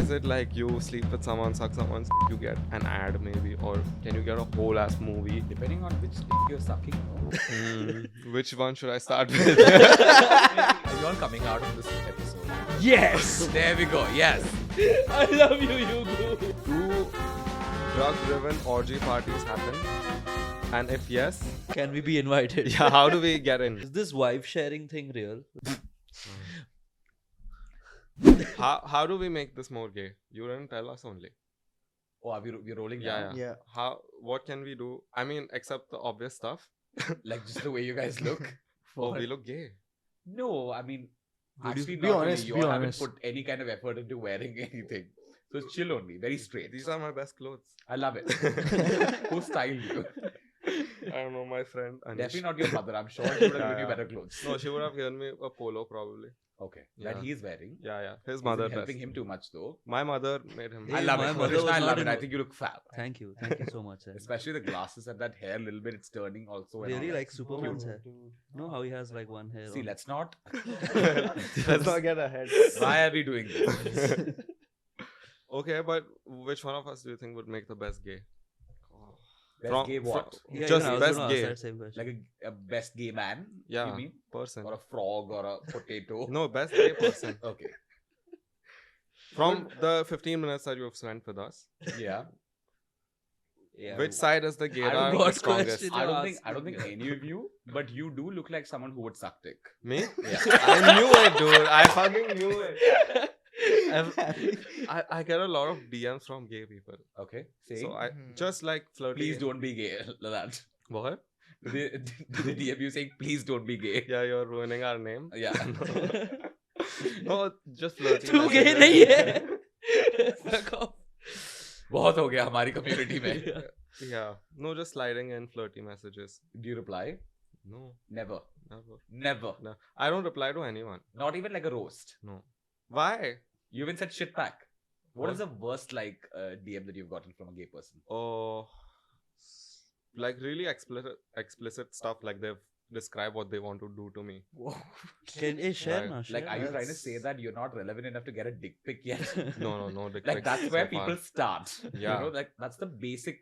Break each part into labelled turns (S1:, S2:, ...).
S1: is it like you sleep with someone, suck someone's you get an ad maybe, or can you get a whole ass movie?
S2: Depending on which you're sucking.
S1: Which one should I start with?
S2: Are you all coming out of this episode?
S3: Yes!
S2: There we go. Yes.
S3: I love you, Yugo.
S1: Do drug-driven orgy parties happen? And if yes,
S3: Can we be invited?
S1: yeah, how do we get in?
S3: Is this wife sharing thing real?
S1: How do we make this more gay? You didn't tell us only.
S2: Oh, are we're rolling
S1: Yeah,
S2: down?
S1: yeah. What can we do? I mean, except the obvious stuff.
S2: Like just the way you guys look.
S1: Oh, we look gay.
S2: No, I mean,
S3: Would you
S2: actually,
S3: be
S2: not
S3: honest,
S2: really.
S3: be
S2: You all haven't
S3: honest.
S2: put any kind of effort into wearing anything. So it's chill only, very straight.
S1: These are my best clothes.
S2: I love it. Who styled you?
S1: I don't know, my friend Anish.
S2: Definitely not your mother. I'm sure she would have given you
S1: Yeah.
S2: better clothes.
S1: No, she would have given me a polo probably.
S2: Okay,
S1: Yeah.
S2: that he's wearing.
S1: Yeah, yeah. His
S2: Isn't
S1: mother
S2: helping
S1: dressed.
S2: him too much though.
S1: My mother made him.
S3: Hey,
S2: I love
S3: my
S2: it.
S3: mother
S2: Krishna,
S3: was
S2: I
S3: not
S2: love it.
S3: in-
S2: I think you look fab.
S3: Thank you so much. Sir.
S2: Especially the glasses and that hair a little bit. It's turning also. and
S3: Really
S2: all
S3: like
S2: that.
S3: Superman's hair. No, how he has like one hair.
S2: See,
S3: on.
S2: let's not.
S1: Let's not get ahead.
S2: Why are we doing this?
S1: Okay, but which one of us do you think would make the best gay?
S2: Best gay what?
S3: Yeah,
S1: just
S3: I was
S1: best
S3: gonna ask
S1: gay.
S3: that same question.
S2: Like a best gay man?
S1: Yeah.
S2: You mean?
S1: Person.
S2: Or a frog or a potato?
S1: No, best gay person.
S2: Okay.
S1: From the 15 minutes that you have spent with us,
S2: Yeah.
S3: Yeah.
S1: which side is the
S2: I
S1: gaydar
S2: don't
S1: the
S3: what
S1: strongest?
S3: question?
S2: I don't
S3: You're
S2: think any of you, but you do look like someone who would suck dick.
S1: Me?
S2: Yeah.
S1: I knew it, dude. I fucking knew it. I get a lot of DMs from gay people.
S2: Okay. Saying,
S1: So I just like flirting.
S2: please don't be gay. That.
S1: What?
S2: Do they DM you saying, please don't be gay?
S1: Yeah, you're ruining our name.
S2: Yeah.
S1: No, just flirting.
S3: तू gay
S1: messages.
S3: नहीं है. Fuck off.
S2: बहुत हो गया हमारी community में.
S1: Yeah. No, just sliding in flirty messages.
S2: Do you reply?
S1: No,
S2: Never.
S1: never.
S2: Never.
S1: No. I don't reply to anyone.
S2: Not even like a roast.
S1: No. Why?
S2: You even said shit back. What
S1: What?
S2: is the worst like DM that you've gotten from a gay person?
S1: Oh, like really explicit stuff. Like they've described what they want to do to me.
S3: Can you share
S1: Right.
S3: now?
S2: Like, are you trying to say that you're not relevant enough to get a dick pic yet?
S1: No. Dick
S2: Like
S1: pics
S2: that's
S1: so
S2: where
S1: far.
S2: people start.
S1: Yeah.
S2: You know, like that's the basic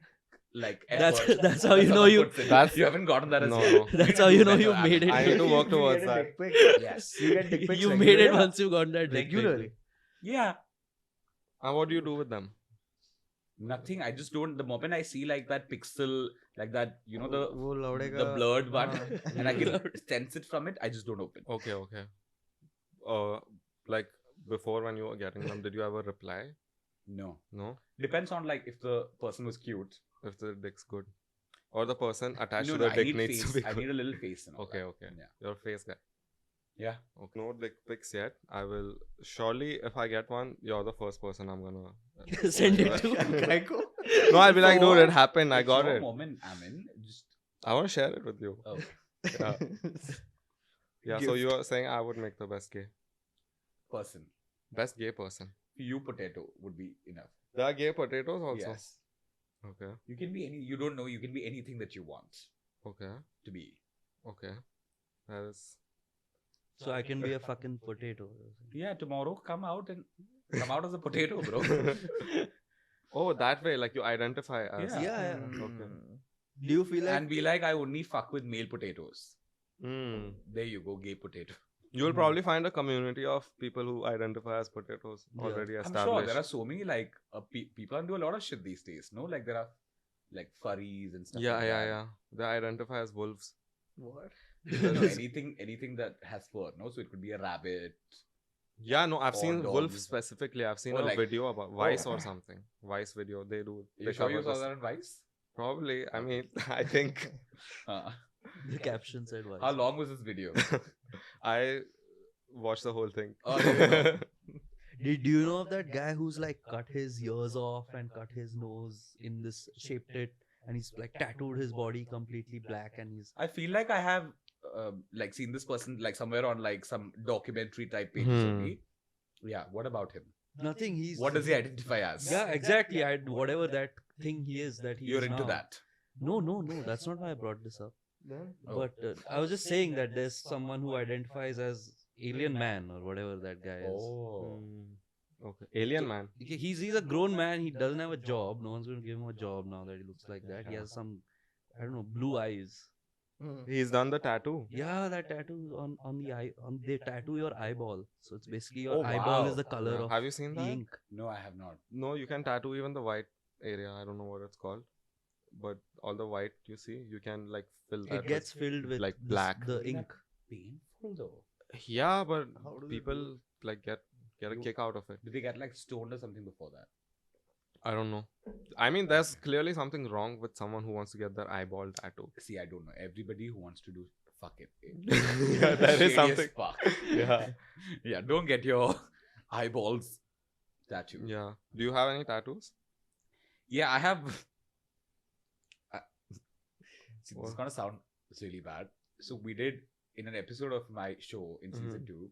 S2: like
S3: That's-
S2: effort
S3: that's how you
S2: that
S3: know
S2: someone
S3: you-
S2: puts in.
S1: that's-
S2: You haven't gotten that as
S1: No,
S2: yet.
S1: no.
S3: That's
S2: You
S3: how
S2: need
S3: you
S2: to
S3: know
S2: do
S3: you
S2: better,
S3: made it.
S1: I need to work towards that.
S2: Yes.
S4: You get dick pics
S3: You
S4: like
S3: made it
S4: that?
S3: once you got that dick pic.
S4: Regularly.
S2: Yeah.
S1: And what do you do with them?
S2: Nothing. I just don't. The moment I see like that pixel, like that, you know,
S4: वो लौड़े
S2: the
S4: का-
S2: blurred one,
S4: हाँ.
S2: and I can sense it from it, I just don't open.
S1: Okay. Like before when you were getting them, did you ever reply?
S2: No.
S1: No.
S2: Depends on like if the person was cute.
S1: If the dick's good, or the person attached
S2: No,
S1: to
S2: no,
S1: the
S2: I
S1: dick
S2: need
S1: needs
S2: face.
S1: to be
S2: I
S1: good.
S2: need a little face. And all
S1: Okay.
S2: that. Yeah.
S1: Your face guy.
S2: Yeah.
S1: Okay. No dick pics yet. I will surely, if I get one, you're the first person I'm gonna
S3: Send it to.
S4: Guy को?
S1: No, I'll be like,
S2: For
S1: dude,
S2: what?
S1: it happened. I
S2: It's
S1: got
S2: your
S1: it.
S2: moment, Amin. Just
S1: I want to share it with you.
S2: oh,
S1: Yeah. Yeah. So you are saying I would make the best gay person.
S2: You potato would be enough.
S1: There are gay potatoes also.
S2: Yes.
S1: Okay.
S2: You can be any. You don't know. You can be anything that you want
S1: Okay.
S2: to be.
S1: Okay. That is.
S3: So I can be a fucking potato.
S2: Yeah. Tomorrow, come out as a potato, bro.
S1: Oh, that way, like you identify as.
S2: Yeah.
S3: Yeah.
S1: Okay.
S3: Do you feel like
S2: And be like, I only fuck with male potatoes.
S1: Mm.
S2: There you go, gay potato.
S1: You'll probably find a community of people who identify as potatoes already
S2: I'm
S1: established.
S2: sure there are so many like people do a lot of shit these days. No, like there are like furries and stuff. like that.
S1: They identify as wolves.
S4: What?
S2: No, anything that has fur. No, so it could be a rabbit.
S1: Yeah, no, I've
S2: Or
S1: seen
S2: dogs.
S1: wolves specifically. I've seen
S2: Or
S1: a
S2: like-
S1: video about Vice or something. Vice video. They do.
S2: You
S1: They
S2: sure you
S1: cover
S2: saw
S1: this.
S2: that on Vice?
S1: Probably. I mean, I think
S3: the caption said why?
S2: How long was this video?
S1: I watched the whole thing.
S2: Oh, there you
S3: Do you know of that guy who's like cut his ears off and cut his nose in this shaped it and he's like tattooed his body completely black and he's
S2: I feel like I have like seen this person like somewhere on like some documentary type page. Only. Yeah. What about him?
S3: nothing. He's
S2: What does he identify as?
S3: Yeah, exactly. Whatever that thing he is that he
S2: You're
S3: is
S2: into
S3: now.
S2: that.
S3: No. That's not why I brought this up.
S4: Then?
S2: Oh.
S3: But I was just saying that there's someone who identifies as alien man or whatever that guy is.
S2: Oh.
S1: Okay. Alien man.
S3: He's a grown man. He doesn't have a job. No one's going to give him a job now that he looks like that. He has some, I don't know, blue eyes.
S1: He's done the tattoo.
S3: Yeah, that tattoo on the eye. They tattoo your eyeball. So it's basically your
S2: Oh,
S3: eyeball
S2: wow.
S3: is the color
S1: Yeah.
S3: of
S1: Have you seen
S3: the
S1: that?
S3: ink.
S2: No, I have not.
S1: No, you can tattoo even the white area. I don't know what it's called. But all the white you see, you can like fill that.
S3: It gets filled with
S1: like black.
S3: the
S2: Isn't
S3: ink.
S2: that painful though?
S1: Yeah, but
S4: How do they
S1: people
S4: do
S1: like get a
S2: You-
S1: kick out of it.
S2: Did they get like stoned or something before that?
S1: I don't know. I mean, there's clearly something wrong with someone who wants to get their eyeball tattoo.
S2: See, I don't know. Everybody who wants to do fuck it.
S1: Yeah, there is
S2: Shady as
S1: something.
S2: Fuck.
S1: Yeah.
S2: Yeah, don't get your eyeballs tattooed.
S1: Yeah. Do you have any tattoos?
S2: Yeah, I have. See, this is
S1: What?
S2: gonna sound really bad. So we did in an episode of my show in season 2.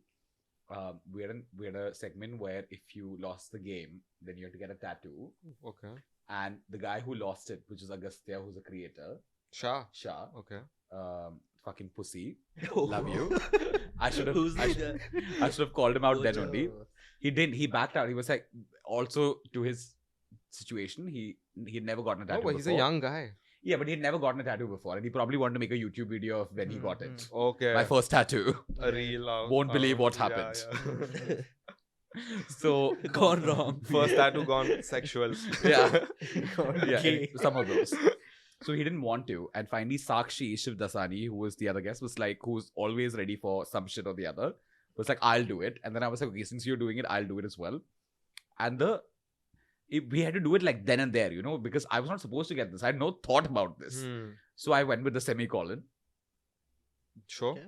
S2: We had a segment where if you lost the game, then you had to get a tattoo.
S1: Okay.
S2: And the guy who lost it, which is Agastya, who's a creator,
S1: Shah.
S2: Shah,
S1: Okay.
S2: fucking pussy. Love you. I should have.
S3: Who's
S2: I
S3: the
S2: should have called him out then
S3: Oh,
S2: only. He didn't. He backed out. He was like, also to his situation, he'd never gotten a tattoo.
S1: Oh, but he's a
S2: before.
S1: young guy.
S2: Yeah, but he'd never gotten a tattoo before, and he probably wanted to make a YouTube video of when he got it.
S1: Okay.
S2: My first tattoo.
S1: A reel out.
S2: Won't believe what
S1: yeah,
S2: happened.
S1: yeah.
S2: So
S3: gone wrong?
S1: First tattoo gone sexual.
S2: yeah, yeah,
S3: Okay.
S2: some of those. So he didn't want to, and finally Sakshi Shivdasani, who was the other guest, was like, who's always ready for some shit or the other, was like, I'll do it. And then I was like, okay, since you're doing it, I'll do it as well. And we had to do it like then and there, you know, because I was not supposed to get this. I had no thought about this. So I went with the semicolon.
S1: Sure.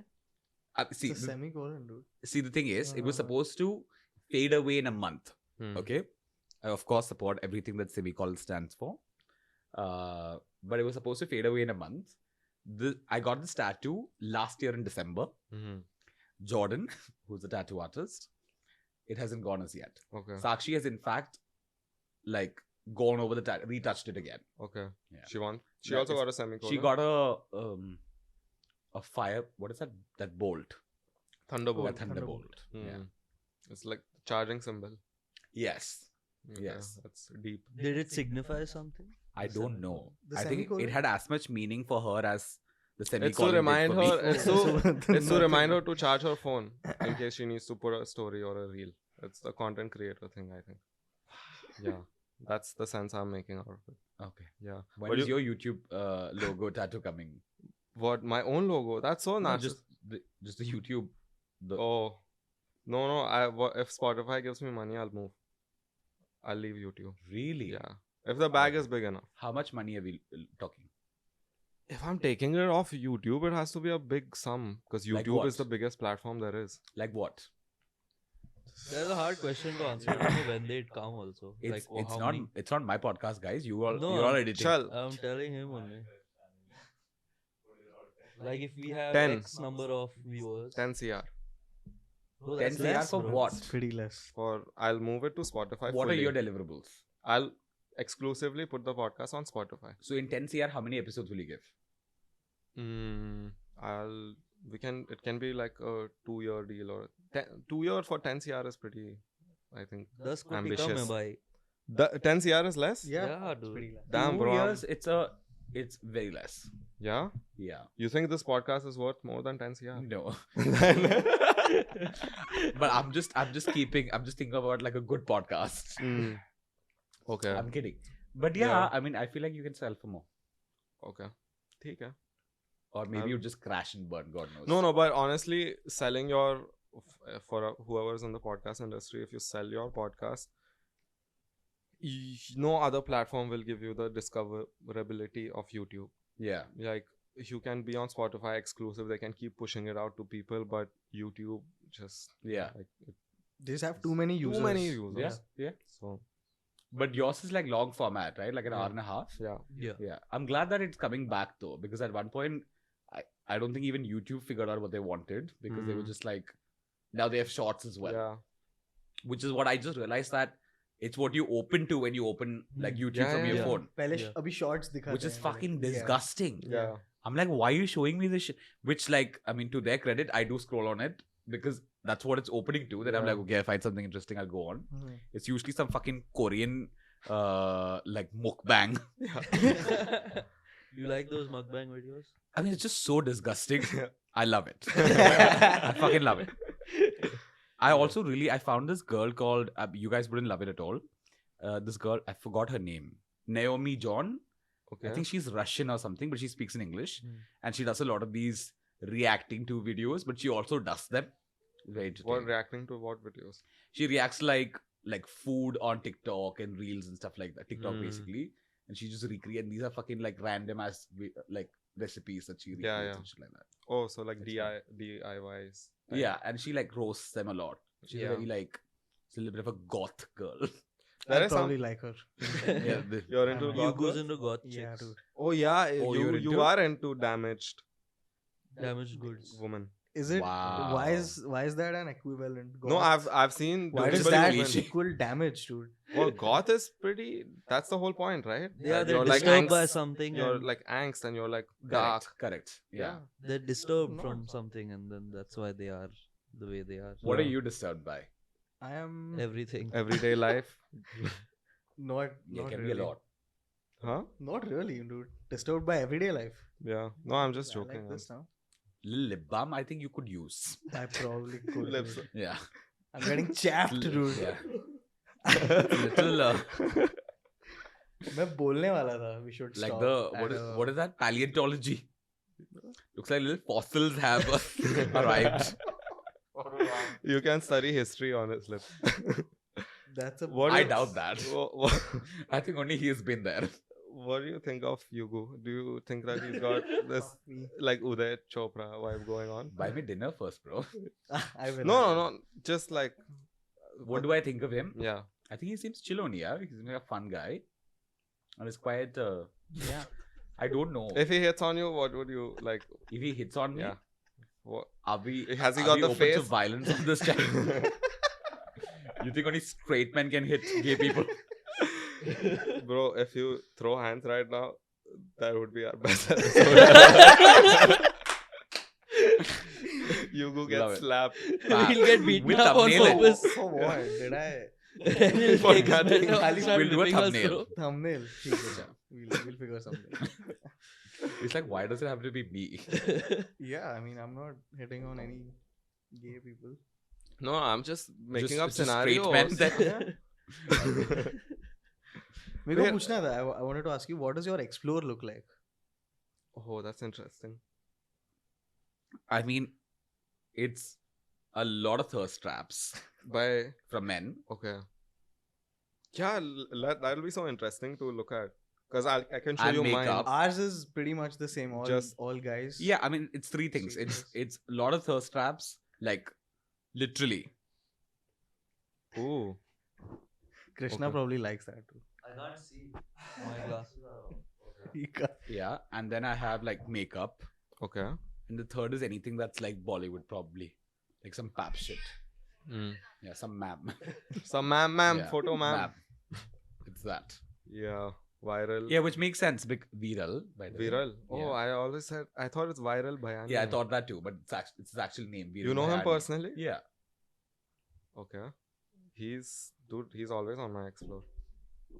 S4: Okay.
S2: See,
S4: It's a semicolon, dude.
S2: see, the thing is, it was
S4: Uh-huh.
S2: supposed to fade away in a month.
S1: Hmm.
S2: Okay. I, of course, support everything that semicolon stands for. But it was supposed to fade away in a month. I got this tattoo last year in December.
S1: Mhm.
S2: Jordan, who's a tattoo artist, it hasn't gone as yet.
S1: Okay.
S2: Sakshi has, in fact, like gone over the tattoo, retouched it again.
S1: Okay.
S2: Yeah.
S1: She won. She
S2: Yeah,
S1: also
S2: it's-
S1: got a semicolon.
S2: She got a fire. What is that? That bolt.
S1: Thunderbolt.
S2: A thunderbolt.
S1: Hmm.
S2: Yeah.
S1: It's like charging symbol.
S2: Yes.
S1: Okay,
S2: Yes.
S1: That's deep.
S3: Did it signify something?
S2: I
S3: The
S2: don't
S3: semicolon?
S2: know.
S4: The
S2: I think
S4: semicolon?
S2: it had as much meaning for her as the
S1: It's
S2: semicolon.
S1: to remind
S2: did for
S1: her.
S2: me.
S1: It's to it's to
S4: Nothing.
S1: remind her to charge her phone in case she needs to put a story or a reel. It's the content creator thing, I think. Yeah, that's the sense I'm making out of it.
S2: Okay.
S1: Yeah.
S2: When
S1: But
S2: is your YouTube logo tattoo coming?
S1: What, my own logo? That's so
S2: No,
S1: nice.
S2: just the YouTube.
S1: Oh, no. If Spotify gives me money, I'll move. I'll leave YouTube.
S2: Really?
S1: Yeah. If the bag is big enough.
S2: How much money are we talking?
S1: If I'm taking it off YouTube, it has to be a big sum because
S2: Like
S1: YouTube
S2: what?
S1: is the biggest platform there is.
S2: Like what?
S3: That's a hard question to answer. I don't know when they'd come also.
S2: It's
S3: like,
S2: it's not my podcast, guys.
S3: No,
S2: you're all editing.
S1: Chal.
S3: I'm telling him only. Like if we have
S1: 10.
S3: X number of viewers.
S1: 10 CR.
S3: Bro,
S2: 10
S3: that's
S2: CR
S3: less,
S2: for
S3: bro.
S2: what?
S4: It's pretty less.
S1: I'll move it to Spotify.
S2: What are
S1: fully.
S2: your deliverables?
S1: I'll exclusively put the podcast on Spotify.
S2: So in 10 CR, how many episodes will you give?
S1: It can be like a 2-year deal or 2 year for 10 CR is pretty, I think.
S3: 10 को टिका
S1: ambitious.
S3: में भाई.
S1: The 10 CR is less?
S4: Yeah,
S3: Yeah,
S4: it's
S3: dude.
S4: pretty less.
S1: Damn,
S2: 2
S1: bro.
S2: years, it's very less.
S1: Yeah?
S2: Yeah.
S1: You think this podcast is worth more than 10 CR?
S2: No. But I'm just thinking about like a good podcast.
S1: Mm. Okay.
S2: I'm kidding. But yeah,
S1: Yeah.
S2: I mean, I feel like you can sell for more.
S1: Okay. ठीक है.
S2: Or maybe
S1: I'll-
S2: you just crash and burn, God knows.
S1: No, but honestly, selling for whoever's in the podcast industry, if you sell your podcast, no other platform will give you the discoverability of YouTube.
S2: Yeah.
S1: Like, you can be on Spotify exclusive, they can keep pushing it out to people, but YouTube just
S2: Yeah.
S1: like
S4: They just have too many users.
S1: too many users.
S2: Yeah. Yeah.
S1: So
S2: But yours is like long format, right? Like an hour and a half.
S1: yeah.
S2: Yeah. I'm glad that it's coming back though, because at one point, I don't think even YouTube figured out what they wanted because they were
S1: Mm.
S2: just like, now they have shorts as well.
S1: Yeah.
S2: Which is what I just realized that it's what you open to when you open like YouTube
S1: Yeah,
S2: from
S1: yeah,
S2: your
S1: yeah.
S2: phone.
S4: पहले
S3: Yeah.
S4: अभी shorts दिखाते
S2: Which is
S4: हैं,
S2: fucking
S4: like, yeah.
S2: disgusting.
S1: Yeah.
S2: I'm like, why are you showing me this shit? Which, like, I mean, to their credit, I do scroll on it because that's what it's opening to. Then I'm
S1: Yeah.
S2: like, okay, I find something interesting, I'll go on.
S4: Mhm.
S2: It's usually some fucking Korean like mukbang.
S3: You like those mukbang videos?
S2: I mean, it's just so disgusting. I love it. I fucking love it. I found this girl called, you guys wouldn't love it at all. This girl, I forgot her name. Naomi John.
S1: Okay.
S2: I think she's Russian or something, but she speaks in English.
S3: Hmm.
S2: And she does a lot of these reacting to videos, but she also does them. Very
S1: What
S2: entertaining.
S1: reacting to what videos?
S2: She reacts like food on TikTok and reels and stuff like that. TikTok
S1: Hmm.
S2: basically. And she just recreate, and these are fucking like random ass like recipes that she recreates
S1: Yeah.
S2: and shit like that.
S1: Oh, so like
S2: That's
S1: DIYs.
S2: Yeah, and she like roasts them a lot. She's
S1: Yeah.
S2: very like, she's a little bit of a goth girl.
S1: There
S4: I
S1: is some-
S4: probably like her.
S2: yeah,
S1: You're into
S4: I'm
S1: goth
S3: You goes
S1: girls?
S3: into goth
S4: Yeah,
S3: chicks.
S4: dude.
S1: Oh yeah,
S2: Oh,
S1: you
S2: you're
S1: you
S2: into-
S1: are into damaged
S3: Damaged goods.
S1: woman.
S4: Is it?
S2: Wow.
S4: Why is that an equivalent?
S1: No, I've seen.
S4: Why does
S1: beautiful
S4: that
S1: women.
S4: equal damage, dude?
S1: Well, goth is pretty. That's the whole point, right?
S3: Yeah,
S1: That
S3: they're
S1: you're like
S3: disturbed by
S1: angst,
S3: something.
S1: you're
S3: and
S1: like angst, and you're like dark.
S2: Correct. Yeah.
S3: they're disturbed
S4: No.
S3: from something, and then that's why they are the way they are.
S2: What are
S1: Yeah.
S2: you disturbed by?
S4: I am
S3: Everything.
S1: Everyday life,
S4: not.
S2: Yeah,
S4: not
S2: can
S4: really.
S2: be a lot.
S1: huh?
S4: Not really, dude. Disturbed by everyday life.
S1: Yeah. No, I'm just
S4: I
S1: joking.
S4: like this now.
S2: Little lip balm, I think you could use.
S4: I probably could.
S1: Lips.
S4: dude.
S2: Yeah.
S4: I'm getting chapped, dude.
S2: Yeah. Little
S4: मैं बोलने वाला था. We should
S2: like
S4: stop.
S2: the what is that? Paleontology. Looks like little fossils have arrived.
S1: You can study history on his lip.
S4: That's a.
S1: What
S2: I
S1: do-
S2: doubt that.
S1: What,
S2: I think only he has been there.
S1: what do you think of Yugu? Do you think that he's got this
S4: Me.
S1: like Uday Chopra vibe going on?
S2: Buy me dinner first, bro.
S4: I will.
S1: No. Just like.
S2: What do I think of him?
S1: Yeah.
S2: I think he seems chill only, yeah. He's like a fun guy. And he's quite, yeah. I don't know.
S1: If he hits on you, what would you like?
S2: If he hits on me,
S1: Yeah. What?
S2: are we
S1: Has he
S2: are
S1: got
S2: we
S1: the
S2: open
S1: face?
S2: to violence on this channel? You think only straight men can hit gay people?
S1: Bro, if you throw hands right now, that would be our best episode. Yugu
S2: Love
S1: gets
S2: it.
S1: slapped.
S3: We'll get beaten
S2: We'll
S3: up on
S2: thumbnail it.
S3: purpose.
S4: For what? Did I?
S3: Renil
S1: For
S3: takes
S1: nothing.
S3: better and start
S2: We'll do a
S3: whipping us
S2: thumbnail.
S3: through.
S4: Thumbnail. ठीक है. We'll figure something.
S2: It's like, why does it have to be me?
S4: Yeah, I mean, I'm not hitting on any gay people.
S1: No, I'm just making up
S2: Just straight men
S1: scenarios.
S2: then.
S4: मेरे को
S1: Wait.
S4: पूछना था. I wanted to ask you, what does your explore look like?
S1: Oh, that's interesting.
S2: I mean, it's a lot of thirst traps
S1: By
S2: from men.
S1: okay. Yeah, that'll be so interesting to look at. Because I can show
S2: And
S1: you mine.
S2: makeup.
S4: Ours is pretty much the same. All guys.
S2: Yeah, I mean, it's three things. It's a lot of thirst traps, like literally.
S1: Ooh.
S4: Krishna
S1: Okay.
S4: probably likes that too.
S3: I can't see. My glasses are off.
S4: He can't-
S2: Yeah, and then I have like makeup,
S1: Okay.
S2: and the third is anything that's like Bollywood, probably like some pap shit. Yeah, some ma'am.
S1: So ma'am,
S2: Yeah,
S1: photo ma'am.
S2: It's that.
S1: Yeah. Viral.
S2: Yeah, which makes sense. Viral, by the way.
S1: Viral. Oh,
S2: Yeah.
S1: I always said I thought it's viral Bhayani.
S2: Yeah, I thought that too, but it's his actual name. Viral
S1: You know him
S2: Bhayani.
S1: personally?
S2: Yeah.
S1: Okay. He's always on my explore.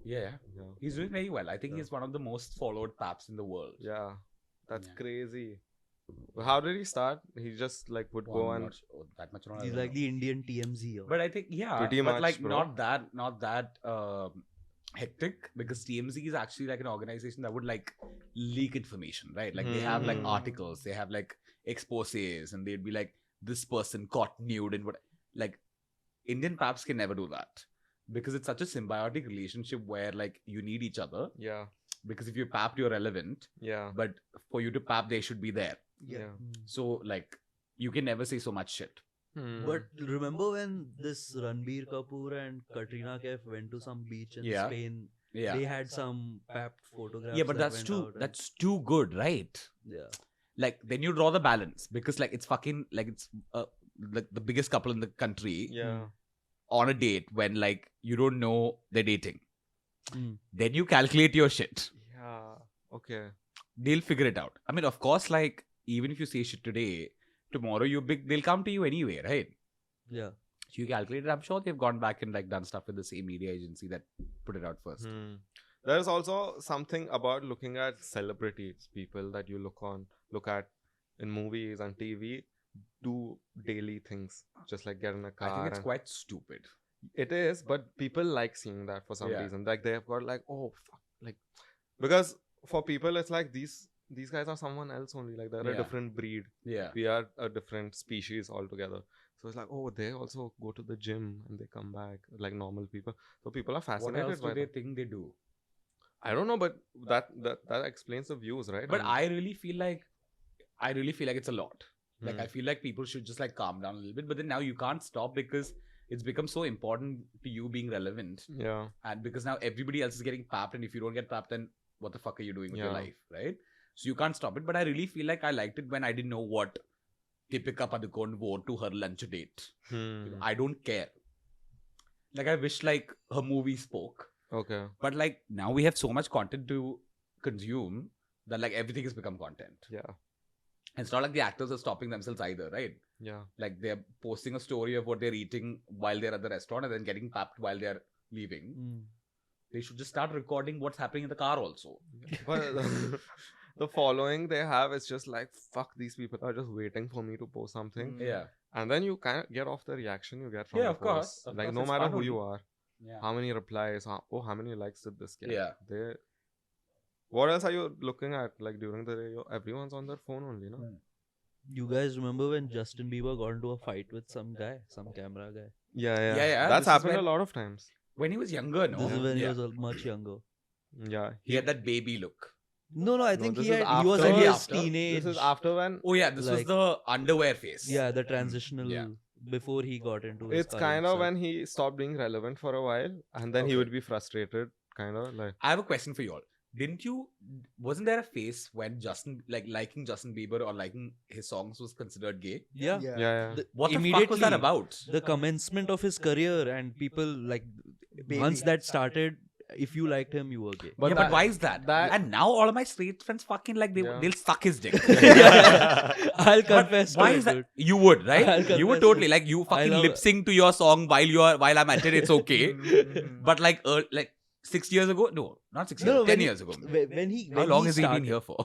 S2: Yeah.
S1: Yeah.
S2: He's doing very well. I think
S1: Yeah.
S2: he's one of the most followed paps in the world.
S1: Yeah. That's
S2: Yeah.
S1: crazy. How did he start? He just like would
S2: Well,
S1: go
S2: I'm
S1: and
S2: not sure that much. I
S3: He's
S2: don't
S3: like
S2: know.
S3: the Indian TMZ.
S2: But I think
S1: Pretty
S2: but
S1: much,
S2: like
S1: bro.
S2: not that hectic, because TMZ is actually like an organization that would like leak information, right? Like they have like
S1: Hmm.
S2: articles, they have like exposés, and they'd be like, this person caught nude and what. Like Indian paps can never do that, because it's such a symbiotic relationship where like you need each other.
S1: yeah.
S2: Because if you're papped, you're relevant,
S1: Yeah.
S2: but for you to pap, they should be there.
S1: Yeah.
S2: So like you can never say so much shit.
S3: But remember when this Ranbir Kapoor and Katrina Kaif went to some beach in
S2: Yeah.
S3: Spain?
S2: Yeah.
S3: They had some papped photographs.
S2: Yeah, but
S3: that
S2: that's
S3: went
S2: too
S3: out and-
S2: that's too good, right?
S3: yeah.
S2: Like then you draw the balance, because like it's fucking like it's like the biggest couple in the country
S1: Yeah.
S2: on a date when like you don't know they're dating.
S3: Mm.
S2: Then you calculate your shit.
S1: Yeah. Okay.
S2: They'll figure it out. I mean, of course, like even if you say shit today, tomorrow they'll come to you anyway, right?
S3: Yeah.
S2: So you calculate it. I'm sure they've gone back and like done stuff with the same media agency that put it out first.
S1: There's also something about looking at celebrities, people that you look at in movies and TV, do daily things, just like get in a car.
S2: I think it's
S1: and-
S2: quite stupid.
S1: It is, but people like seeing that for some
S2: Yeah.
S1: reason. Like they've got like, oh fuck, like because for people it's like these guys are someone else only. Like they're a
S2: Yeah.
S1: different breed.
S2: Yeah.
S1: We are a different species altogether. So it's like, oh, they also go to the gym and they come back like normal people. So people are
S2: What
S1: fascinated
S2: else
S1: by
S2: do they
S1: that.
S2: think they do?
S1: I don't know, but that explains the views, right?
S2: But
S1: And-
S2: I really feel like it's a lot. Like
S1: Hmm.
S2: I feel like people should just like calm down a little bit. But then now you can't stop because it's become so important to you being relevant.
S1: yeah.
S2: And because now everybody else is getting papped, and if you don't get papped, then what the fuck are you doing with your
S1: Yeah.
S2: life, right? So you can't stop it. But I really feel like I liked it when I didn't know what Deepika Padukone wore to her lunch date. I don't care. Like I wish like her movie spoke.
S1: Okay.
S2: But like now we have so much content to consume that like everything has become content.
S1: Yeah.
S2: And it's not like the actors are stopping themselves either, right?
S1: Yeah.
S2: Like they're posting a story of what they're eating while they're at the restaurant and then getting papped while they're leaving. They should just start recording what's happening in the car also.
S1: But the following they have is just like, fuck, these people are just waiting for me to post something.
S2: Yeah.
S1: And then you kind of get off the reaction you get from
S2: Yeah,
S1: the
S2: of course.
S1: posts.
S2: Of
S1: Like
S2: course,
S1: no
S2: it's
S1: matter
S2: fun
S1: who you
S2: only.
S1: are,
S2: Yeah.
S1: how many replies, how many likes did this get?
S2: Yeah.
S1: What else are you looking at? Like during the day, everyone's on their phone only, no?
S3: You guys remember when Justin Bieber got into a fight with some guy, some camera guy?
S1: Yeah.
S2: Yeah.
S1: That's
S2: This is
S1: happened
S2: when-
S1: a lot of times.
S2: When he was younger, no?
S3: This is when he
S2: Yeah.
S3: was much younger.
S1: Yeah.
S2: He had that baby look.
S3: No, I
S1: No,
S3: think
S1: this
S3: he
S1: is
S3: was
S1: after-
S3: in his
S2: after.
S3: teenage.
S1: This is after when
S2: Oh yeah, this was
S3: Like-
S2: the underwear face.
S3: Yeah, the transitional
S2: Yeah.
S3: before he got into his
S1: it's
S3: current
S1: kind of
S3: stuff.
S1: when he stopped being relevant for a while, and then he
S2: Okay.
S1: would be frustrated, kind of like.
S2: I have a question for you all. Wasn't there a phase when liking Justin Bieber or liking his songs was considered gay?
S3: Yeah.
S1: Yeah.
S2: What the fuck was that
S3: Immediately,
S2: about?
S3: The commencement of his career and people like once that started, if you liked him, you were gay.
S1: But
S2: But why is that?
S1: that-
S2: And now all of my straight friends fucking like
S1: Yeah.
S2: they'll suck his dick.
S3: I'll confess to
S2: Why
S3: it,
S2: is that?
S3: dude.
S2: You would, right?
S3: I'll
S2: You would
S3: confess
S2: totally
S3: to-
S2: like you fucking
S3: love
S2: lip sync to your song while I'm at it. It's okay. But like 6 years ago, no, not 6 years,
S3: No,
S2: 10 years ago.
S3: When he
S2: How
S3: when
S2: long
S3: he
S2: has he been
S3: started-
S2: here for?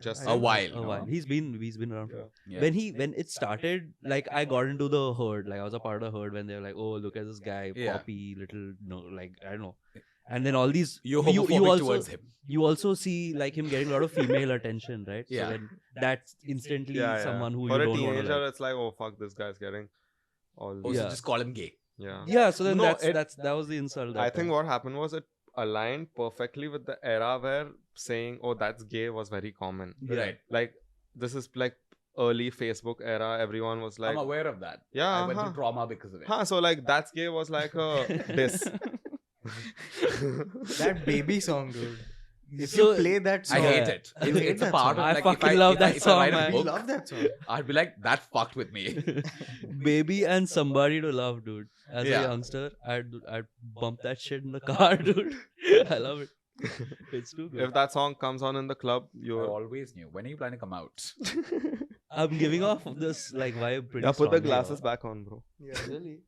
S1: Just
S3: I
S1: a
S3: don't know,
S2: while,
S3: A
S2: no?
S3: while. He's been around. For
S2: Yeah.
S3: When it started, like I got into the herd. Like I was a part of the herd when they were like, "Oh, look at this guy,
S2: Yeah.
S3: poppy little, no, like I don't know." And then all these
S2: You're
S3: you
S2: homophobic
S3: also
S2: towards him.
S3: you also see like him getting a lot of female attention, right?
S2: Yeah.
S3: So then that's instantly
S1: yeah.
S3: someone who
S1: for
S3: you
S1: a
S3: don't want to
S1: teenager,
S3: like.
S1: it's like, oh fuck, this guy's getting all.
S2: Oh,
S1: these-
S2: so
S3: Yeah.
S2: just call him gay.
S1: Yeah.
S3: Yeah. So then
S1: No,
S3: that was the insult.
S1: I think what happened was it aligned perfectly with the era where saying, "Oh, that's gay" was very common.
S3: Yeah.
S2: Right.
S1: Like this is like early Facebook era. Everyone was like,
S2: I'm aware of that.
S1: "Yeah,
S2: I went through trauma because of it.
S1: So like that's gay was like a diss.
S4: That baby song, dude. If
S3: So-
S4: you play that
S2: I
S4: song,
S2: hate it.
S4: I
S2: It's,
S4: hate
S2: it's a
S4: that
S2: part
S4: song.
S2: of
S3: I
S2: like
S3: fucking
S2: if
S3: love
S2: if
S3: that
S2: if
S3: song,
S2: I write a
S3: man.
S4: We
S2: book,
S4: love that song.
S2: I'd be like, that fucked with me.
S3: Baby and Somebody to Love, dude. As
S2: Yeah.
S3: a youngster, I'd bump that shit in the car, dude. I love it. It's too good.
S1: If that song comes on in the club,
S2: I
S1: you're
S2: always knew. When are you planning to come out?
S3: I'm giving off this like vibe pretty
S1: put the
S3: strongly,
S1: glasses back on, bro.
S4: Yeah.
S3: Really?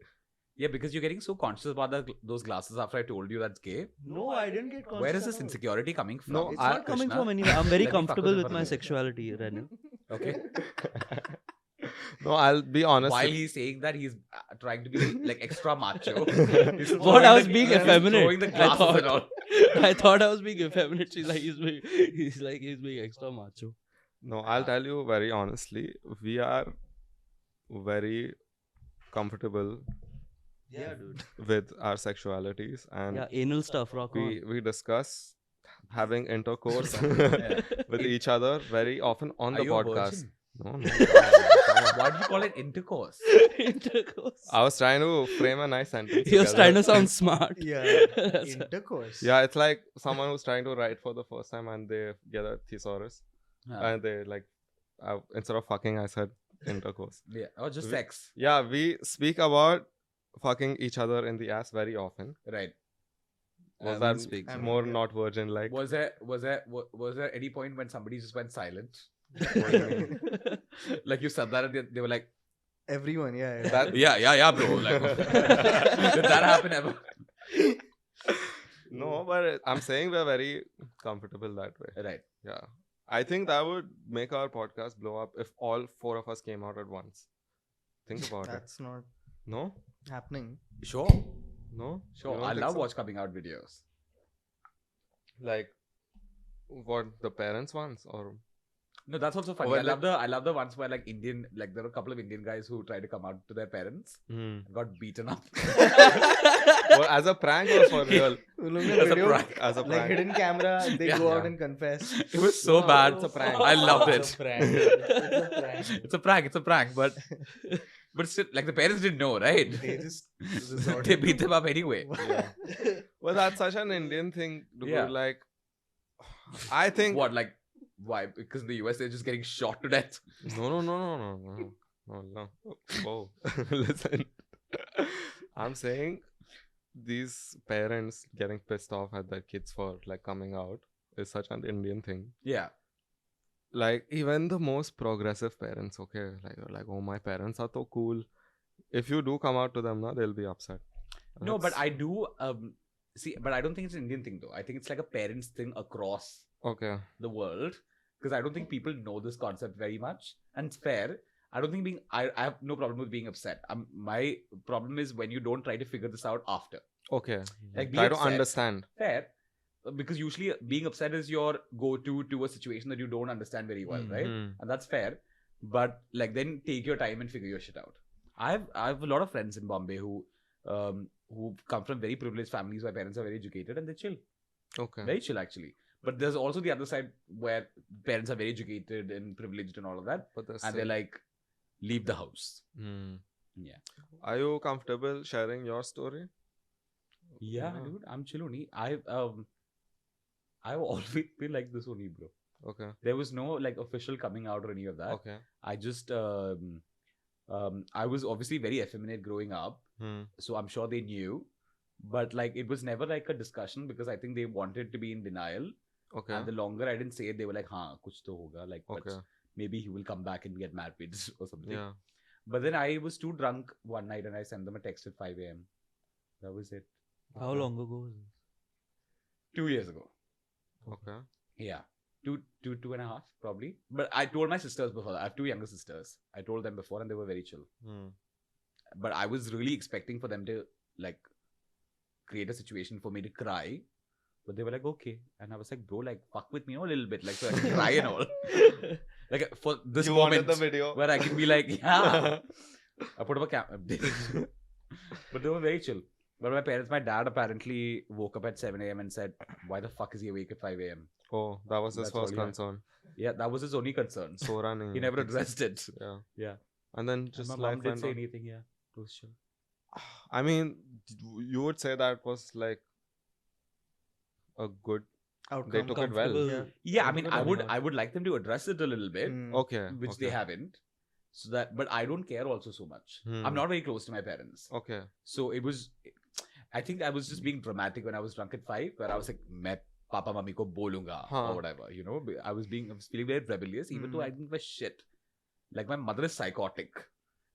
S2: Yeah, because you're getting so conscious about those glasses after I told you that's gay.
S3: No, I didn't get conscious.
S2: Where is this
S3: about it.
S2: insecurity coming from?
S1: No,
S3: It's
S1: I-
S3: not coming
S2: Krishna.
S3: from anywhere. I'm very
S2: Let me fuck
S3: comfortable
S2: with him
S3: with
S2: for a
S3: my
S2: minute.
S3: sexuality, Renil.
S2: Okay.
S1: No, I'll be honest.
S2: While he's saying that, he's trying to be like extra macho. He's
S3: What?
S2: throwing
S3: I was
S2: the-
S3: being
S2: he's
S3: effeminate.
S2: throwing the
S3: I
S2: glasses
S3: thought.
S2: and all.
S3: I thought I was being effeminate. He's being extra macho.
S1: No, I'll tell you very honestly, we are very comfortable
S3: Yeah, dude.
S1: with our sexualities, and
S3: Yeah, anal stuff, rock on.
S1: we discuss having intercourse
S2: Yeah.
S1: with each other very often on
S2: Are
S1: the
S2: you a
S1: podcast.
S2: virgin?
S1: No.
S2: Why do you call it intercourse?
S3: Intercourse.
S1: I was trying to frame a nice sentence.
S3: He was
S1: together.
S3: trying to sound smart.
S4: Yeah.
S3: That's-
S4: Intercourse.
S1: Yeah, it's like someone who's trying to write for the first time and they get a thesaurus and they like, instead of fucking, I said intercourse.
S2: Yeah, or just
S1: We-
S2: sex.
S1: Yeah, we speak about fucking each other in the ass very often.
S2: Right.
S1: Was
S3: Amin
S1: that
S3: speaks.
S1: more
S4: Yeah.
S1: not virgin like?
S2: Was there any point when somebody just went silent?
S1: What do you mean?
S2: Like you said that, and they were like,
S4: Everyone, yeah.
S1: That-
S2: yeah, bro. Like, did that happen ever?
S1: No, but I'm saying we're very comfortable that way.
S2: Right.
S1: Yeah. I think that would make our podcast blow up if all four of us came out at once. Think about it.
S4: That's not
S1: No?
S4: happening.
S2: Sure.
S1: No?
S2: Sure.
S1: You don't
S2: I
S1: think
S2: love
S1: so?
S2: watch coming out videos.
S1: Like, what the parents wants? Or
S2: No, that's also funny.
S1: Or
S2: I love the ones where like there were a couple of Indian guys who tried to come out to their parents and got beaten up.
S1: well, as a prank or for real?
S2: As a prank.
S1: As a
S4: Like
S1: prank.
S4: hidden camera, they
S2: Yeah.
S4: go out
S1: Yeah.
S4: and confess.
S2: It was so
S1: No,
S2: bad.
S1: it's a prank.
S2: I loved
S3: It's
S2: it.
S3: a prank. It's a prank.
S2: It's a prank, but still, like the parents didn't know, right?
S4: They just resorted
S2: They beat
S4: to-
S2: them up anyway.
S1: Yeah. Well, that's such an Indian thing to
S2: Yeah.
S1: do. Like, I think.
S2: What, like, why? Because in the US they're just getting shot to death.
S1: No. Whoa. Listen. I'm saying these parents getting pissed off at their kids for like coming out is such an Indian thing.
S2: Yeah.
S1: Like even the most progressive parents, okay, like you're like, oh, my parents are so cool. If you do come out to them now, they'll be upset.
S2: No, but
S1: That's-
S2: I do see, but I don't think it's an Indian thing though. I think it's like a parents thing across
S1: okay.
S2: the world, because I don't think people know this concept very much, and it's fair. I don't think I have no problem with being upset. My problem is when you don't try to figure this out after.
S1: Okay.
S2: Like, be
S1: Try to
S2: upset.
S1: understand.
S2: Fair, because usually being upset is your go-to to a situation that you don't understand very well, right?
S1: Mhm.
S2: And that's fair. But like, then take your time and figure your shit out. I have a lot of friends in Bombay who come from very privileged families where parents are very educated and they chill.
S1: Okay.
S2: Very chill actually. But there's also the other side where parents are very educated and privileged and all of that,
S1: But
S2: and they're like, leave the house. Yeah.
S1: Are you comfortable sharing your story?
S2: Yeah, dude, I'm chill only. I've always been like this only, bro.
S1: Okay.
S2: There was no like official coming out or any of that.
S1: Okay.
S2: I just I was obviously very effeminate growing up, so I'm sure they knew, but like it was never like a discussion because I think they wanted to be in denial.
S1: Okay.
S2: And the longer I didn't say it, they were like, "Haan, kuch to hoga," like, but
S1: Okay.
S2: maybe he will come back and get married or something.
S1: Yeah.
S2: But then I was too drunk one night and I sent them a text at 5 a.m. That was it.
S3: How long ago was this?
S2: 2 years ago.
S1: Okay.
S2: Yeah. Two and a half, probably. But I told my sisters before that. I have two younger sisters. I told them before and they were very chill. But I was really expecting for them to like create a situation for me to cry. But they were like, okay. And I was like, bro, like fuck with me a little bit. Like so I can cry and all. Like for this
S1: You
S2: moment
S1: wanted the video.
S2: where I can be like, yeah. I put up a camera. But they were very chill. But my dad apparently woke up at 7 a.m. and said, why the fuck is he awake at 5 a.m.?
S1: Oh, that was his
S2: That's all
S1: first
S2: he had.
S1: concern.
S2: Yeah, that was his only concern.
S1: Sora nahi
S2: He
S1: hai.
S2: never addressed it.
S1: Yeah.
S2: Yeah.
S1: And then
S2: And
S1: just
S2: my
S1: life
S2: mom didn't
S1: went
S2: say
S1: on.
S2: anything, yeah. It was chill.
S1: I mean, you would say that was like a good.
S4: Outcome.
S1: They took it well.
S3: Comfortable.
S2: Yeah, I mean,
S3: Comfortable
S2: I would like them to address it a little bit,
S1: Okay.
S2: which
S1: okay.
S2: they haven't. So that, but I don't care also so much. I'm not very close to my parents.
S1: Okay.
S2: So it was, I think I was just being dramatic when I was drunk at 5, where I was like, "Main papa mummy ko bolunga,"
S1: Huh.
S2: or whatever, you know. I was feeling very rebellious, even though I didn't give a shit. Like my mother is psychotic.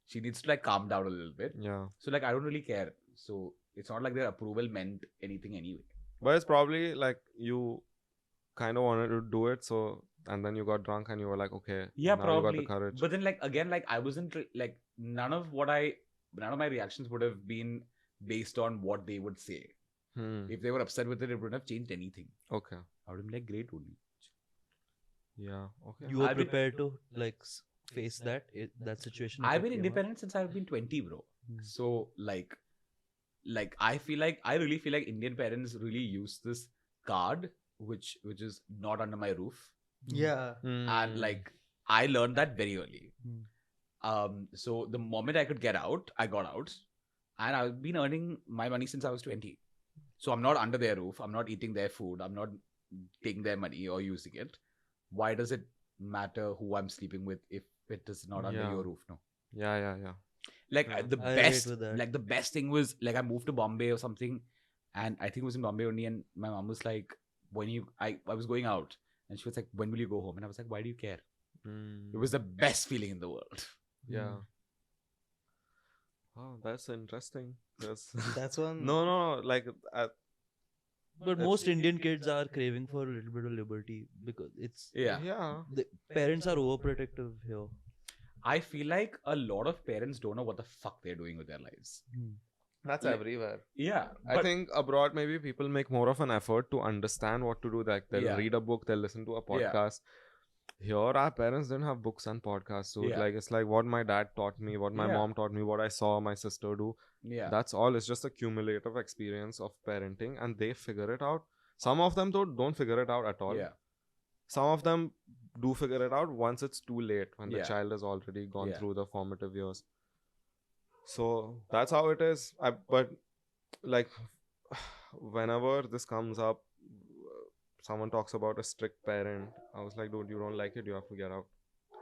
S2: She needs to like calm down a little bit.
S1: Yeah.
S2: So like I don't really care. So it's not like their approval meant anything anyway.
S1: But it's probably like you kind of wanted to do it, so and then you got drunk and you were like, okay,
S2: Yeah,
S1: now
S2: probably.
S1: you got the courage.
S2: But then like again, like I wasn't like none of my reactions would have been based on what they would say. If they were upset with it, it wouldn't have changed anything.
S1: Okay.
S2: I would have been like, great only.
S1: Yeah. Okay.
S3: You were
S2: I've been-
S3: prepared to like face that situation. if
S2: I've
S3: it
S2: been
S3: came up?
S2: independent since I've been 20, bro.
S3: Hmm.
S2: So like I really feel like Indian parents really use this card, which is not under my roof.
S4: Yeah.
S2: And like I learned that very early.
S3: Hmm.
S2: So the moment I could get out, I got out, and I've been earning my money since I was 20. So I'm not under their roof. I'm not eating their food. I'm not taking their money or using it. Why does it matter who I'm sleeping with if it is not under
S1: Yeah.
S2: your roof? No.
S1: Yeah.
S2: Like
S1: Yeah.
S2: the
S3: I relate
S2: best,
S3: with that.
S2: like the best thing was like I moved to Bombay or something, and I think it was in Bombay only. And my mom was like, "When I was going out, and she was like, when will you go home?" And I was like, "Why do you care?"
S1: Hmm.
S2: It was the best feeling in the world.
S1: Yeah. Oh, that's interesting. Yes.
S4: That's one.
S1: No. Like,
S3: But most Indian kids are craving for a little bit of liberty because
S2: Yeah.
S3: the parents are overprotective here.
S2: I feel like a lot of parents don't know what the fuck they're doing with their lives.
S1: That's
S2: Like-
S1: everywhere.
S2: Yeah.
S1: I think abroad, maybe people make more of an effort to understand what to do. Like, they'll
S2: Yeah.
S1: read a book, they'll listen to a podcast. Here, our parents didn't have books and podcasts. So,
S2: Yeah.
S1: it's like what my dad taught me, what my
S2: Yeah.
S1: mom taught me, what I saw my sister do.
S2: Yeah.
S1: That's all. It's just a cumulative experience of parenting, and they figure it out. Some of them don't figure it out at all.
S2: Yeah.
S1: Some of them do figure it out once it's too late, when the
S2: Yeah.
S1: child has already gone
S2: Yeah.
S1: through the formative years. So that's how it is. But like, whenever this comes up, someone talks about a strict parent, I was like, dude, you don't like it, you have to get out,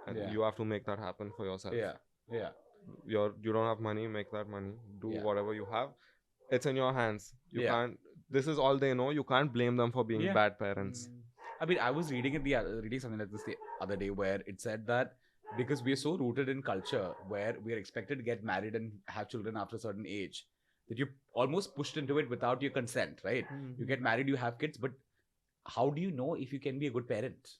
S1: and
S2: Yeah.
S1: you have to make that happen for yourself.
S2: Yeah. Yeah.
S1: You don't have money, make that money, do
S2: Yeah.
S1: whatever you have. It's in your hands. You
S2: Yeah.
S1: can't. This is all they know. You can't blame them for being
S2: Yeah.
S1: bad parents.
S2: I mean, I was reading reading something like this the other day where it said that because we are so rooted in culture where we are expected to get married and have children after a certain age, that you're almost pushed into it without your consent, right? You get married, you have kids, but how do you know if you can be a good parent?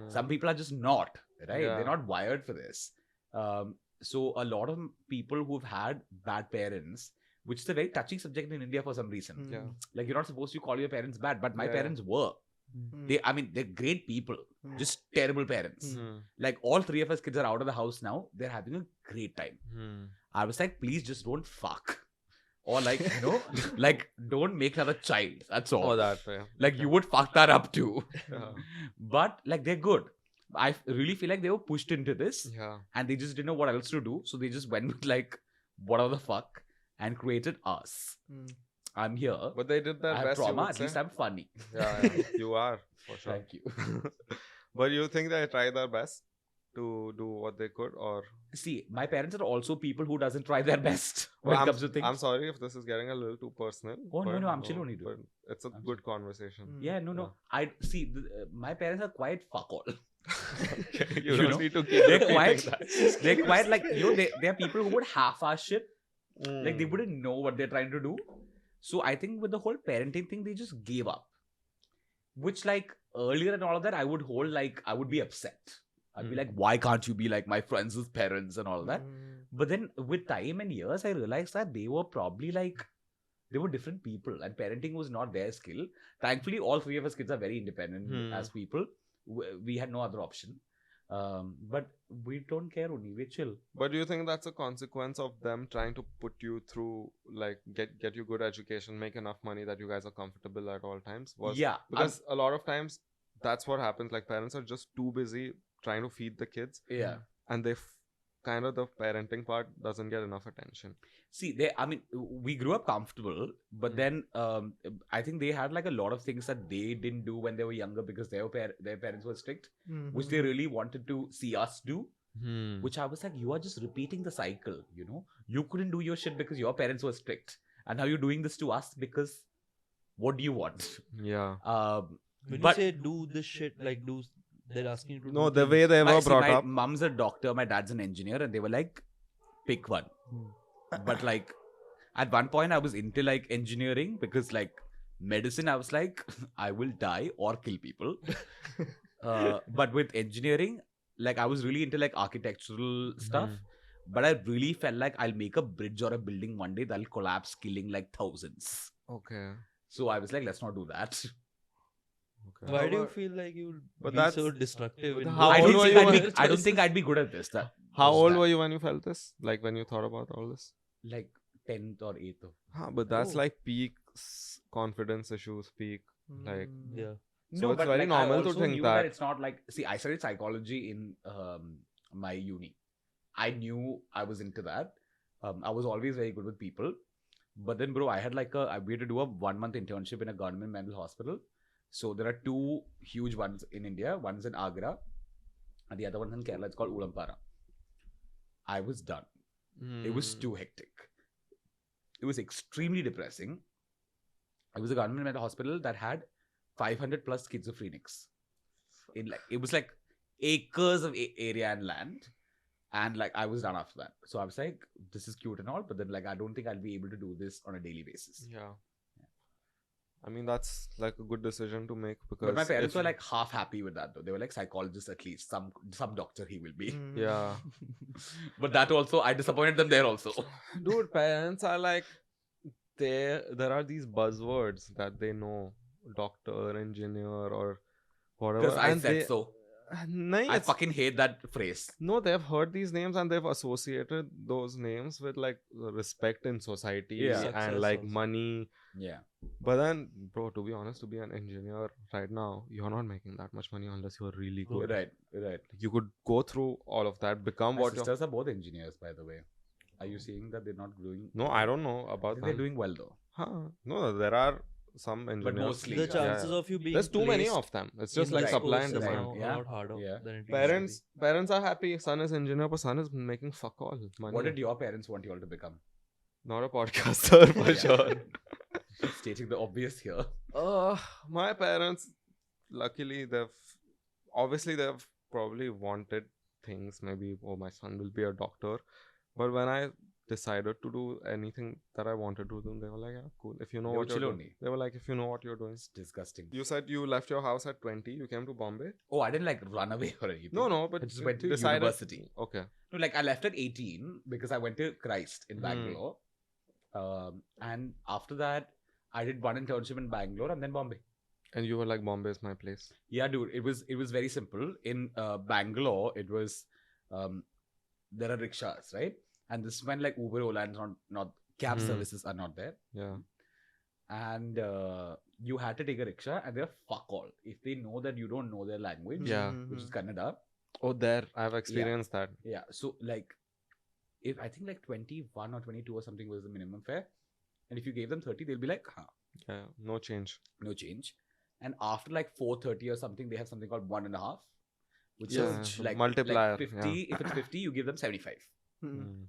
S2: Some people are just not, right?
S1: Yeah.
S2: They're not wired for this. So a lot of people who've had bad parents, which is a very touchy subject in India for some reason.
S1: Yeah.
S2: Like, you're not supposed to call your parents bad, but my
S1: Yeah.
S2: parents were. They're great people, just terrible parents. Like, all three of us kids are out of the house now. They're having a great time. I was like, please just don't fuck. Or like, like, don't make another child. That's all.
S1: Oh, that way.
S2: Like, you would fuck that up too.
S1: Yeah.
S2: But like, they're good. I really feel like they were pushed into this
S1: Yeah.
S2: and they just didn't know what else to do. So they just went with like, whatever the fuck, and created us. I'm here.
S1: But they did their
S2: I have
S1: best.
S2: trauma.
S1: You would
S2: At
S1: say.
S2: least I'm funny.
S1: Yeah, you are for sure.
S2: Thank you.
S1: But you think they tried their best to do what they could, or
S2: See, my parents are also people who doesn't try their best when
S1: Well,
S2: it comes to things.
S1: I'm sorry if this is getting a little too personal.
S2: Oh, no,
S1: but
S2: no, I'm chill only, dude.
S1: But it's a
S2: I'm
S1: good conversation.
S2: Yeah, no. I see. My parents are quite fuck all.
S1: Okay,
S2: You
S1: don't
S2: know,
S1: need to keep
S2: They're
S1: repeating
S2: quite.
S1: that.
S2: They're quite like they're people who would half-ass shit. Like, they
S1: Mm.
S2: wouldn't know what they're trying to do. So I think with the whole parenting thing, they just gave up. Which, like, earlier and all of that, I would hold like I would be upset. I'd be like, why can't you be like my friends' parents and all that? But then with time and years, I realized that they were probably like, they were different people and parenting was not their skill. Thankfully, all three of us kids are very independent as people. We had no other option. But we don't care only. We're chill.
S1: But do you think that's a consequence of them trying to put you through, like, get you good education, make enough money that you guys are comfortable at all times?
S2: Yeah.
S1: Because a lot of times that's what happens. Like, parents are just too busy trying to feed the kids,
S2: Yeah.
S1: and they kind of the parenting part doesn't get enough attention.
S2: See, we grew up comfortable, but then I think they had like a lot of things that they didn't do when they were younger because their parents were strict, which they really wanted to see us do. Which I was like, you are just repeating the cycle, You couldn't do your shit because your parents were strict. And now you're doing this to us because what do you want?
S1: Yeah.
S3: When
S2: But-
S3: you say do this shit, like they're asking you to
S1: No,
S3: do
S1: the
S3: things.
S1: way they were brought
S2: my
S1: up.
S2: mom's a doctor, my dad's an engineer, and they were like, pick one. But like, at one point I was into like engineering because like medicine, I was like, I will die or kill people. But with engineering, like I was really into like architectural stuff. But I really felt like I'll make a bridge or a building one day that'll collapse, killing like thousands.
S1: Okay.
S2: So I was like, let's not do that.
S1: Okay.
S3: Why do you feel like you'll
S1: But
S3: be
S1: that's-
S3: so destructive?
S1: but
S3: in
S1: how
S3: your
S1: old were you when-
S2: I don't think I'd be good at this.
S1: How old were you when you felt this? Like when you thought about all this?
S2: Like 10th or 8th.
S1: But that's
S3: Oh.
S1: like peak confidence issues, peak like.
S3: Yeah.
S1: So it's very normal to think
S2: knew
S1: that.
S2: it's not like. See, I studied psychology in my uni. I knew I was into that. I was always very good with people. But then, bro, I had we had to do a 1-month internship in a government mental hospital. So there are 2 huge ones in India. One's in Agra, and the other one's in Kerala. It's called Ulampara. I was done. It was too hectic. It was extremely depressing. It was a government mental hospital that had 500 plus schizophrenics. It was like acres of area and land. And like I was done after that. So I was like, this is cute and all, but then like I don't think I'll be able to do this on a daily basis.
S1: Yeah. I mean, that's like a good decision to make because
S2: But my parents
S1: if-
S2: were like half happy with that though. They were like, psychologist at least, some doctor he will be.
S4: Mm.
S1: yeah.
S2: But that also, I disappointed them there also.
S1: Dude, parents are like, there are these buzzwords that they know, doctor, engineer, or whatever.
S2: Because I
S1: and
S2: said
S1: they,
S2: so.
S1: Nahin,
S2: I
S1: it's-
S2: fucking hate that phrase.
S1: no, they've heard these names and they've associated those names with like respect in society
S2: Yeah.
S1: and
S3: Success
S1: like
S3: also.
S1: money.
S2: Yeah.
S1: But then, bro, to be honest, to be an engineer right now, you're not making that much money unless you're really good.
S2: Right.
S1: You could go through all of that, become
S2: My
S1: what you're.
S2: sisters are both engineers, by the way. Are you seeing that they're not doing?
S1: No, I don't know
S2: I
S1: about
S2: think they're
S1: them.
S2: doing well though.
S1: Huh. No, there are some engineers.
S2: mostly,
S3: The
S2: yeah.
S3: chances
S1: Yeah.
S3: of you being
S1: There's too many
S3: placed
S1: of them. It's just
S3: in
S1: like
S3: these
S1: supply and
S3: courses
S2: Right.
S1: demand.
S3: now
S2: Yeah.
S3: a lot harder
S2: Yeah.
S3: than it used to
S1: Parents are happy. Son is engineer, but son is making fuck all money.
S2: What did your parents want you all to become?
S1: Not a podcaster for
S2: Yeah.
S1: sure.
S2: Stating the obvious here.
S1: My parents, luckily, they've probably wanted things. Maybe, oh, my son will be a doctor. But when I decided to do anything that I wanted to do, they were like, yeah, cool. If you know
S2: They
S1: what
S2: were
S1: you're
S2: chill
S1: doing.
S2: only.
S1: They were like, if you know what you're doing.
S2: It's disgusting.
S1: You said you left your house at 20. You came to Bombay.
S2: Oh, I didn't like run away or anything.
S1: No, but
S2: I just
S1: you
S2: went to
S1: decided-
S2: university.
S1: Okay.
S2: No, like I left at 18 because I went to Christ in
S1: Hmm.
S2: Bangalore. And after that, I did one internship in Bangalore and then Bombay.
S1: And you were like, Bombay is my place.
S2: Yeah, dude, it was very simple. In Bangalore, it was there are rickshaws, right? And this is when like Uber, Ola, and not cab
S1: Hmm.
S2: services are not there.
S1: Yeah.
S2: And you had to take a rickshaw, and they're fuck all if they know that you don't know their language.
S1: Yeah.
S2: Which is Kannada.
S1: Oh, there. I've experienced that.
S2: Yeah. So like, if I think like 21 or 22 or something was the minimum fare, and if you gave them 30, they'll be like, huh,
S1: Yeah. No change.
S2: no change. And after like 4:30 or something, they have something called 1.5, which
S1: Yeah,
S2: is like
S1: multiplier,
S2: Like 50. If it's 50, you give them 75.
S1: Mm.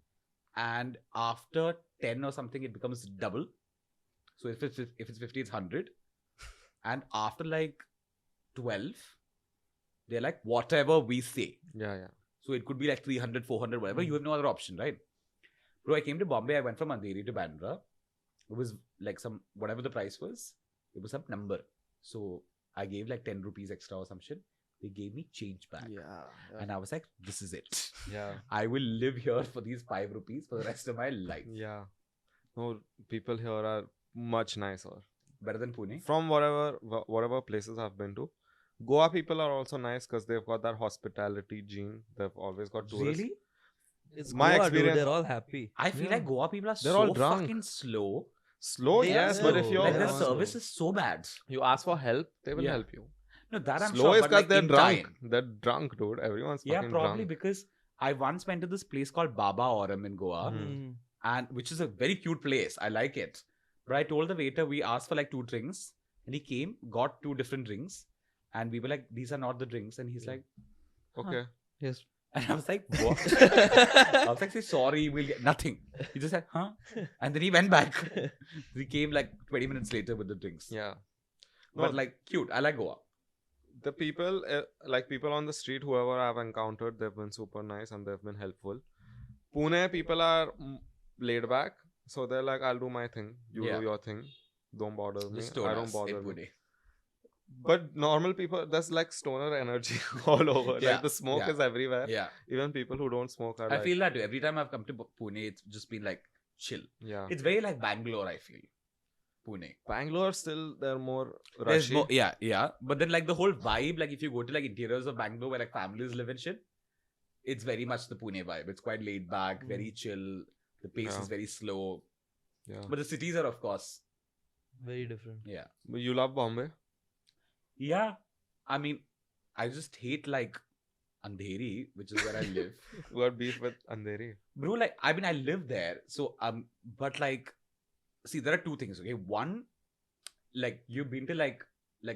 S2: And after 10 or something, it becomes double. So if it's 50, it's 100. And after like 12, they're like, whatever we say.
S1: Yeah, yeah.
S2: So it could be like 300, 400, whatever. You have no other option, right? Bro, I came to Bombay. I went from Andheri to Bandra. It was like whatever the price was, it was some number. So I gave like 10 rupees extra or some shit. They gave me change back.
S1: Yeah.
S2: And I was like, this is it.
S1: Yeah.
S2: I will live here for these 5 rupees for the rest of my life.
S1: Yeah. No, people here are much nicer.
S2: Better than Pune.
S1: From whatever places I've been to. Goa people are also nice because they've got that hospitality gene. They've always got tourists.
S2: Really?
S3: It's
S1: My
S3: Goa,
S1: experience-
S3: dude, they're all happy.
S2: I feel
S1: Yeah.
S2: like Goa people are
S1: They're
S2: so
S1: all drunk.
S2: fucking slow.
S1: Slow,
S3: They are
S1: yes, but if
S3: slow.
S1: you're
S2: Like
S3: Yeah.
S2: their
S3: slow.
S2: service is so bad.
S1: you ask for help, they will
S2: Yeah.
S1: help you.
S2: No, that I'm
S1: Slow
S2: sure.
S1: is
S2: but
S1: because
S2: like
S1: they're
S2: in
S1: drunk.
S2: time.
S1: They're drunk, dude. Everyone's
S2: Yeah,
S1: fucking
S2: probably
S1: drunk.
S2: because I once went to this place called Baba Aurum in Goa,
S1: Mhm.
S2: and which is a very cute place. I like it. But I told the waiter we asked for like 2 drinks, and he came, got 2 different drinks, and we were like, "These are not the drinks," and he's like,
S1: Okay.
S3: Yes.
S2: and I was like, "What?" I was like, "Say sorry, we'll get nothing." He just said, "Huh?" And then he went back. He came like 20 minutes later with the drinks.
S1: Yeah.
S2: But
S1: No,
S2: like cute. I like Goa.
S1: the people, like people on the street, whoever I've encountered, they've been super nice and they've been helpful. Pune people are laid back. So they're like, I'll do my thing. You
S2: Yeah.
S1: do your thing. Don't bother me.
S2: Just
S1: I don't
S2: stoners
S1: bother
S2: in
S1: me.
S2: Pune.
S1: But normal people, there's like stoner energy all over.
S2: Yeah,
S1: Like the smoke
S2: yeah.
S1: is everywhere.
S2: Yeah.
S1: Even people who don't smoke are
S2: I
S1: like,
S2: feel that too. Every time I've come to Pune, it's just been like chill.
S1: yeah.
S2: It's very like Bangalore, I feel. Pune.
S1: Bangalore still, they're more
S2: There's
S1: rushy.
S2: more, yeah. But then like the whole vibe, like if you go to like interiors of Bangalore where like families live and shit, it's very much the Pune vibe. It's quite laid back, very chill. The pace
S1: Yeah.
S2: is very slow.
S1: Yeah.
S2: But the cities are, of course,
S3: Very different.
S2: yeah.
S1: But you love Bombay?
S2: Yeah. I mean, I just hate like Andheri, which is where I live.
S1: You got beef with Andheri?
S2: Bro, like, I mean, I live there. So, but like, see, there are 2 things, okay? One, like, you've been to like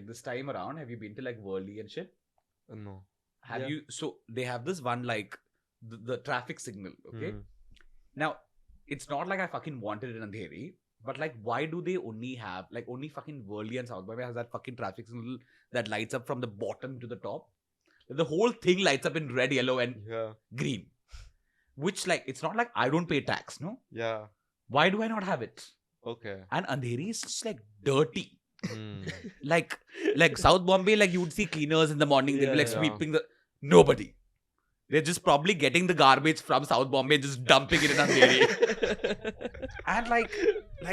S2: this time around, have you been to like Worli and shit?
S1: No.
S2: Have
S3: Yeah.
S2: you? So they have this one like the traffic signal. Okay.
S1: Mm.
S2: Now it's not like I fucking wanted it in Andheri, but like why do they only have only fucking Worli and South Bombay has that fucking traffic signal that lights up from the bottom to the top? The whole thing lights up in red, yellow, and
S1: Yeah.
S2: green. Which, like, it's not like I don't pay tax, no?
S1: Yeah.
S2: Why do I not have it?
S1: Okay.
S2: And andheri is just like dirty.
S1: Hmm.
S2: Like South Bombay, like you would see cleaners in the morning, they'd be like
S1: Yeah.
S2: sweeping the... Nobody. They're just probably getting the garbage from South Bombay and just dumping it in andheri. And like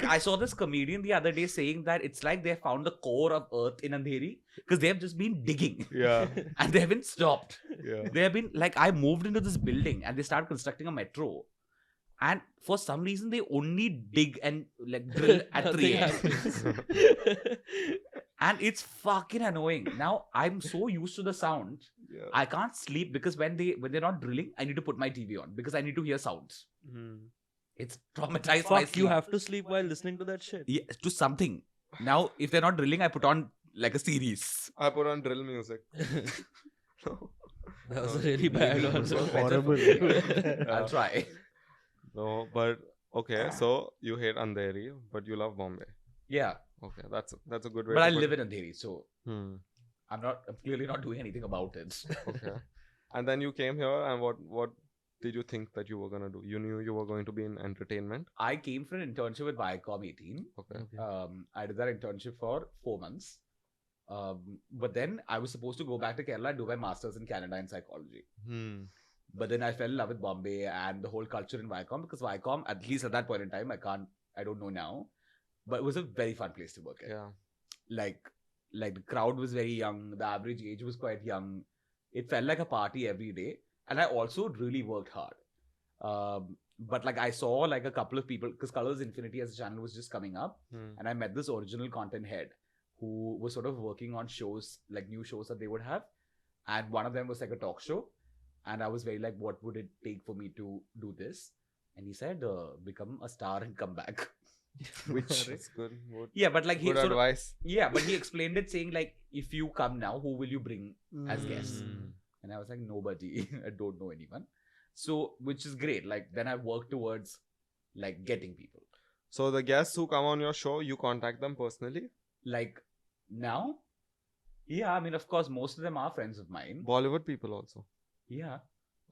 S2: I saw this comedian the other day saying that it's like they found the core of earth in andheri because they have just been digging
S1: Yeah.
S2: and they haven't stopped.
S1: Yeah.
S2: They have been like, I moved into this building and they started constructing a metro. And for some reason, they only dig and like drill at 3 a.m. And it's fucking annoying. Now, I'm so used to the sound.
S1: Yeah.
S2: I can't sleep because when they're not drilling, I need to put my TV on because I need to hear sounds.
S1: Hmm.
S2: It's traumatized my
S3: Fuck,
S2: sleep.
S3: you have to sleep while listening to that shit.
S2: Yeah, to something. Now, if they're not drilling, I put on like a series.
S1: I put on drill music.
S3: That was a really bad one.
S2: So
S4: Horrible.
S2: I'll try.
S1: No, but okay. So you hate Andheri, but you love Bombay.
S2: Yeah,
S1: Okay, that's a good way.
S2: but
S1: to
S2: I
S1: put
S2: live in Andheri, so
S1: Hmm.
S2: I'm clearly not doing anything about it.
S1: Okay. And then you came here, and what did you think that you were gonna do? You knew you were going to be in entertainment.
S2: I came for an internship with Viacom 18.
S1: Okay.
S2: I did that internship for 4 months. But then I was supposed to go back to Kerala and do my master's in Canada in psychology.
S1: Hmm.
S2: But then I fell in love with Bombay and the whole culture in Viacom because Viacom, at least at that point in time, I don't know now, but it was a very fun place to work at.
S1: Yeah.
S2: Like the crowd was very young, the average age was quite young. It felt like a party every day, and I also really worked hard. But like I saw like a couple of people, because Colors Infinity as a channel was just coming up,
S1: Hmm.
S2: and I met this original content head who was sort of working on shows, like new shows that they would have, and one of them was like a talk show, and I was very like, what would it take for me to do this? And he said, become a star and come back. Which
S1: That's good.
S2: yeah, but like he
S1: Good
S2: sort of,
S1: advice.
S2: yeah, but he explained it saying like, if you come now, who will you bring as guests?
S1: Hmm.
S2: And I was like, nobody. I don't know anyone. So, which is great. Like then I work towards like getting people.
S1: So the guests who come on your show, you contact them personally?
S2: Like now, yeah, I mean, of course, most of them are friends of mine.
S1: Bollywood people also.
S2: Yeah,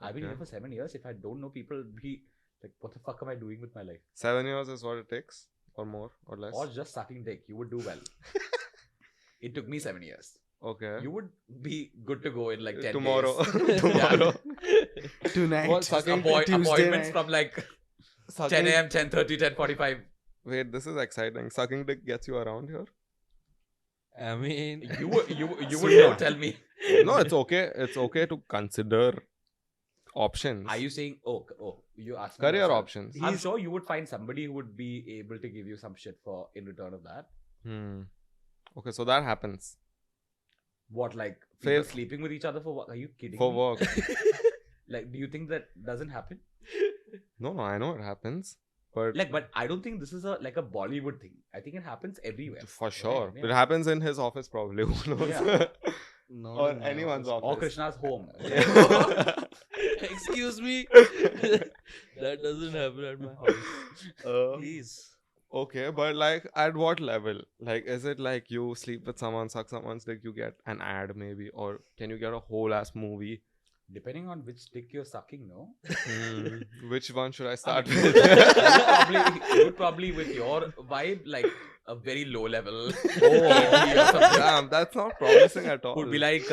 S2: I've been
S1: Okay.
S2: here for 7 years. If I don't know people, it'd be like, what the fuck am I doing with my life?
S1: 7 years is what it takes, or more, or less.
S2: Or just sucking dick. You would do well. It took me 7 years.
S1: Okay.
S2: You would be good to go in like 10
S1: Tomorrow.
S2: days.
S1: Tomorrow.
S4: Tonight.
S1: What, sucking
S4: Tuesday
S2: appointments
S4: night.
S2: from like 10
S1: Sucking-
S2: a.m., 10:30, 10:45.
S1: Wait, this is exciting. Sucking dick gets you around here?
S3: I mean,
S2: You would know, tell me.
S1: No, it's okay. It's okay to consider options.
S2: Are you saying, you asked me
S1: Career
S2: yourself.
S1: options.
S2: I'm sure you would find somebody who would be able to give you some shit for in return of that.
S1: Hmm. Okay, so that happens.
S2: What, like
S1: Fair-
S2: people sleeping with each other for work? Are you kidding
S1: For
S2: me?
S1: work.
S2: Like, do you think that doesn't happen?
S1: No, I know it happens. But
S2: Like, but I don't think this is a Bollywood thing. I think it happens everywhere.
S1: for sure.
S2: Yeah.
S1: It happens in his office probably. Who knows?
S2: Yeah.
S4: No,
S1: Or
S4: no,
S1: anyone's
S4: no.
S1: office.
S2: Or Krishna's home.
S3: excuse me. That doesn't happen at my house. Please.
S1: Okay, but like at what level? Like, is it like you sleep with someone, suck someone's dick, you get an ad maybe? Or can you get a whole ass movie?
S2: Depending on which dick you're sucking, no?
S1: Which one should I start
S2: You
S1: with?
S2: would probably with your vibe, like a very low level.
S1: Oh, damn, that's not promising at all.
S2: Would be like,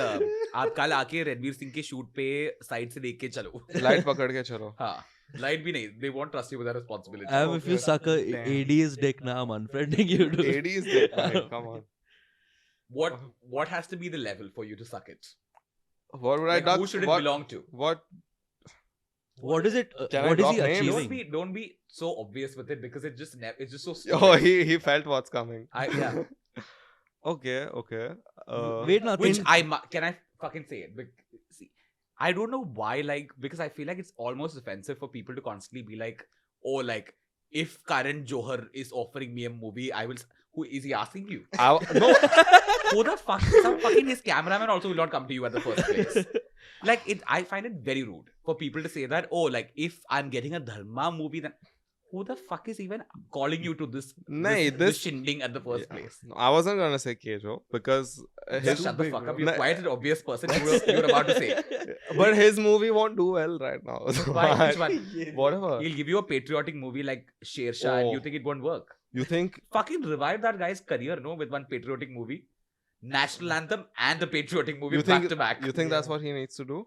S2: आप कल आके रणवीर सिंह के shoot पे side से देख के चलो.
S1: Light पकड़ के चलो.
S2: हाँ, light भी नहीं. They won't trust you with that responsibility.
S3: If you suck a AD's dick now, I'm unfriending you. Dude.
S1: AD is dick, like, come on.
S2: What has to be the level for you to suck it?
S1: What would I
S2: Like,
S1: duck?
S2: who should it
S1: what,
S2: belong to?
S1: What?
S3: What is it?
S1: Can I
S3: What is
S1: drop
S3: he
S1: names?
S3: achieving?
S2: Don't be so obvious with it because it's just so.
S1: Oh,
S2: stupid.
S1: he felt what's coming.
S2: Yeah.
S1: Okay.
S3: Wait, now
S2: Which
S3: can
S2: can I fucking say it? See, I don't know why, like, because I feel like it's almost offensive for people to constantly be like, oh, like, if Karan Johar is offering me a movie, I will. Who is he asking you?
S1: No.
S2: Who the fuck? Some fucking his cameraman also will not come to you at the first place. Like, I find it very rude for people to say that. Oh, like, if I'm getting a Dharma movie, then who the fuck is even calling you to this
S1: this-
S2: shindig at the first place?
S1: No, I wasn't gonna say Kejo because
S2: Just
S1: his,
S2: shut the
S4: big,
S2: fuck
S4: bro.
S2: up. You're
S1: Nah.
S2: quite an obvious person. You were about to say.
S1: but his movie won't do well right now. So
S2: Why? Which one?
S1: Whatever.
S2: He'll give you a patriotic movie like Sher Shah and you
S1: Oh.
S2: think it won't work.
S1: You think?
S2: Fucking revive that guy's career, no? With one patriotic movie. National anthem and the patriotic movie
S1: You think?
S2: back to back.
S1: You think that's what he needs to do?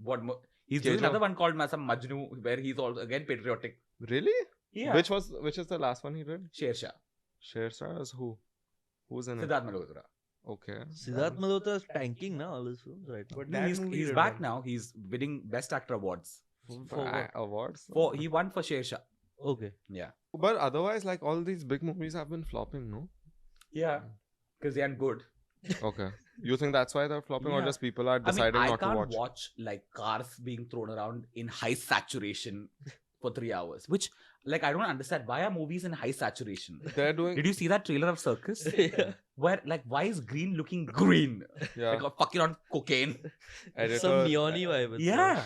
S2: What he's doing
S1: Kejo?
S2: another one called some Majnu where he's also again patriotic.
S1: Really?
S2: Yeah.
S1: Which is the last one he did?
S2: Sher Shah.
S1: Sher Shah is who? Who's in it?
S2: Siddharth Malhotra.
S1: Okay.
S3: Siddharth Malhotra is tanking now all his films right now.
S4: But
S2: No,
S4: that
S2: he's
S4: movie
S2: he's
S4: did
S2: back
S4: well.
S2: now. He's winning Best Actor awards.
S3: For what?
S1: Awards.
S2: He won for Sher Shah.
S3: Okay.
S2: Yeah.
S1: But otherwise, like all these big movies have been flopping, no?
S2: Yeah. Because they aren't good.
S1: Okay. You think that's why they're flopping, or
S2: Yeah.
S1: just people are deciding
S2: I
S1: not to
S2: can't
S1: watch?
S2: watch like cars being thrown around in high saturation for 3 hours. Which, like, I don't understand. Why are movies in high saturation?
S1: They're doing.
S2: Did you see that trailer of Circus?
S3: Yeah.
S2: Where, like, why is green looking green?
S1: Yeah.
S2: Like, fucking on cocaine.
S1: Editor,
S3: Some neon-y vibe. it's
S2: Yeah.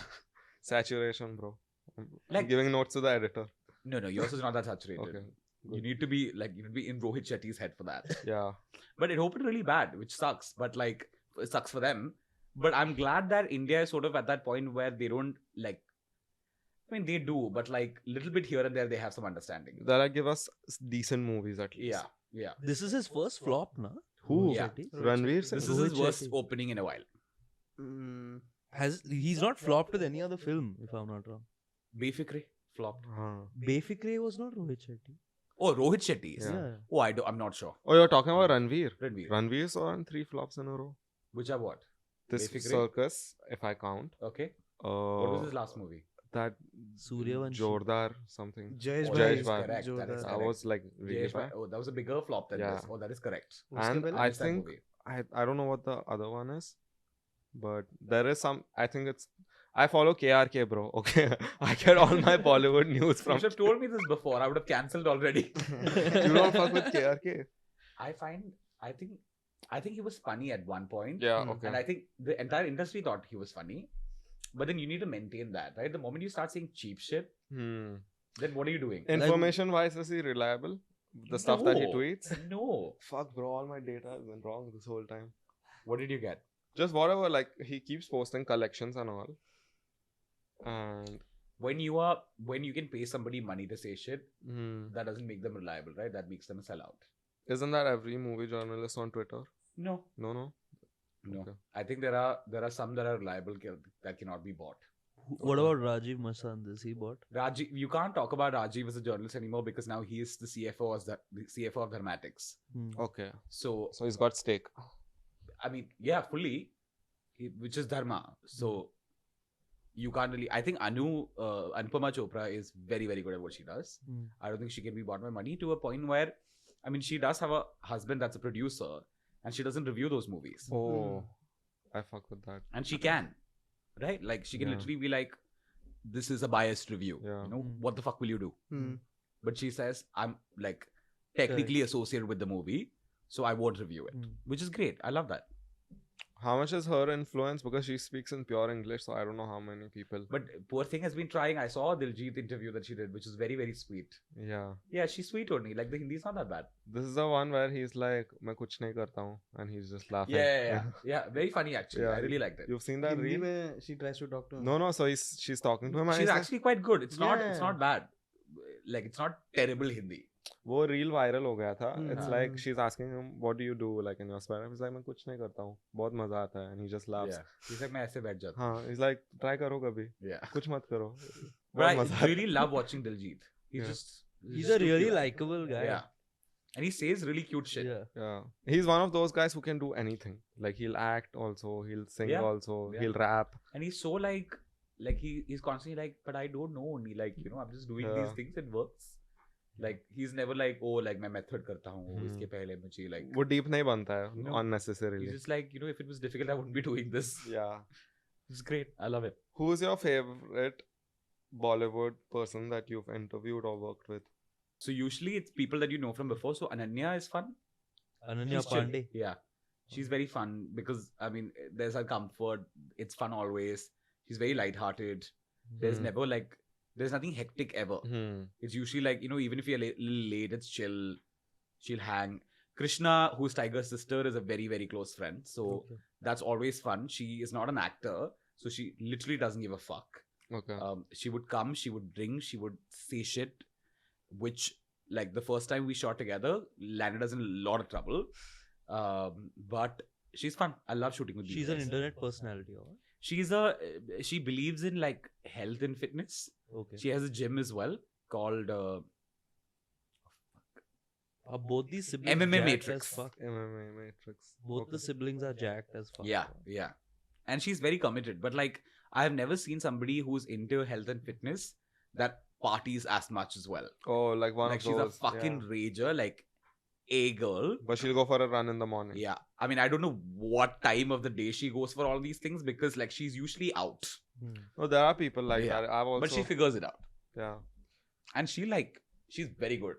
S1: saturation, bro. I'm
S2: Like-
S1: giving notes to the editor.
S2: No, yours is not that saturated.
S1: Okay.
S2: You need to be in Rohit Shetty's head for that.
S1: Yeah.
S2: But it opened really bad, which sucks. But like, it sucks for them. But I'm glad that India is sort of at that point where they don't like. I mean, they do, but like little bit here and there, they have some understanding.
S1: That'll give us decent movies at least.
S2: Yeah.
S3: This is his first flop, no?
S1: Who?
S2: Yeah.
S1: Ranveer Singh?
S2: This is his
S3: Rohit
S2: worst
S3: Shetty.
S2: opening in a while.
S4: Mm,
S3: He's not flopped with any other film, if I'm not wrong.
S2: Befikre flopped.
S3: Befikre was not Rohit Shetty.
S2: Oh, Rohit Shetty's.
S1: Yeah.
S2: Oh, I'm not sure.
S1: Oh, you're talking about Ranveer.
S2: Ranveer.
S1: Ranveer's on 3 flops in a row.
S2: Which are what?
S1: This
S2: Befikre?
S1: Circus, if I count.
S2: Okay. What was his
S1: Uh,
S2: last movie?
S1: that
S3: Suryavanshi.
S1: Jordar something.
S4: Jayesh
S2: Oh,
S1: Jayesh
S2: that
S4: Bhai.
S2: is
S1: Bhai.
S2: correct. That is
S4: Jordar.
S2: correct.
S1: That was like really
S2: Jayesh Bhai.
S1: bad.
S2: Oh, that was a bigger flop than
S1: Yeah.
S2: this. Oh, that is correct.
S1: And
S4: pehle?
S1: I
S2: Missed that
S1: think
S2: movie.
S1: I don't know what the other one is, but there is some. I think it's. I follow KRK, bro. Okay, I get all my Bollywood news
S2: You
S1: from.
S2: should have told me this before. I would have cancelled already.
S1: You don't fuck with KRK.
S2: I think he was funny at one point.
S1: Yeah.
S4: Hmm.
S1: Okay.
S2: And I think the entire industry thought he was funny. But then you need to maintain that, right? The moment you start saying cheap shit, then what are you doing?
S1: Information wise, is he reliable? The stuff that he
S2: No.
S1: tweets.
S2: No.
S1: Fuck, bro. All my data has been wrong this whole time.
S2: What did you get?
S1: Just whatever. Like he keeps posting collections and all. And
S2: When you can pay somebody money to say shit, that doesn't make them reliable, right? That makes them a sellout.
S1: isn't that every movie journalist on Twitter?
S2: No.
S1: No.
S2: No.
S1: Okay.
S2: I think there are some that are reliable that cannot be bought.
S3: What about Rajiv Masand? Is he bought?
S2: Rajiv, you can't talk about Rajiv as a journalist anymore because now he is the CFO of Dramatics.
S1: Okay.
S2: So
S1: So he's got stake.
S2: I mean, yeah, fully, which is Dharma. So you can't really. I think Anupama Chopra is very, very good at what she does. I don't think she can be bought by money to a point where, I mean, she does have a husband that's a producer, and she doesn't review those movies,
S1: Oh, I fuck with that.
S2: and she can, right? Like she can
S1: Yeah.
S2: literally be like, "This is a biased review."
S1: Yeah.
S2: You know, what the fuck will you do?
S4: Hmm.
S2: But she says, "I'm like technically associated with the movie, so I won't review it," which is great. I love that.
S1: How much is her influence? Because she speaks in pure English, so I don't know how many people.
S2: But poor thing has been trying. I saw a Diljit interview that she did, which is very, very sweet.
S1: Yeah.
S2: Yeah, she's sweet only. Like the Hindi is not that bad.
S1: This is the one where he's like, "मैं कुछ नहीं करता हूँ," and he's just laughing.
S2: Yeah. Very funny actually.
S1: Yeah.
S2: I really liked it.
S1: You've seen that
S4: Hindi
S1: reel?
S4: mein she tries to talk to him.
S1: No. So she's talking to him. And
S2: She's
S1: he's
S2: actually quite good. It's
S4: Yeah.
S2: not bad. Like it's not terrible Hindi.
S1: like, वो reel viral हो गया था. It's
S2: हाँ.
S1: like she's asking him, "What do you do like in your spare time?" He's like, "मैं कुछ नहीं करता हूँ. बहुत मजा आता है," and he just laughs.
S2: Yeah. He's like, मैं ऐसे बैठ जाता हूँ.
S1: हाँ. He's like, "Try करो कभी.
S2: Yeah.
S1: कुछ मत करो."
S2: But
S1: बहुत
S2: I
S1: मजा आता
S2: really love watching Diljit.
S1: Yeah.
S3: He's a really likable guy.
S2: Yeah. And he says really cute shit.
S3: Yeah.
S1: Yeah. He's one of those guys who can do anything. Like he'll act also, he'll sing
S2: Yeah.
S1: also,
S2: Yeah.
S1: he'll rap.
S2: And he's so like he's constantly like, but I don't know only, like, you know, I'm just doing
S1: Yeah.
S2: these things, it works. Like he's never like, oh, like मैं method करता हूँ, इसके पहले मुझे like.
S1: वो deep नहीं बनता है
S2: No.
S1: unnecessarily.
S2: He's just like, you know, if it was difficult, I wouldn't be doing this.
S1: Yeah.
S2: It's great. I love it.
S1: Who's your favorite Bollywood person that you've interviewed or worked with?
S2: So usually it's people that you know from before. So Ananya is fun.
S3: Ananya
S2: She's chill.
S3: Pandey.
S2: Yeah. She's very fun because, I mean, there's a comfort. It's fun always. She's very lighthearted. There's never like, There's nothing hectic ever. It's usually like, even if you're a little late, it's chill. She'll hang. Krishna, who's Tiger's sister, is a very, very close friend. So that's always fun. She is not an actor. So she literally doesn't give a fuck.
S1: Okay.
S2: She would come, she would drink, she would say shit, which, like, the first time we shot together, landed us in a lot of trouble. But she's fun. I love shooting with these
S3: She's an
S2: guys.
S3: internet personality, or what?
S2: She believes in, like, health and fitness.
S3: Okay.
S2: She has a gym as well called
S3: Are both these siblings
S2: MMA
S3: jacked
S2: Matrix.
S3: as fuck?
S1: MMA Matrix.
S3: Both the siblings are jacked as fuck.
S2: yeah. And she's very committed. But, like, I have never seen somebody who's into health and fitness that parties as much as well.
S1: Oh, like one
S2: Like,
S1: of
S2: she's
S1: those.
S2: a fucking rager, like a girl.
S1: But she'll go for a run in the morning.
S2: Yeah. I mean, I don't know what time of the day she goes for all these things because, like, she's usually out.
S1: No, there are people like
S2: Yeah.
S1: that. I've also.
S2: But she figures it out.
S1: Yeah.
S2: And she's very good.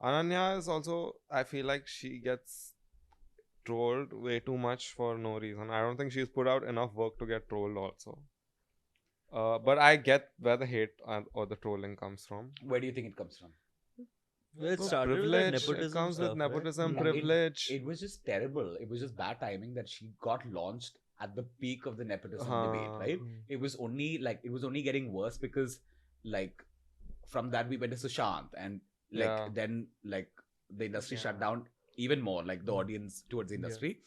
S1: Ananya is also. I feel like she gets trolled way too much for no reason. I don't think she's put out enough work to get trolled also. But I get where the hate or the trolling comes from.
S2: Where do you think it comes from?
S3: Well, it
S1: No,
S3: started with
S1: privilege.
S3: that nepotism
S1: It comes
S3: stuff,
S1: with
S3: right?
S1: nepotism,
S2: Yeah.
S1: privilege.
S2: It was just terrible. It was just bad timing that she got launched at the peak of the nepotism debate, right? It was only getting worse because, like, from that we went to Sushant, and like
S1: Yeah.
S2: then, like, the industry shut down even more, like the audience towards the industry.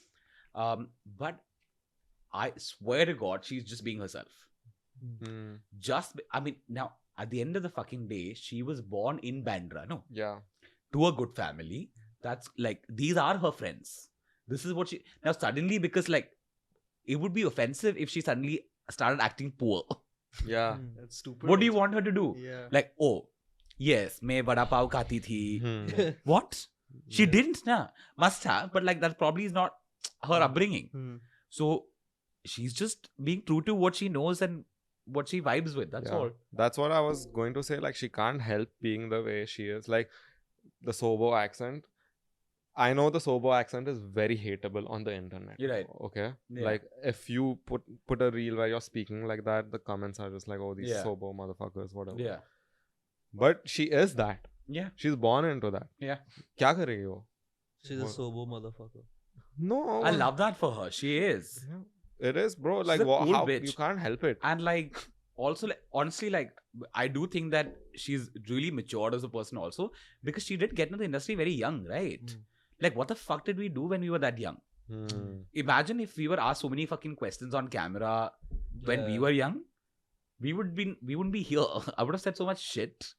S2: But I swear to God, she's just being herself.
S1: Hmm.
S2: Now at the end of the fucking day, she was born in Bandra, no,
S1: Yeah.
S2: to a good family. That's like, these are her friends. This is what she now suddenly, because, like, it would be offensive if she suddenly started acting poor.
S1: Yeah.
S4: That's stupid.
S2: What do you want her to do?
S4: Yeah.
S2: Like, oh, yes, मैं वड़ा पाव खाती थी.
S1: Hmm.
S2: What? She didn't, na. Must have, but, like, that probably is not her upbringing. So she's just being true to what she knows and what she vibes with. That's
S1: Yeah.
S2: all.
S1: That's what I was going to say. Like, she can't help being the way she is. Like, the Sobo accent. I know the Sobo accent is very hateable on the internet.
S2: You're right.
S1: Okay.
S2: Yeah.
S1: Like, if you put a reel where you're speaking like that, the comments are just like, oh, these
S2: Yeah.
S1: Sobo motherfuckers, whatever.
S2: Yeah.
S1: But she is that.
S2: Yeah.
S1: She's born into that.
S2: Yeah.
S1: Kya karegi wo?
S3: She's a
S1: What?
S3: sobo motherfucker.
S1: No.
S2: I love that for her. She is.
S1: Yeah. It is, bro.
S2: She's
S1: Like,
S2: a cool
S1: how
S2: bitch.
S1: you can't help it.
S2: And, like, also, like, honestly, like, I do think that she's really matured as a person also, because she did get into the industry very young, right? Like, what the fuck did we do when we were that young? Imagine if we were asked so many fucking questions on camera when we
S3: Yeah.
S2: were young. We wouldn't be here. I would have said so much shit.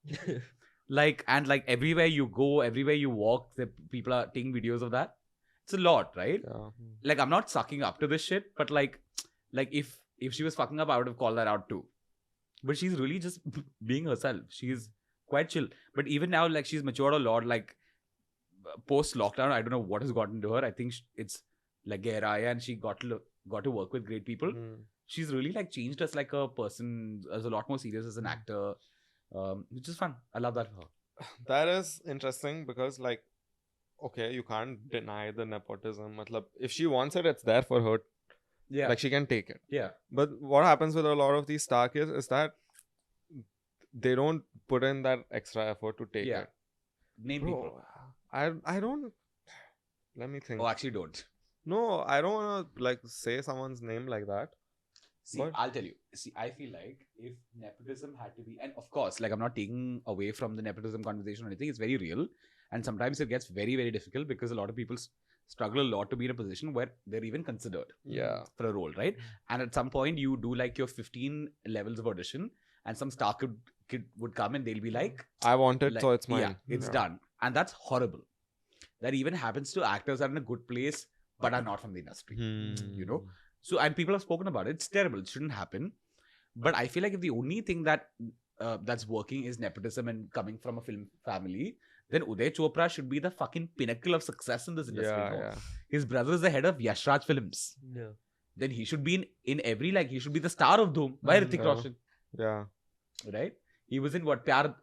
S2: Like, and, like, everywhere you go, everywhere you walk, the people are taking videos of that. It's a lot, right?
S1: Yeah.
S2: Like, I'm not sucking up to this shit, but, like if she was fucking up, I would have called that out too. But she's really just being herself. She's quite chill. But even now, like, she's matured a lot. Like, post lockdown, I don't know what has gotten to her. I think it's like Gairaya, and she got to work with great people. She's really, like, changed as, like, a person, as a lot more serious as an actor, which is fun. I love that for her.
S1: That is interesting because, like, okay, you can't deny the nepotism. Matlab, if she wants it, it's there for her.
S2: Yeah.
S1: Like, she can take it.
S2: Yeah.
S1: But what happens with a lot of these star kids is that they don't put in that extra effort to take
S2: Yeah.
S1: it.
S2: Name people.
S1: Bro, I don't. Let me think.
S2: Oh, actually, don't.
S1: No, I don't want to, like, say someone's name like that.
S2: See,
S1: But-
S2: I'll tell you. See, I feel like if nepotism had to be, and of course, like, I'm not taking away from the nepotism conversation or anything, it's very real. And sometimes it gets very, very difficult because a lot of people struggle a lot to be in a position where they're even considered
S1: Yeah.
S2: for a role, right? And at some point, you do, like, your 15 levels of audition, and some star kid would come and they'll be like,
S1: I want it,
S2: like,
S1: so it's mine.
S2: yeah, it's done. And that's horrible. That even happens to actors that are in a good place but are not from the industry. You know? So, and people have spoken about it. It's terrible. It shouldn't happen. But I feel like if the only thing that's working is nepotism and coming from a film family, then Uday Chopra should be the fucking pinnacle of success in this industry.
S1: Yeah,
S2: no?
S1: yeah.
S2: His brother is the head of Yashraj Films.
S3: Yeah.
S2: Then he should be in every, like, he should be the star of Dhoom by Hrithik
S1: Yeah.
S2: Roshan.
S1: Yeah.
S2: Right? He was in what? Pyar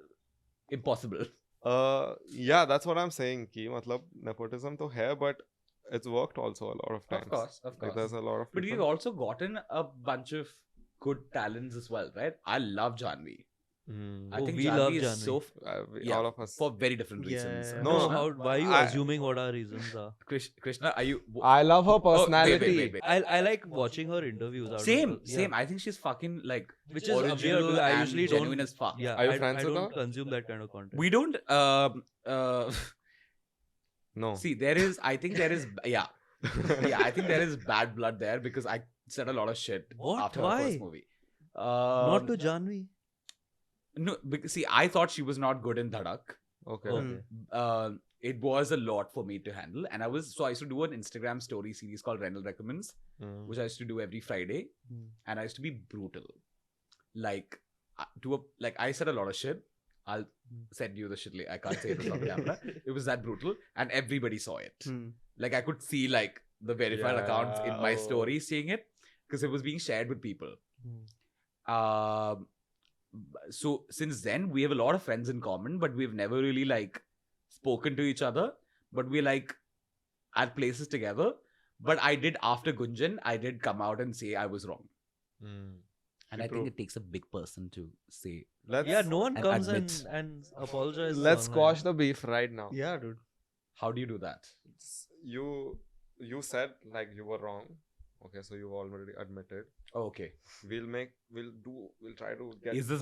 S2: Impossible.
S1: Yeah, that's what I'm saying. Ki, matlab, nepotism to hai, but it's worked also a lot of times.
S2: Of course.
S1: Like, there's a lot of
S2: But we've
S1: people.
S2: also gotten a bunch of good talents as well, right? I love Janhvi. I
S3: Oh,
S2: think
S3: we
S2: Janhvi
S3: love
S2: is
S3: Janhvi.
S2: yeah,
S1: all of us.
S2: for very different reasons.
S4: Yeah.
S1: No,
S3: How? Why are you assuming what our reasons are?
S2: Krishna, are you?
S1: I love her
S2: Oh,
S1: personality.
S2: wait.
S3: I like watching her interviews. Out
S2: Same.
S3: of, yeah.
S2: I think she's fucking like
S3: Which is weird
S2: original
S3: because I
S2: and
S3: usually
S2: genuine
S3: don't.
S2: as fuck.
S3: Yeah,
S1: Are you
S3: I
S1: friends with
S3: don't
S1: her?
S3: consume that kind of content.
S2: We don't.
S1: No.
S2: See, there is. I think there is. Yeah. I think there is bad blood there because I said a lot of shit
S3: What?
S2: after
S3: Why?
S2: her first movie.
S3: Not to Janhvi.
S2: No, because see, I thought she was not good in Dhadak.
S1: Okay.
S3: Okay.
S2: It was a lot for me to handle, and I used to do an Instagram story series called Renil Recommends, which I used to do every Friday, and I used to be brutal. Like, I said a lot of shit. I'll send you the shit later. I can't say it on camera. It was that brutal, and everybody saw it. Like, I could see like the verified accounts in my story seeing it because it was being shared with people. So since then we have a lot of friends in common, but we've never really like spoken to each other. But we're like at places together. But I did after Gunjan, I did come out and say I was wrong. And I think it takes a big person to say.
S3: Yeah, no one
S2: and
S3: comes
S2: admit.
S3: and apologizes.
S1: Let's
S3: online.
S1: squash the beef right now.
S4: Yeah, dude.
S2: How do you do that?
S1: You said like you were wrong. Okay, so you already admitted.
S2: Oh, okay.
S1: We'll try to get.
S2: Is this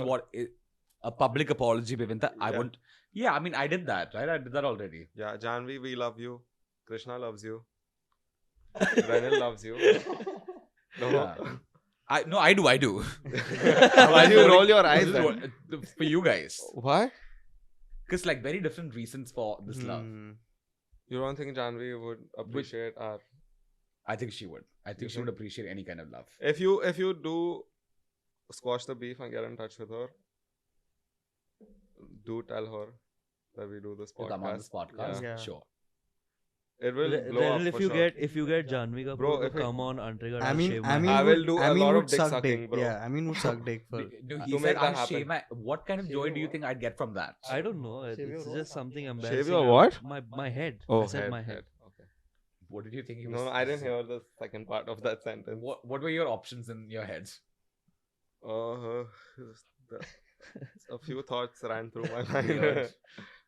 S2: a public apology, Bivintha? I
S1: Yeah.
S2: won't. Yeah, I mean, I did that, right? I did that already.
S1: Yeah, Janhvi, we love you. Krishna loves you. Renil loves you. No.
S2: Yeah. I do.
S1: Why do you roll your eyes
S2: This is
S1: then?
S2: for you guys.
S1: Why?
S2: Because like very different reasons for this love.
S1: You don't think Janhvi would appreciate our?
S2: I think she would. I think
S1: You
S2: she would
S1: think?
S2: appreciate any kind of love.
S1: If you do squash the beef and get in touch with her, do tell her that we do this
S2: To come on this
S1: podcast.
S2: podcast,
S4: Yeah.
S2: sure.
S1: It will blow up
S3: Renil,
S1: for sure.
S3: if you get Janhvi Kapoor
S1: Bro,
S3: to
S1: if it-
S3: come on Untriggered,
S4: I
S3: I'll
S4: mean,
S3: shave
S4: I
S3: my
S4: mean,
S3: head.
S1: I will do a lot of
S4: would
S1: dick
S4: suck
S1: sucking,
S4: dick.
S1: bro.
S4: Yeah, I mean, would suck dick for.
S2: No,
S1: To
S2: he
S1: make
S2: said,
S1: that
S2: I'll
S1: happen.
S2: shave my. What kind of joy do you think I'd get from that?
S3: I don't know.
S4: Shave your
S3: It's
S4: what?
S3: just something embarrassing.
S1: your what?
S3: My head.
S1: Oh,
S3: I said my head.
S1: Okay.
S2: What did you think he was?
S1: No, I didn't hear the second part of that sentence.
S2: What were your options in your head?
S1: The- a few thoughts ran through my mind.
S2: Weird.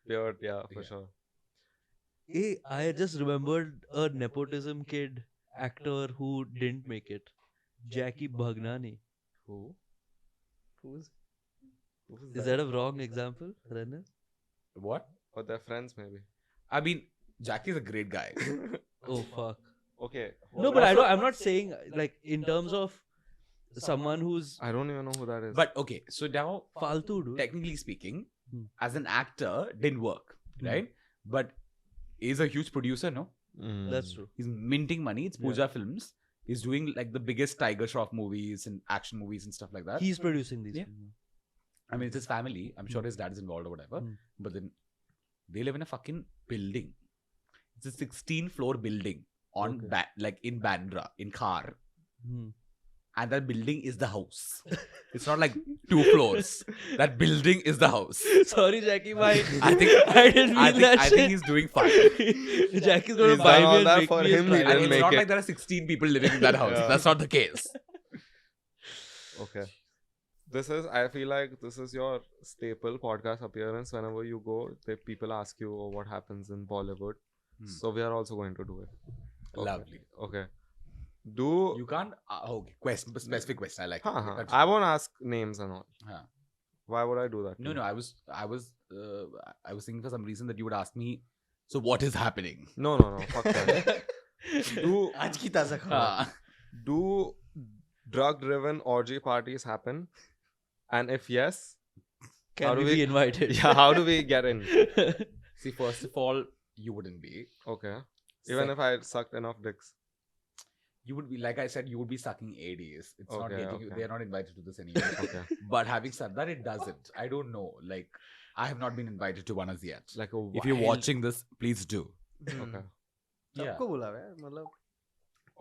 S1: Weird, yeah, for
S2: Yeah.
S1: sure.
S3: Hey, I just remembered a nepotism kid actor who didn't make it. Jackie Bhagnani.
S2: Who?
S4: Who's
S3: Is that a wrong example, Renil?
S2: What?
S1: Or their friends, maybe.
S2: I mean, Jackie's a great guy.
S3: Oh fuck.
S1: Okay.
S3: No, but I'm not saying like in terms of someone who's
S1: I don't even know who that is.
S2: But okay, so now
S3: faltu, dude.
S2: technically speaking,
S3: Hmm.
S2: as an actor, didn't work, right? But he's a huge producer, no?
S3: That's true.
S2: He's minting money. It's Pooja Films. He's doing like the biggest Tiger Shroff movies and action movies and stuff like that.
S3: He's producing these.
S2: Yeah.
S3: films.
S2: I mean, it's his family. I'm sure his dad is involved or whatever.
S3: Hmm.
S2: But then they live in a fucking building. It's a 16-floor building on
S3: Okay.
S2: in Bandra, in Khar.
S3: Hmm.
S2: And that building is the house. It's not like 2 floors. That building is the house.
S3: Sorry, Jackie, my
S2: I think
S3: I didn't mean that
S2: I
S3: shit.
S2: think he's doing fine.
S3: Jackie's gonna
S1: He's
S3: buy
S1: done all
S3: me and
S1: that
S3: make
S1: for
S3: me a
S1: him, he
S3: private-
S2: And
S1: didn't
S2: it's
S1: make
S2: not
S1: it.
S2: like there are 16 people living in that house.
S1: Yeah.
S2: That's not the case.
S1: Okay. I feel like this is your staple podcast appearance. Whenever you go, people ask you, oh, what happens in Bollywood. So we are also going to do it. Okay.
S2: Lovely.
S1: Okay. Do
S2: You can't. Okay. Specific question. I like.
S1: Huh,
S2: it.
S1: huh.
S2: Continue.
S1: I won't ask names and all.
S2: Huh.
S1: Why would I do that?
S2: No. I was thinking for some reason that you would ask me. So what is happening?
S1: No. Fuck that. do
S4: आज की ताज़ा खबर.
S1: do drug-driven orgy parties happen? And if yes, how
S3: Can
S1: do
S3: we be invited?
S1: yeah, how do we get in?
S2: See, first of all, you wouldn't be.
S1: Okay. Even if I sucked enough dicks.
S2: You would be, like I said, you would be sucking ADs. It's not
S1: Okay,
S2: getting you.
S1: okay.
S2: They're not invited to this anyway.
S1: Okay.
S2: But having said that, it doesn't. I don't know. Like, I have not been invited to one as yet.
S1: Like a
S2: If you're
S1: wild-
S2: watching this, please do.
S1: Okay.
S2: Yeah.
S4: सबको बुलावा है मतलब.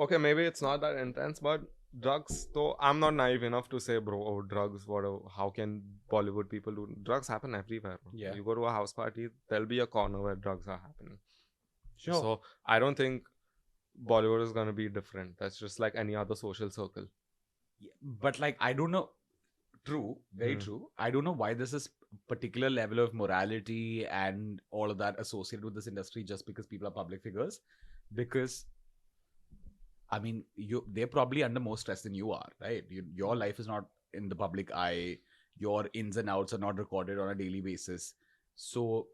S1: Okay, maybe it's not that intense, but drugs, though, I'm not naive enough to say, bro, oh, drugs, how can Bollywood people do? Drugs happen everywhere. Bro.
S2: Yeah.
S1: You go to a house party, there'll be a corner where drugs are happening.
S2: Sure.
S1: So, I don't think Bollywood is going to be different. That's just like any other social circle.
S2: Yeah, but like, I don't know. True, very true. I don't know why there's this particular level of morality and all of that associated with this industry just because people are public figures. Because, I mean, they're probably under more stress than you are, right? Your life is not in the public eye. Your ins and outs are not recorded on a daily basis. So,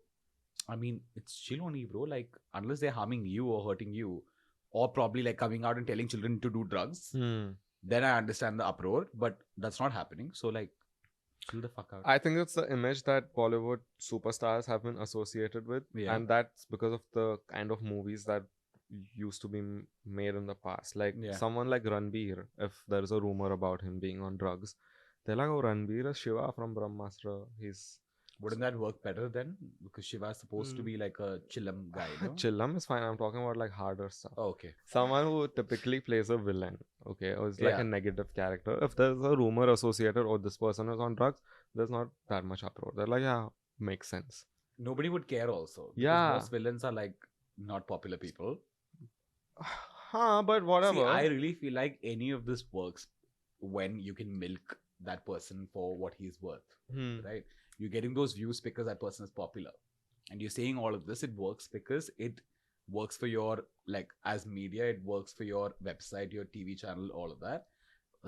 S2: I mean, it's chill only, bro. Like, unless they're harming you or hurting you, or probably like coming out and telling children to do drugs, then I understand the uproar. But that's not happening. So, like, chill the fuck out.
S1: I think it's the image that Bollywood superstars have been associated with,
S2: Yeah.
S1: and that's because of the kind of movies that used to be made in the past. Like someone like Ranbir, if there's a rumor about him being on drugs, they're like, oh, Ranbir is Shiva from Brahmastra.
S2: Wouldn't that work better then? Because Shiva is supposed to be like a chillam guy, no?
S1: Chillam is fine. I'm talking about like harder stuff.
S2: Oh, okay.
S1: Someone who typically plays a villain, okay, or is like a negative character. If there's a rumor associated, or this person is on drugs, there's not that much uproar. They're like, yeah, makes sense.
S2: Nobody would care also.
S1: Yeah.
S2: Most villains are like not popular people.
S1: But whatever.
S2: See, I really feel like any of this works when you can milk that person for what he's worth, right? You're getting those views because that person is popular. And you're saying all of this, it works because it works for your, like, as media, it works for your website, your TV channel, all of that.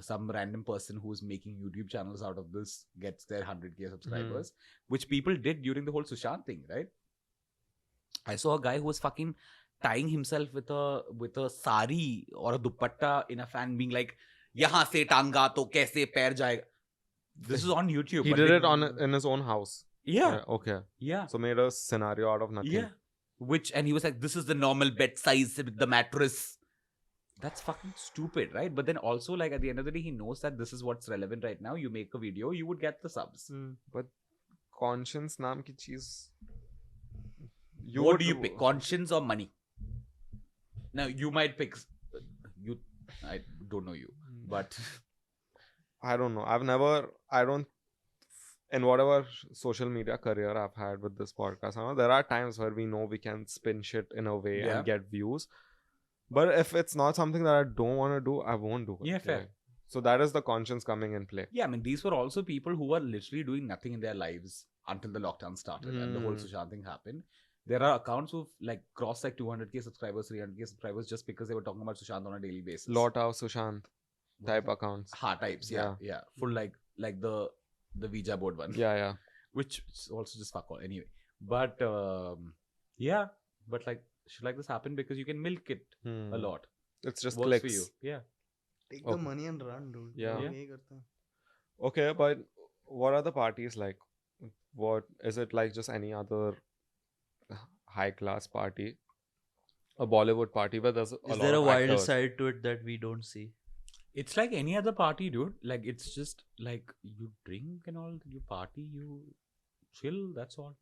S2: Some random person who's making YouTube channels out of this gets their 100k subscribers, which people did during the whole Sushant thing, right? I saw a guy who was fucking tying himself with a sari or a dupatta in a fan, being like, "Yahan se tanga to kaise pair jayega." This is on YouTube.
S1: He did it in his own house.
S2: Yeah.
S1: Okay.
S2: Yeah.
S1: So made a scenario out of nothing.
S2: Yeah. And he was like, "This is the normal bed size with the mattress." That's fucking stupid, right? But then also, like, at the end of the day, he knows that this is what's relevant right now. You make a video, you would get the subs.
S1: But conscience naam ki cheez.
S2: What do you pick? Conscience or money? Now, you might pick... I don't know you, but...
S1: I don't know. In whatever social media career I've had with this podcast, there are times where we know we can spin shit in a way and get views. But if it's not something that I don't want to do, I won't do it.
S2: Yeah, fair.
S1: So that is the conscience coming in play.
S2: Yeah, I mean, these were also people who were literally doing nothing in their lives until the lockdown started and the whole Sushant thing happened. There are accounts who've like crossed like 200k subscribers, 300k subscribers just because they were talking about Sushant on a daily basis.
S1: Lot of Sushant type accounts.
S2: Types, yeah. Full like the Ouija board one.
S1: Yeah.
S2: Which is also just fuck all anyway. But but like shit like this happened because you can milk it a lot.
S1: It's just
S2: works
S1: clicks
S2: for you. Yeah.
S4: Take the money and run, dude.
S1: Yeah.
S4: Yeah.
S1: Okay, but what are the parties like? What is it like? Just any other high class party? A Bollywood party where there's a lot
S3: Is there a
S1: of
S3: wild
S1: actors.
S3: side to it that we don't see?
S2: It's like any other party, dude. Like, it's just like you drink and all, you party, you chill, that's all.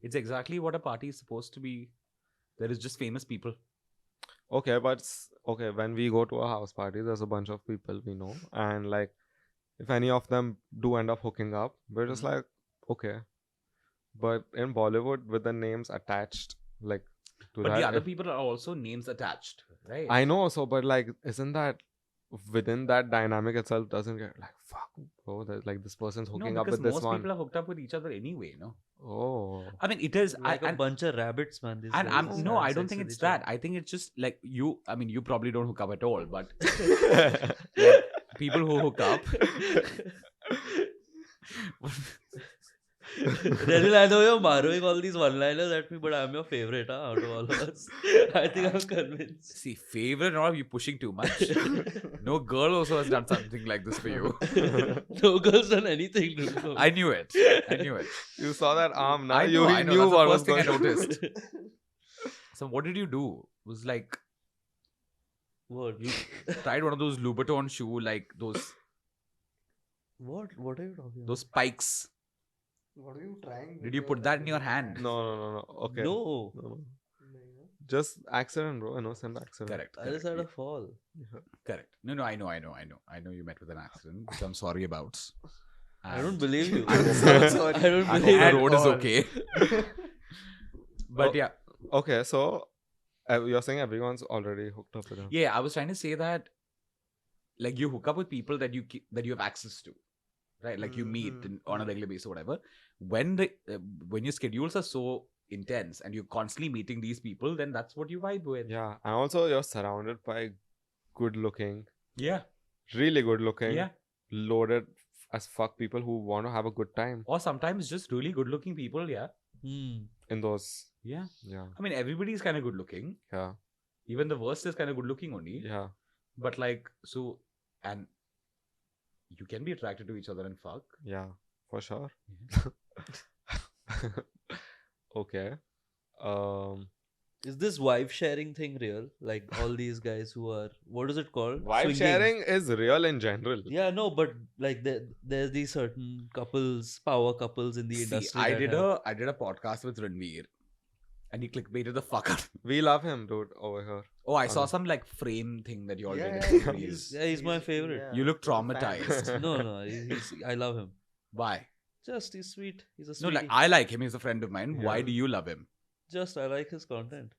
S2: It's exactly what a party is supposed to be. There is just famous people.
S1: Okay, but when we go to a house party, there's a bunch of people we know, and like, if any of them do end up hooking up, we're just like, okay. But in Bollywood, with the names attached, like, to
S2: But
S1: that,
S2: the other people are also names attached, right?
S1: I know, so, but like, isn't that within that dynamic itself doesn't get like, fuck, bro, like this person's hooking up with this
S2: most
S1: one.
S2: people are hooked up with each other anyway, no?
S1: Oh.
S2: I mean, it is
S3: Like a bunch of rabbits, man.
S2: I don't think it's that. I think it's just like you probably don't hook up at all, but like, people who hook up.
S3: Renil, I know you're borrowing all these one-liners at me, but I'm your favorite out of all of us. I think I'm convinced.
S2: See, favorite or are you pushing too much? No girl also has done something like this for you.
S3: No girl's done anything, dude. No.
S2: I knew it.
S1: You saw that arm now.
S2: I
S1: You
S2: know.
S1: knew
S2: That's
S1: what
S2: the
S1: was
S2: first thing I
S1: going on.
S2: noticed. So what did you do? It was like
S3: What?
S2: you tried one of those Louboutin shoe, like those
S3: What are you talking about?
S2: those spikes.
S4: What are you trying?
S2: Did you put that in your hand?
S1: No. Okay.
S3: No.
S1: Just accident, bro. Innocent accident.
S2: Correct.
S3: I just had a fall.
S2: Correct. No, I know. I know you met with an accident, which I'm sorry about.
S3: I don't believe you.
S4: I'm so sorry.
S3: I don't
S2: I hope
S3: believe
S2: the
S3: you.
S2: road is okay. But yeah.
S1: Okay, so you're saying everyone's already hooked up with him.
S2: Yeah, I was trying to say that like you hook up with people that you have access to. right? Like you meet on a regular basis or whatever. When your schedules are so intense and you're constantly meeting these people, then that's what you vibe with.
S1: Yeah, and also you're surrounded by good looking,
S2: Yeah.
S1: really good looking,
S2: Yeah.
S1: loaded as fuck people who want to have a good time
S2: Or sometimes just really good looking people. Yeah.
S3: Hmm.
S1: in those.
S2: Yeah.
S1: Yeah,
S2: I mean, everybody's kind of good looking.
S1: yeah,
S2: Even the worst is kind of good looking only.
S1: yeah.
S2: But like, so, and you can be attracted to each other and fuck.
S1: Yeah, for sure. Okay.
S3: Is this wife sharing thing real? Like all these guys who are, what is it called?
S1: Wife
S3: Swinging.
S1: sharing is real in general.
S3: Yeah, no, but like there's these certain couples, power couples in the
S2: See,
S3: industry.
S2: I
S3: that
S2: did
S3: have-
S2: a podcast with Renil, and he clickbaited the fuck out.
S1: We love him, dude, over here.
S2: Oh, I saw some like frame thing that you all did.
S4: Yeah,
S2: in Reels.
S3: he's my favorite.
S2: You look
S4: he's a fan.
S2: traumatized.
S3: No, I love him.
S2: Why?
S3: Just he's sweet. He's a
S2: No,
S3: sweetie.
S2: like I like him. He's a friend of mine. Why
S1: Yeah.
S2: do you love him?
S3: Just I like his content.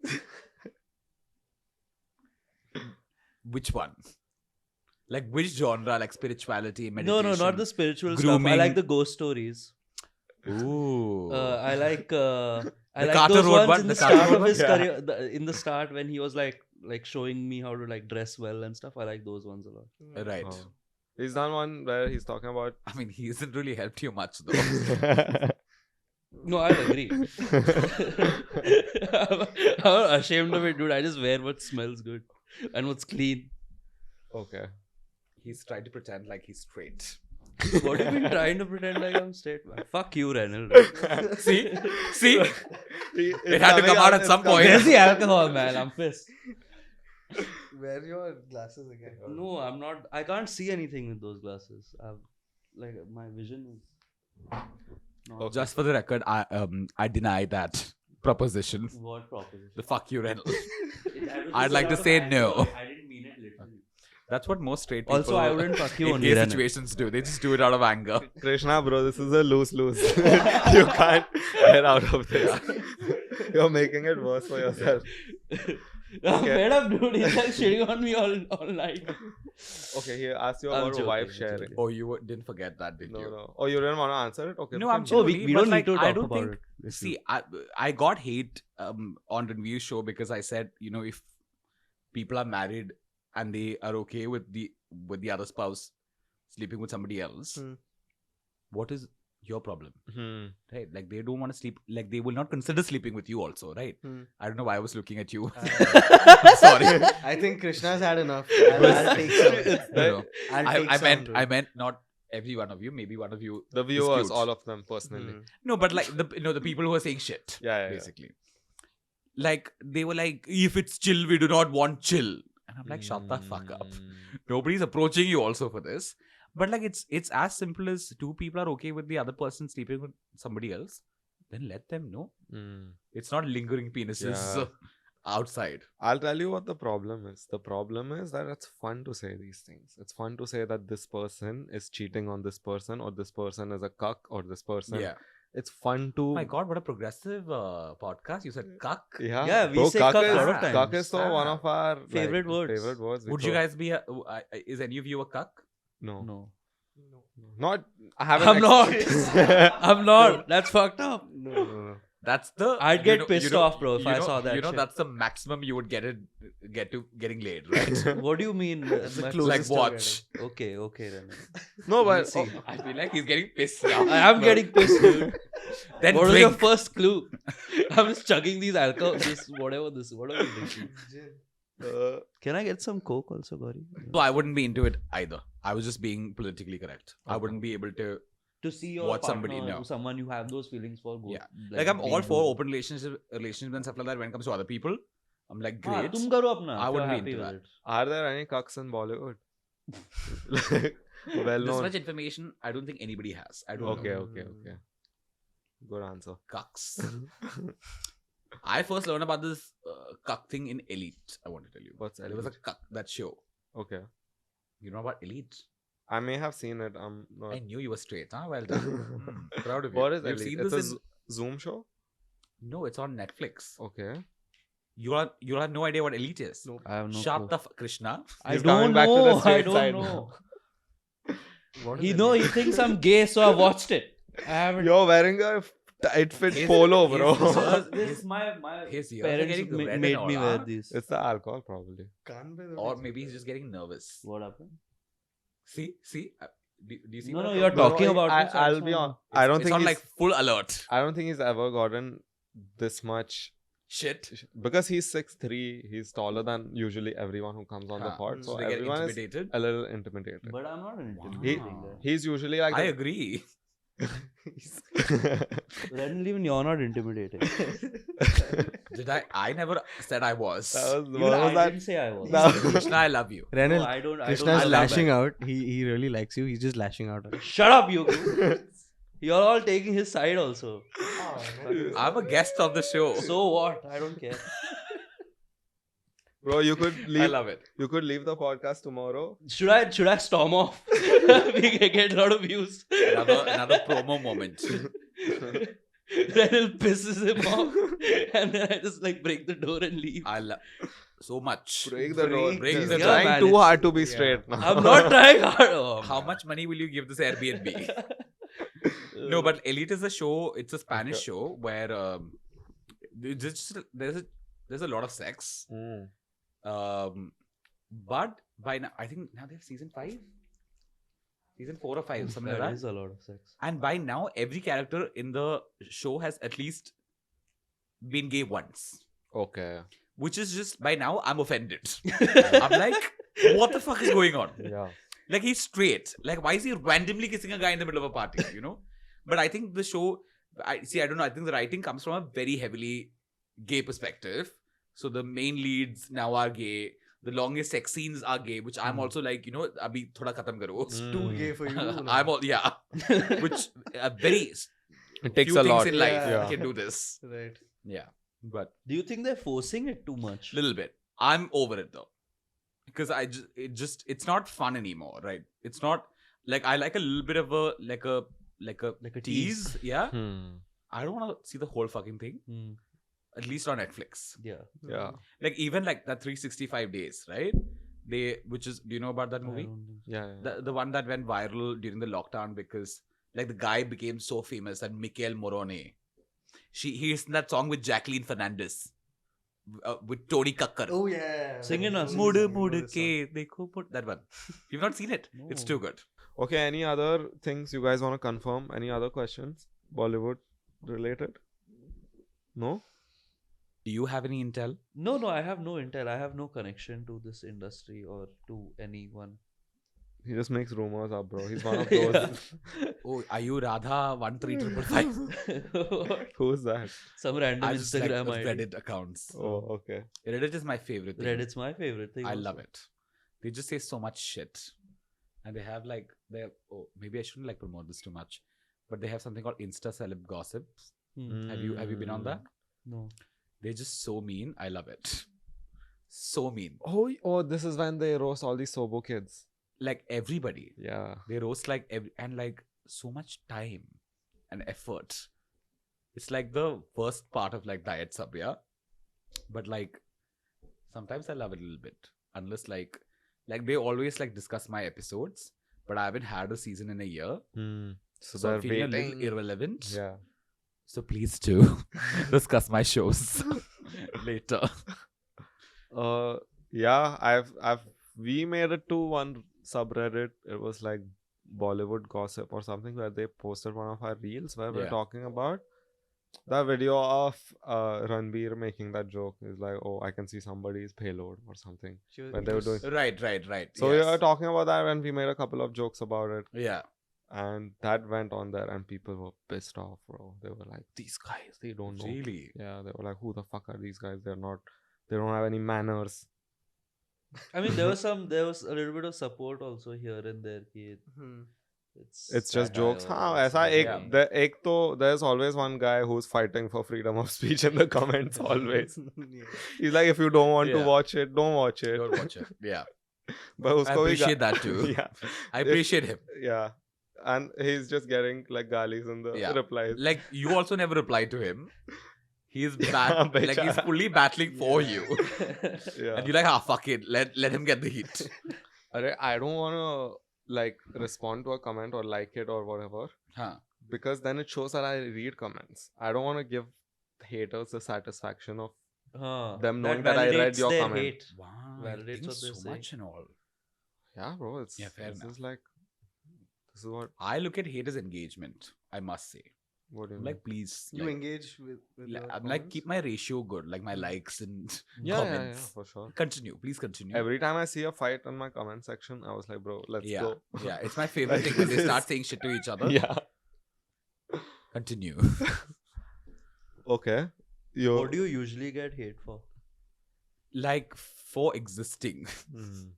S2: Which one? Like which genre? Like spirituality,
S3: No,
S2: meditation?
S3: not the spiritual stuff. I
S2: grooming.
S3: like the ghost stories.
S2: Ooh.
S3: I like
S2: The
S3: like
S2: Carter
S3: those
S2: Road
S3: ones
S2: one,
S3: in
S2: the
S3: the
S2: Carter
S3: start
S2: Road
S3: of
S2: one?
S3: his
S1: Yeah.
S3: career. In the start when he was like showing me how to like dress well and stuff. I like those ones a lot.
S2: Right.
S1: Oh. He's done one where he's talking about.
S2: I mean, he hasn't really helped you much though.
S3: No, I agree. I'm ashamed of it, dude. I just wear what smells good and what's clean.
S1: Okay.
S2: He's trying to pretend like he's straight.
S3: What have you been trying to pretend like I'm straight, man? Fuck you, Renil.
S2: See? It had to come out at some point.
S3: Where's the alcohol, man? I'm pissed.
S4: Wear your glasses again.
S3: No, I'm not. I can't see anything with those glasses. Like my vision is. Not
S2: Just for the record, I deny that proposition.
S3: what proposition?
S2: The fuck you, Renil. I'd like to say no.
S3: I didn't mean it literally.
S2: That's what most straight people
S3: Also, I wouldn't fuck you
S2: in
S3: only.
S2: these
S3: Renil.
S2: situations do. They just do it out of anger.
S1: Krishna, bro, this is a lose-lose. You can't get out of this. You're making it worse for yourself.
S3: I'm
S1: Okay.
S3: fed up, dude. He's like shitting on me all night.
S1: Okay, he asked you
S3: I'm
S1: about
S3: joking,
S1: wife
S3: I'm
S1: sharing.
S3: joking.
S2: Oh, you didn't forget that, did
S1: No,
S2: you?
S1: no. Oh, you didn't want to answer it? Okay.
S2: No,
S1: fine.
S2: I'm
S3: Oh,
S2: genuinely,
S3: we
S2: but
S3: don't
S2: like,
S3: need to talk
S2: I don't
S3: about
S2: think.
S3: it.
S2: See, I got hate on Ranveer's show because I said, if people are married and they are okay with the other spouse sleeping with somebody else, what is your problem? Right? Like they don't want to sleep. Like they will not consider sleeping with you also, right? I don't know why I was looking at you. Sorry.
S4: I think Krishna's had enough. I'll take some.
S2: No,
S4: I'll take
S2: I
S4: some,
S2: meant
S4: dude.
S2: I meant not every one of you. Maybe one of you.
S1: The
S2: is
S1: viewers,
S2: cute.
S1: all of them personally.
S2: No, but like the people who are saying shit.
S1: Yeah.
S2: Basically. Like they were like, if it's chill, we do not want chill. And I'm like, shut the fuck up. Nobody's approaching you also for this. But like it's as simple as two people are okay with the other person sleeping with somebody else, then let them know. It's not lingering penises
S1: Yeah.
S2: outside.
S1: I'll tell you what the problem is. The problem is that it's fun to say these things. It's fun to say that this person is cheating on this person, or this person is a cuck, or this person.
S2: Yeah.
S1: It's fun to.
S2: Oh my god, what a progressive podcast. You said cuck.
S1: Yeah.
S3: Yeah, we
S1: Bro,
S3: say
S1: cuck
S3: cuck
S1: is,
S3: a lot of
S1: Cuck
S3: times.
S1: is so one of our
S3: Favorite words.
S1: Favorite words.
S2: Would you guys be is any of you a cuck?
S1: No.
S3: No.
S1: Not. I haven't.
S3: I'm not. I'm not. That's fucked up.
S1: No.
S2: That's the.
S3: I'd get pissed off, bro, if I saw that
S2: You know,
S3: shit.
S2: that's the maximum you would get to getting laid, right?
S3: What do you mean?
S4: That's the
S3: Max-
S4: closest
S2: like
S4: to
S2: watch.
S3: Okay, then.
S1: No, but
S3: see.
S2: I feel like he's getting pissed now.
S3: I am getting pissed, dude.
S2: Then
S3: What was your
S2: drink.
S3: first clue? I'm just chugging these alcohol. What are you drinking? Can I get some Coke also, Gauri?
S2: So I wouldn't be into it either. I was just being politically correct. I wouldn't be able to.
S3: To see your
S2: What
S3: partner,
S2: somebody know.
S3: someone you have those feelings for. Go,
S2: Yeah. Like I'm all
S3: being
S2: for
S3: good.
S2: open relationships and stuff like that when it comes to other people. I'm like,
S3: हाँ,
S2: great.
S3: तुम करो अपना.
S2: I
S3: if
S2: wouldn't
S3: you're
S2: be
S3: happy
S2: into
S3: with
S2: that.
S3: it.
S1: Are there any cucks in Bollywood? Like, well
S2: This
S1: known.
S2: much information, I don't think anybody has. I don't
S1: Okay.
S2: know.
S1: Good answer.
S2: Cucks. I first learned about this cuck thing in Elite. I want to tell you.
S1: What's
S2: There was a
S1: Elite?
S2: cuck, that show.
S1: Okay.
S2: You know about Elite?
S1: I may have seen it. I'm not.
S2: I knew you were straight. Huh? Well done. Proud of you.
S1: What is
S2: You've
S1: Elite?
S2: seen
S1: It's
S2: this
S1: a Zoom show?
S2: No, it's on Netflix.
S1: Okay.
S2: You have no idea what Elite is.
S4: Nope.
S3: I have no
S2: Shut
S3: clue.
S2: the Krishna.
S3: I
S1: He's
S3: don't
S1: coming back to the
S3: know. I
S1: straight
S3: don't
S1: side
S3: know.
S4: What
S3: He
S4: is
S3: he thinks I'm gay, so I watched it. I haven't.
S1: You're wearing a tight fit
S2: His-
S1: polo,
S2: his-
S1: bro.
S2: his-
S3: This my
S2: his ears are
S3: parents
S2: getting red and
S3: made
S2: all,
S3: me wear
S2: huh?
S3: these.
S1: It's the alcohol, probably.
S4: Kaan pe
S2: Or
S4: thodi
S2: maybe he's
S4: chota
S2: just getting nervous.
S3: What happened?
S2: See? Do you see?
S3: No,
S2: what
S3: no,
S2: I'm
S3: you're
S2: talking
S3: talking about this.
S1: I'll
S3: also.
S1: be on. I don't
S2: It's
S1: think
S2: not
S1: he's
S2: like full alert.
S1: I don't think he's ever gotten this much
S2: Shit.
S1: because he's 6'3". He's taller than usually everyone who comes on the
S2: Huh.
S1: pod.
S2: So
S1: So
S2: they get
S1: everyone is
S2: intimidated.
S1: a little intimidated.
S3: But I'm not an
S2: Wow.
S3: intimidating guy.
S1: He's usually like
S2: I agree.
S3: Renil, even you're not intimidating.
S2: Did I? I never said I was.
S1: That was,
S3: Even
S1: what
S3: I
S1: was that?
S3: didn't say I was.
S1: That was-
S2: Krishna, I love you.
S5: Renil,
S3: No, I don't.
S5: Krishna
S2: I
S5: is
S2: love
S5: lashing
S2: that.
S5: out. He really likes you. He's just lashing out.
S3: Shut up, you. You're all taking his side also.
S2: I'm a guest on the show.
S3: So what? I don't care.
S1: Bro, you could
S2: I
S1: leave.
S2: love it.
S1: You could leave the podcast tomorrow.
S3: Should I storm off? We can get a lot of views.
S2: Another promo moment.
S3: Renil pisses him off, and then I just like break the door and leave.
S2: I love so much.
S1: Break the door.
S2: Break
S1: He's
S2: the door.
S1: trying
S3: Man,
S1: too
S3: it's-
S1: hard to be straight now.
S3: I'm not trying hard. Oh,
S2: How
S3: man.
S2: much money will you give this Airbnb? No, but Elite is a show. It's a Spanish
S1: Okay.
S2: show where there's a lot of sex.
S1: Mm.
S2: But by now, I think now they have season 5, season 4 or 5, something like
S3: That
S2: that.
S3: is a lot of sex.
S2: And by now, every character in the show has at least been gay once.
S1: Okay.
S2: Which is just, by now, I'm offended. I'm like, what the fuck is going on?
S1: Yeah.
S2: Like, he's straight. Like, why is he randomly kissing a guy in the middle of a party, you know? But I think the show, I don't know. I think the writing comes from a very heavily gay perspective. So the main leads now are gay. The longest sex scenes are gay, which I'm also like, you know, abhi thoda khatam karo.
S4: too gay for you. no?
S2: I'm all, yeah. Which very
S1: It takes
S2: few
S1: a
S2: things
S1: lot.
S2: in life
S4: Yeah.
S2: can do this.
S4: Right.
S2: Yeah. But
S3: Do you think they're forcing it too much?
S2: little bit. I'm over it though. Because it's not fun anymore, right? It's not like I like a little bit of a like a tease. Yeah.
S1: Hmm.
S2: I don't want to see the whole fucking thing.
S3: Hmm.
S2: At least on Netflix.
S3: Yeah.
S1: Yeah.
S2: Like even like that 365 days, right? Do you know about that
S3: I
S2: movie?
S3: don't think so.
S1: Yeah.
S2: The one that went viral during the lockdown because like the guy became so famous that Michael Morone. He is in that song with Jacqueline Fernandez. With Tony Kakkar.
S4: Oh yeah.
S3: Sing it now, sing
S2: Mud
S3: it.
S2: mud ke dekho put that one. You've not seen it? It's
S3: No.
S2: too good.
S1: Okay. Any other things you guys want to confirm? Any other questions? Bollywood related? No?
S2: Do you have any intel?
S3: No, I have no intel. I have no connection to this industry or to anyone.
S1: He just makes rumors up, bro. He's one of those.
S3: Yeah.
S2: Oh, are you Radha 13555?
S1: Who's that?
S3: Some random
S2: I just like
S3: Instagram
S2: those
S3: ID.
S2: Reddit accounts.
S1: Oh, okay.
S2: Reddit is my favorite thing.
S3: Reddit's my favorite thing.
S2: I
S3: also.
S2: love it. They just say so much shit. And they have like maybe I shouldn't like promote this too much. But they have something called Insta Celeb Gossips.
S3: Hmm.
S2: Have you been on that?
S3: No.
S2: They're just so mean. I love it. So mean.
S1: Oh, this is when they roast all these Sobo kids.
S2: Like everybody.
S1: Yeah.
S2: They roast like and like so much time and effort. It's like the first part of like Diet Sub, yeah? But like sometimes I love it a little bit. Unless like they always like discuss my episodes, but I haven't had a season in a year.
S1: So
S2: So I'm
S1: they're
S2: feeling a
S1: waiting.
S2: little irrelevant.
S1: Yeah.
S2: So please do discuss my shows later.
S1: Yeah, we made it to one subreddit. It was like Bollywood gossip or something where they posted one of our reels where we're
S2: Yeah.
S1: talking about the video of Ranbir making that joke. Is like, oh, I can see somebody's payload or something. When they were doing.
S2: Right.
S1: So we
S2: yes.
S1: were talking about that and we made a couple of jokes about it.
S2: Yeah.
S1: And that went on there and people were pissed off, bro. They were like, these guys, they don't know.
S2: Really?
S1: Yeah, they were like, who the fuck are these guys? They don't have any manners.
S3: I mean, there was a little bit of support also here and there. Ki
S1: It's just
S3: satire
S1: jokes.
S3: or
S1: हाँ, ऐसा
S3: something.
S1: there's always one guy who's fighting for freedom of speech in the comments always. He's like, if you don't want to
S2: Yeah.
S1: watch it, don't watch it.
S2: Don't watch it. Yeah.
S1: But
S2: I
S1: usko bhi
S2: appreciate that too.
S1: Yeah.
S2: I appreciate him.
S1: Yeah. And he's just getting like galis in the
S2: Yeah.
S1: replies.
S2: Like you also never replied to him. He's like he's
S1: Bechara.
S2: fully battling for you.
S1: Yeah.
S2: And you're like, fuck it. Let him get the heat.
S1: I don't want to like respond to a comment or like it or whatever,
S2: Huh.
S1: because then it shows that I read comments. I don't want to give haters the satisfaction of them knowing that I read
S3: validates
S1: your
S3: their
S1: comment.
S3: hate.
S2: Wow.
S3: Validates
S2: You think
S3: what they're
S2: so
S3: saying.
S2: much and all.
S1: Yeah, bro. It's
S2: Yeah, fair
S1: this
S2: enough.
S1: is like this is what.
S2: I look at hate as engagement, I must say.
S1: What do you
S2: I'm
S1: mean?
S2: like, please.
S4: You
S2: like,
S4: engage with
S2: like,
S4: your
S2: I'm like,
S4: comments?
S2: keep my ratio good, like my likes and
S1: Yeah,
S2: comments.
S1: for sure.
S2: Continue. Please continue.
S1: Every time I see a fight in my comment section, I was like, bro, let's
S2: yeah.
S1: go.
S2: Yeah. It's my favorite
S1: Like,
S2: thing when they
S1: this
S2: start
S1: is-
S2: saying shit to each other.
S1: Yeah.
S2: Continue.
S1: Okay. You.
S3: What do you usually get hate for?
S2: Like, for existing.
S1: Hmm.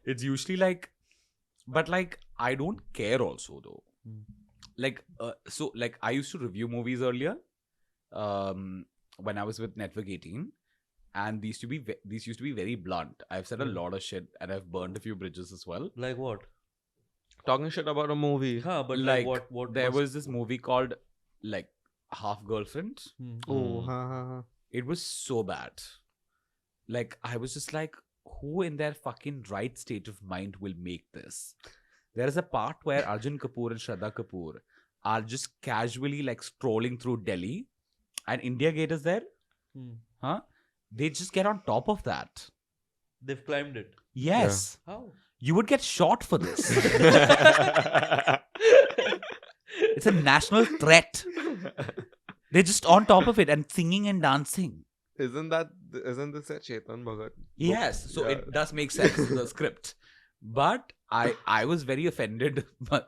S2: It's usually like, but like, I don't care also though.
S3: Hmm.
S2: Like, so like, I used to review movies earlier, when I was with Network 18, and these used to be very blunt. I've said a lot of shit, and I've burned a few bridges as well.
S3: Like what?
S1: Talking shit about a movie.
S3: Huh, but
S2: Like,
S3: what
S2: there was this movie called like Half Girlfriend.
S3: Hmm.
S5: Oh, ha.
S2: It was so bad. Like, I was just like, who in their fucking right state of mind will make this? There is a part where Arjun Kapoor and Shraddha Kapoor are just casually like strolling through Delhi, and India Gate is there.
S3: Hmm.
S2: Huh? They just get on top of that.
S3: They've climbed it.
S2: Yes.
S3: How?
S2: You would get shot for this. It's a national threat. They're just on top of it and singing and dancing.
S1: Isn't this a Chetan Bhagat?
S2: Yes, so
S1: Yeah.
S2: it does make sense, the script. But I was very offended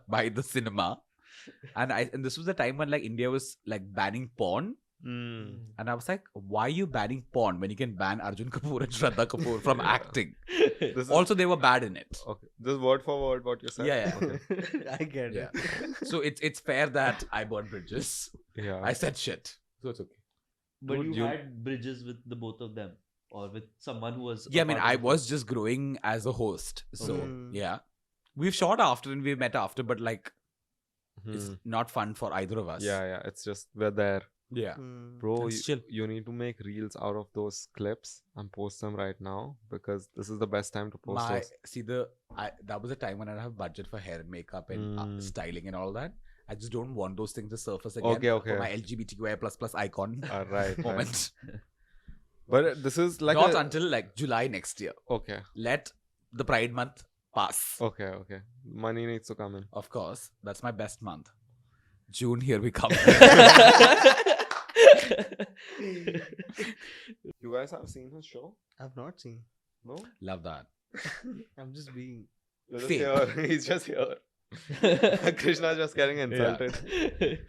S2: by the cinema. And this was the time when like India was like banning porn.
S1: Mm.
S2: And I was like, why are you banning porn when you can ban Arjun Kapoor and Shraddha Kapoor from acting?
S1: This is,
S2: Also, they were bad in it.
S1: okay. Just word for word what you said.
S2: Yeah, yeah.
S1: Okay.
S5: I get
S2: Yeah.
S5: it.
S2: So it's fair that I burned bridges.
S1: Yeah.
S2: I said shit. So it's okay.
S3: But
S1: Dude,
S3: you
S1: you-
S3: had bridges with the both of them, or with someone who was.
S2: Yeah,
S3: a
S2: I mean,
S3: part
S2: I
S3: of the
S2: was just growing as a host. So,
S5: Okay.
S2: yeah. We've shot after and we've met after, but like, it's
S1: Hmm.
S2: not fun for either of us.
S1: Yeah. It's just we're there.
S2: Yeah.
S1: Bro,
S2: It's chill.
S1: you need to make reels out of those clips and post them right now, because this is the best time to post those.
S2: That was a time when I didn't have budget for hair and makeup and
S1: Mm.
S2: styling and all that. I just don't want those things to surface again.
S1: Okay.
S2: For my LGBTQI++ icon
S1: Right.
S2: moment.
S1: But this is like
S2: Not until like July next year.
S1: Okay.
S2: Let the Pride month pass.
S1: Okay. Money needs to come in.
S2: Of course, that's my best month. June, here we come.
S1: You guys have seen his show?
S5: I've not seen.
S1: No?
S2: Love that.
S5: I'm just being.
S1: You're just
S2: Fake.
S1: here. He's just here. Krishna's just getting insulted.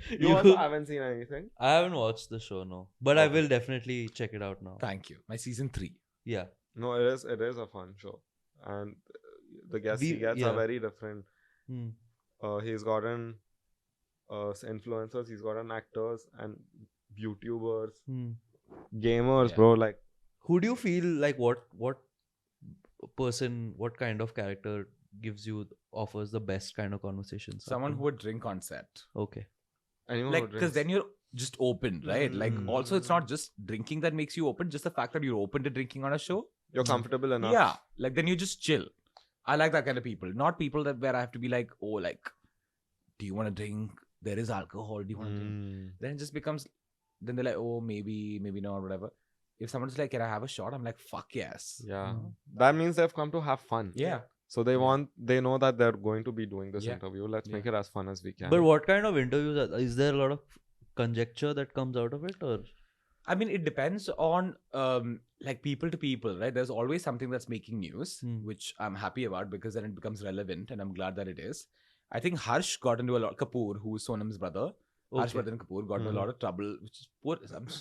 S1: You
S3: You-
S1: also haven't seen anything?
S3: I haven't watched the show, no, but I
S1: Okay.
S3: will definitely check it out now.
S2: Thank you. My season 3.
S3: Yeah.
S1: No, it is a fun show. And the guests he gets
S3: yeah.
S1: are very different.
S3: Hmm.
S1: He's gotten influencers, he's gotten actors and YouTubers,
S3: Hmm.
S1: gamers,
S2: Yeah.
S1: bro. Like,
S3: Who do you feel like? What person? What kind of character offers the best kind of conversations?
S2: Someone who would drink on set.
S3: Okay.
S1: anyone
S2: Like,
S1: who
S2: because
S1: drinks.
S2: then you're just open, right? Like,
S1: Mm.
S2: also, it's not just drinking that makes you open, just the fact that you're open to drinking on a show.
S1: You're comfortable enough.
S2: Yeah. Like, then you just chill. I like that kind of people. Not people where I have to be like, oh, like, do you want to drink? There is alcohol. Do you want to drink?
S1: Mm.
S2: Then it just becomes, then they're like, oh, maybe not, whatever. If someone's like, can I have a shot? I'm like, fuck yes.
S1: Yeah.
S3: Mm.
S1: That means they've come to have fun.
S2: Yeah.
S1: So they know that they're going to be doing this
S2: Yeah.
S1: interview. Let's make
S2: Yeah.
S1: it as fun as we can.
S3: But what kind of interviews is there? A lot of conjecture that comes out of it, or
S2: I mean, it depends on like people to people, right? There's always something that's making news, which I'm happy about because then it becomes relevant, and I'm glad that it is. I think Harsh got into a lot. Kapoor, who's Sonam's brother,
S3: Okay.
S2: Harshvardhan Kapoor, got into a lot of trouble, which is poor.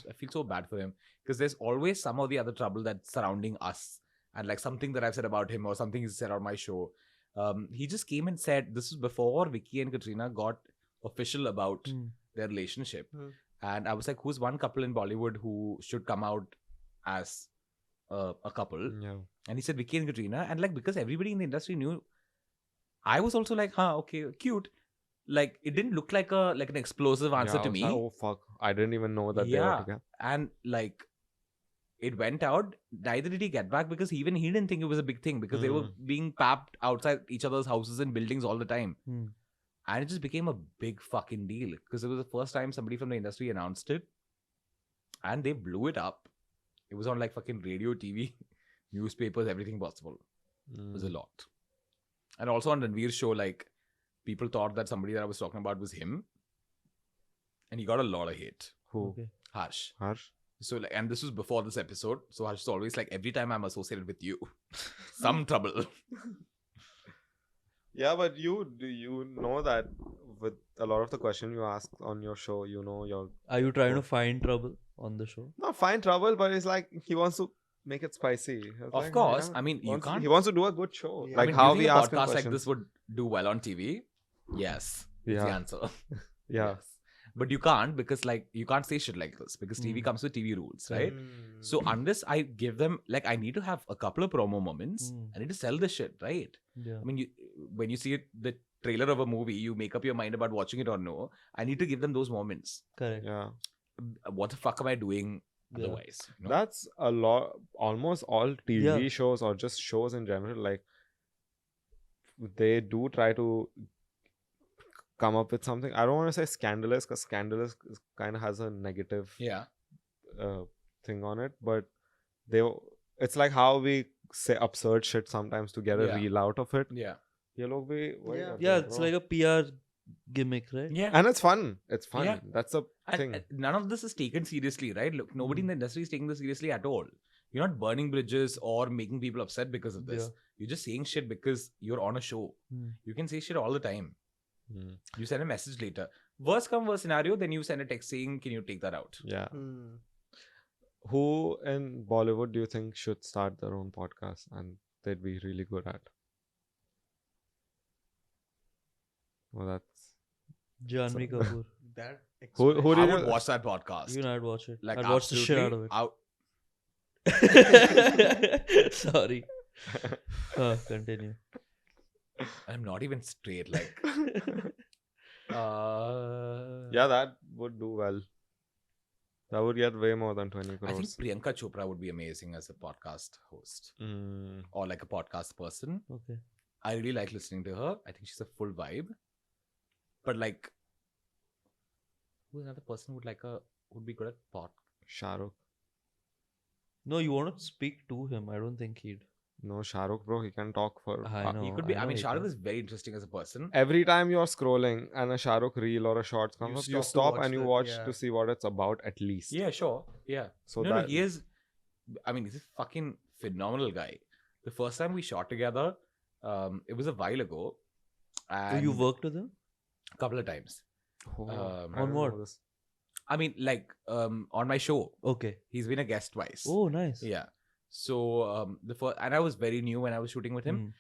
S2: I feel so bad for him because there's always some or the other trouble that's surrounding us, and like something that I've said about him or something he's said on my show. He just came and said this was before Vicky and Katrina got official about their relationship. And I was like, who's one couple in Bollywood who should come out as a couple?
S1: Yeah.
S2: And he said Vicky and Katrina. And like, because everybody in the industry knew, I was also like, okay, cute. Like, it didn't look like an explosive answer
S1: Yeah, I
S2: to
S1: was
S2: me.
S1: like, oh fuck! I didn't even know that they were
S2: Yeah.
S1: together.
S2: And like, it went out. Neither did he get back because even he didn't think it was a big thing because they were being papped outside each other's houses and buildings all the time. And it just became a big fucking deal because it was the first time somebody from the industry announced it. And they blew it up. It was on like fucking radio, TV, newspapers, everything possible. It was a lot. And also on Ranveer's show, like, people thought that somebody that I was talking about was him. And he got a lot of hate.
S1: Who?
S3: Okay.
S1: Harsh.
S2: So, like, and this was before this episode. So Harsh is always like, every time I'm associated with you, some trouble.
S1: Yeah, but you know that with a lot of the question you ask on your show, you know you're
S3: Are you trying to find trouble on the show?
S1: not find trouble, but it's like he wants to make it spicy. It's
S2: Of
S1: like,
S2: course.
S1: yeah,
S2: I mean, you can't.
S1: He wants to do a good show.
S5: Yeah.
S1: Like
S2: I mean,
S1: how
S2: do you
S1: we
S2: think a
S1: ask him
S2: podcast
S1: questions.
S2: like this would do well on TV? Yes. Is the
S1: Yeah.
S2: answer.
S1: Yeah.
S2: Yes. But you can't because, like, you can't say shit like this because TV comes with TV rules, right? So unless I give them, like, I need to have a couple of promo moments. I need to sell this shit, right?
S3: Yeah.
S2: I mean, when you see the trailer of a movie, you make up your mind about watching it or no. I need to give them those moments.
S3: Correct.
S1: Yeah.
S2: What the fuck am I doing
S3: Yeah.
S2: otherwise? You know?
S1: That's a lot. Almost all TV
S3: Yeah.
S1: shows or just shows in general, like they do try to come up with something. I don't want to say scandalous because scandalous kind of has a negative
S2: Yeah.
S1: thing on it, but it's like how we say absurd shit sometimes to get a
S2: Yeah.
S1: reel out of it.
S2: Yeah.
S1: ये लोग भी वही
S5: Yeah.
S1: करते
S3: Yeah,
S1: हैं,
S3: it's
S1: bro.
S3: like a PR gimmick, right?
S2: Yeah.
S1: And it's fun. It's fun.
S2: Yeah.
S1: That's the thing.
S2: And none of this is taken seriously, right? Look, nobody in the industry is taking this seriously at all. You're not burning bridges or making people upset because of this.
S3: Yeah.
S2: You're just saying shit because you're on a show. You can say shit all the time.
S1: Mm.
S2: You send a message later. Worst come worst scenario, then you send a text saying, "Can you take that out?"
S1: Yeah. Who in Bollywood do you think should start their own podcast and they'd be really good at? Well, that's
S3: Janhvi Kapoor.
S5: That
S1: who
S2: I
S1: did
S2: would
S1: you
S2: watch that podcast.
S3: You know, I'd watch it.
S2: Like,
S3: I'd watch the shit out of
S2: absolutely
S3: it. Sorry. Continue.
S2: I'm not even straight. Like,
S1: Yeah, that would do well. That would get way more than 20
S2: I think
S1: crores.
S2: Priyanka Chopra would be amazing as a podcast host
S1: Mm.
S2: or like a podcast person.
S3: Okay.
S2: I really like listening to her. I think she's a full vibe. But like, who's another person would be good at pod?
S1: Shah Rukh.
S3: No, you want to speak to him. I don't think he'd.
S1: No, Shah Rukh, bro. He can talk for.
S3: I know.
S2: He could be. I mean,
S3: he
S2: Shah Rukh
S3: can.
S2: is very interesting as a person.
S1: Every time you're scrolling and a Shah Rukh reel or a short comes up, you
S5: stop to
S1: stop
S5: watch
S1: and you
S5: the-
S1: watch
S5: yeah.
S1: to see what it's about at least.
S2: Yeah, sure. Yeah.
S1: So
S2: No,
S1: that
S2: he is. I mean, he's a fucking phenomenal guy. The first time we shot together, it was a while ago.
S3: Oh,
S2: And
S3: you worked with him?
S2: a couple of times.
S1: Oh,
S2: Um,
S1: I
S3: on
S1: don't know
S3: what?
S1: this.
S2: I mean, like, on my show,
S3: Okay.
S2: he's been a guest twice.
S3: Oh, nice.
S2: Yeah. So the first, and I was very new when I was shooting with him.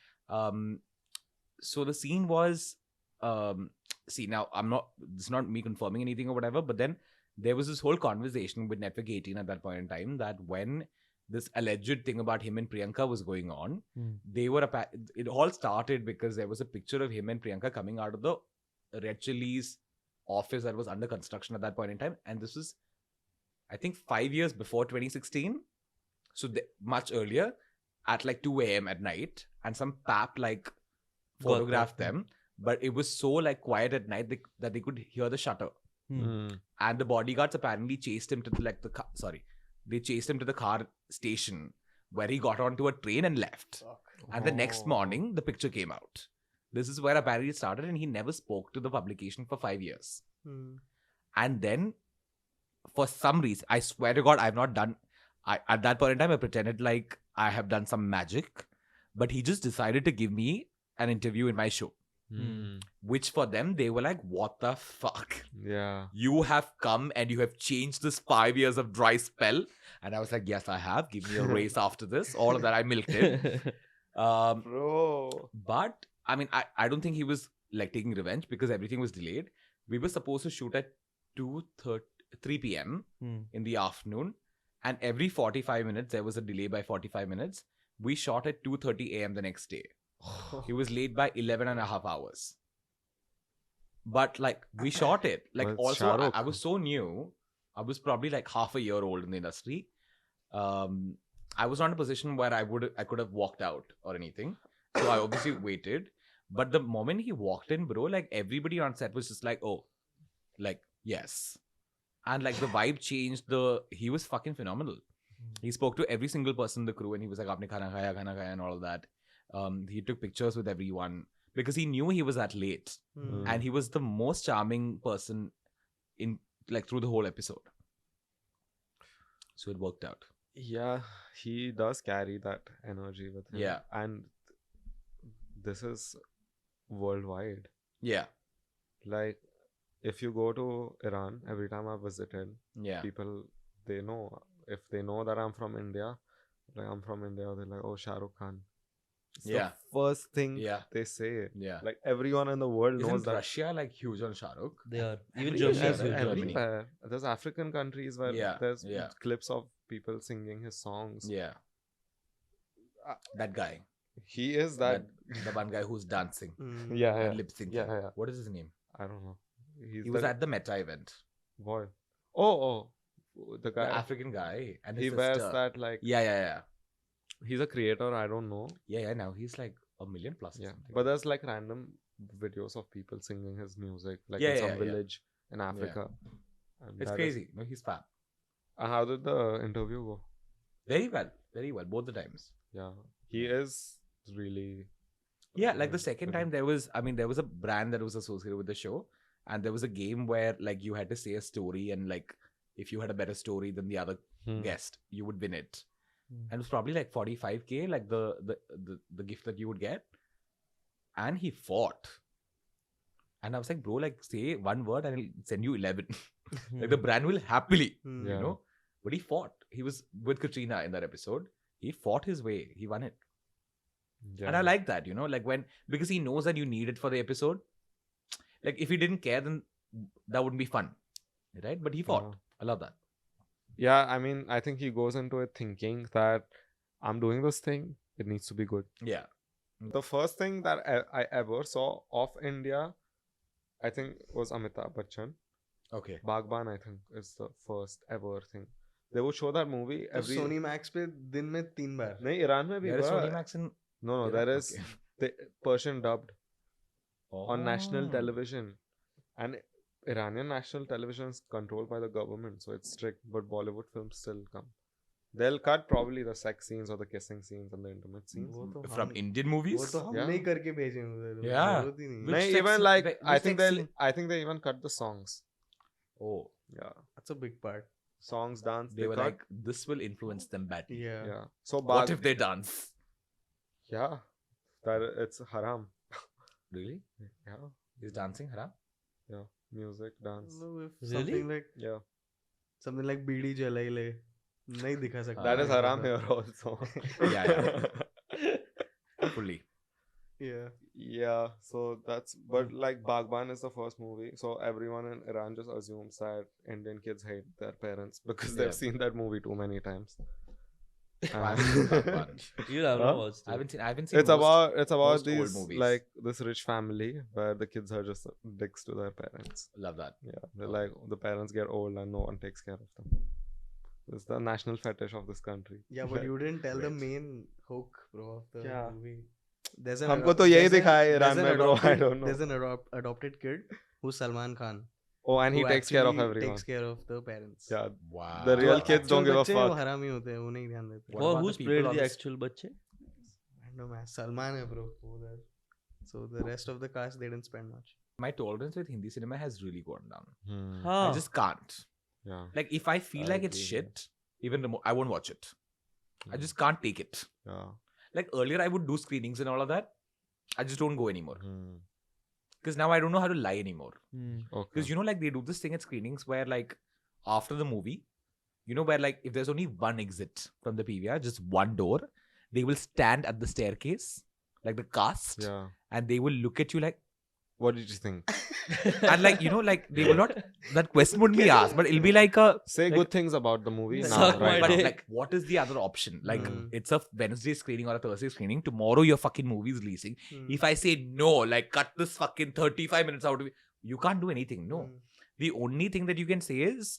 S2: So the scene was, see, now this is not me confirming anything or whatever, but then there was this whole conversation with Network 18 at that point in time that when this alleged thing about him and Priyanka was going on, they were, it all started because there was a picture of him and Priyanka coming out of the Red Chili's office that was under construction at that point in time. And this was, I think, 5 years before 2016. So much earlier, at like 2 a.m. at night, and some pap like photographed
S3: that.
S2: them, but it was so like quiet at night that they could hear the shutter.
S1: Mm.
S2: And the bodyguards apparently chased him to they chased him to the car station where he got onto a train and left. And the next morning, the picture came out. This is where apparently it started, and he never spoke to the publication for 5 years. And then, for some reason, I swear to God, I've not done. At that point in time, I pretended like I have done some magic, but he just decided to give me an interview in my show, which for them, they were like, "What the fuck?
S1: Yeah.
S2: You have come and you have changed this 5 years of dry spell." And I was like, "Yes, I have. Give me a raise after this." All of that, I milked it.
S1: Bro.
S2: But I mean, I don't think he was like taking revenge because everything was delayed. We were supposed to shoot at 3 p.m. in the afternoon. And every 45 minutes, there was a delay by 45 minutes. We shot at 2:30 a.m. the next day. He was late by 11 and a half hours. But like, we shot it. Like,
S1: Well, it's
S2: also,
S1: Shah Rukh.
S2: I was so new. I was probably like half a year old in the industry. I was not in a position where I could have walked out or anything. So I obviously waited. But the moment he walked in, bro, like everybody on set was just like, oh, like, yes. And like the vibe changed. He was fucking phenomenal. He spoke to every single person in the crew and he was like, Aapne khana khaya and all of that. He took pictures with everyone because he knew he was that late. And he was the most charming person in like through the whole episode. So it worked out.
S1: Yeah, he does carry that energy with him.
S2: Yeah.
S1: And this is worldwide.
S2: Yeah.
S1: Like, if you go to Iran, every time I visited,
S2: Yeah.
S1: people, they know. If they know that I'm from India, like I'm from India, they're like, oh, Shah Rukh Khan. It's
S2: Yeah.
S1: the first thing
S2: Yeah.
S1: they say.
S2: Yeah.
S1: Like, everyone in the world knows
S2: Isn't
S1: that.
S2: Russia like huge on Shah Rukh?
S3: They are. Even
S2: Pretty
S3: Germany
S2: sure
S3: is
S2: so.
S3: huge.
S2: Germany.
S1: Everywhere. There's African countries where
S2: Yeah,
S1: there's
S2: yeah.
S1: clips of people singing his songs.
S2: Yeah. That guy.
S1: He is that.
S2: The one guy who's dancing
S1: Yeah, yeah.
S2: and lip syncing.
S1: Yeah.
S2: What is his name?
S1: I don't know. He's
S2: He was
S1: the
S2: at the Meta event.
S1: boy. Oh, the guy.
S2: The African guy. And his
S1: He
S2: sister.
S1: wears that like.
S2: Yeah.
S1: He's a creator. I don't know.
S2: Yeah. Now he's like 1 million plus. Or
S1: Yeah,
S2: something.
S1: but there's like random videos of people singing his music, like
S2: Yeah,
S1: in some
S2: yeah, yeah.
S1: village in Africa. And
S2: It's
S1: that is-
S2: crazy. No, he's fab.
S1: How did the interview go?
S2: Very well. Very well. Both the times.
S1: Yeah, he is really.
S2: Yeah, like the second time there was a brand that was associated with the show, and there was a game where like you had to say a story, and like if you had a better story than the other guest, you would win it. And it was probably like 45K, like the gift that you would get. And he fought. And I was like, bro, like say one word and I'll send you 11. Like the brand will happily, you
S1: Yeah.
S2: know. But he fought. He was with Katrina in that episode. He fought his way. He won it.
S1: Yeah.
S2: And I like that, you know, like because he knows that you need it for the episode. Like if he didn't care, then that wouldn't be fun. Right? But he fought.
S1: Yeah.
S2: I love that.
S1: Yeah, I mean, I think he goes into it thinking that I'm doing this thing, it needs to be good.
S2: Yeah.
S1: The first thing that I ever saw of India, I think, was Amitabh Bachchan.
S2: Okay.
S1: Bagban, I think, is the first ever thing. They would show that movie
S5: तो
S1: every.
S5: Sony Max पे दिन में 3 बार.
S1: नहीं, Iran में भी
S2: There is
S1: हुआ.
S2: Sony Max in
S1: No,
S2: Iran?
S1: there is
S2: Okay.
S1: the Persian dubbed on national
S2: Oh.
S1: television, and Iranian national television is controlled by the government, so it's strict. But Bollywood films still come. They'll cut probably the sex scenes or the kissing scenes and the intimate scenes.
S5: वो तो
S2: From
S5: हम-
S2: Indian
S5: वो
S2: movies?
S5: तो हम
S1: Yeah.
S5: नहीं करके भेजे उधर.
S2: Yeah.
S5: जरूरत ही नहीं.
S2: Which
S1: Nahin,
S2: sex
S1: even
S2: scene-
S1: like
S2: which
S1: I think
S2: sex scene?
S1: they even cut the songs.
S2: Oh,
S1: Yeah,
S5: That's a big part.
S1: songs, dance.
S2: they were
S1: cut.
S2: like, this will influence them badly.
S5: Yeah.
S1: Yeah. So
S2: What if they dance?
S1: Yeah, that it's haram.
S2: Really?
S1: Yeah,
S2: Is dancing haram?
S1: music, dance.
S5: So if
S3: Really?
S5: something like
S1: Yeah,
S5: बीड़ी जलाई ले नहीं दिखा सकता.
S1: that is
S2: Ah,
S1: haram here also.
S2: Yeah. Fully.
S5: Yeah.
S1: Yeah, so that's but like Bagban is the first movie, so everyone in Iran just assumes that Indian kids hate their parents because they've
S2: Yeah.
S1: seen that movie too many times.
S2: I haven't seen that one.
S3: You have
S1: Huh?
S3: not watched
S2: I
S3: it.
S2: haven't seen
S1: It's
S2: most-
S1: about
S2: most old
S1: these
S2: movies.
S1: like this rich family where the kids are just dicks to their parents.
S2: Love that.
S1: Yeah, they're like the parents get old and no one takes care of them. It's the national fetish of this country.
S5: Yeah, but you didn't tell the
S2: Great.
S5: main hook, bro, of the
S1: Yeah.
S5: movie. There's
S1: हमको तो यही
S5: there's an-
S1: दिखाया है
S5: there's
S1: Iran
S5: an
S1: में, bro. I
S5: adopted-
S1: don't know.
S5: There's an adopted kid who's Salman Khan.
S1: Oh, and he
S5: who
S1: takes care of
S5: actually
S1: everyone.
S5: Takes care of the parents.
S1: Yeah,
S2: Wow.
S1: The real
S5: जो
S1: kids don't
S5: actual
S1: give a
S5: बच्चे हैं, वो
S1: fuck.
S5: हरामी होते हैं, वो नहीं ध्यान देते.
S2: What
S3: Well,
S2: about
S3: who's
S2: the people
S3: played
S2: on
S3: the
S2: this-
S3: actual bacche?
S5: Random ass. Salman है bro उधर. So the rest of the cast they didn't spend much.
S2: My tolerance with Hindi cinema has really gone down. I
S3: Huh.
S2: just can't.
S1: Yeah.
S2: Like if I feel
S1: I
S2: like it's
S1: agree,
S2: shit, even I won't watch it. I just can't take it.
S1: Yeah.
S2: Like earlier, I would do screenings and all of that. I just don't go anymore
S1: Hmm.
S2: because now I don't know how to lie anymore.
S1: Okay.
S2: Because you know, like they do this thing at screenings where, like, after the movie, you know, where like if there's only one exit from the PVR, just one door, they will stand at the staircase, like the cast,
S1: Yeah.
S2: and they will look at you like,
S1: What did you think?
S2: and like you know, like they will not. That question wouldn't be asked, but it'll be like a.
S1: Say
S2: Like-
S1: good things about the movie now,
S3: Suck my
S1: right
S2: But
S1: now.
S3: dick.
S2: like, what is the other option? Like,
S5: Mm.
S2: it's a Wednesday screening or a Thursday screening. Tomorrow, your fucking movie is releasing.
S5: Hmm.
S2: If I say no, like, cut this fucking 35 minutes out of it, you can't do anything. No.
S5: Hmm.
S2: The only thing that you can say is,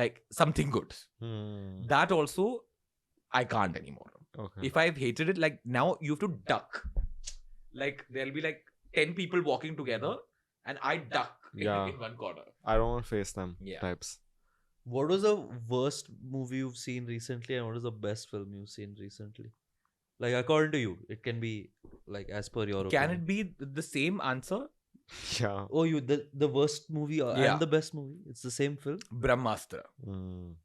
S2: like, something good.
S1: Hmm.
S2: That also, I can't anymore.
S1: Okay.
S2: If I've hated it, like now you have to duck. Like there'll be like 10 people walking together and I duck
S1: Yeah.
S2: in one corner.
S1: I don't want to face them.
S2: Yeah.
S1: Types.
S3: What was the worst movie you've seen recently, and what is the best film you've seen recently? Like according to you, it can be like as per your
S2: Can
S3: opinion.
S2: it be the same answer?
S1: Yeah.
S3: Oh, you the worst movie
S2: Yeah.
S3: and the best movie? It's the same film.
S2: Brahmastra.
S1: Mm.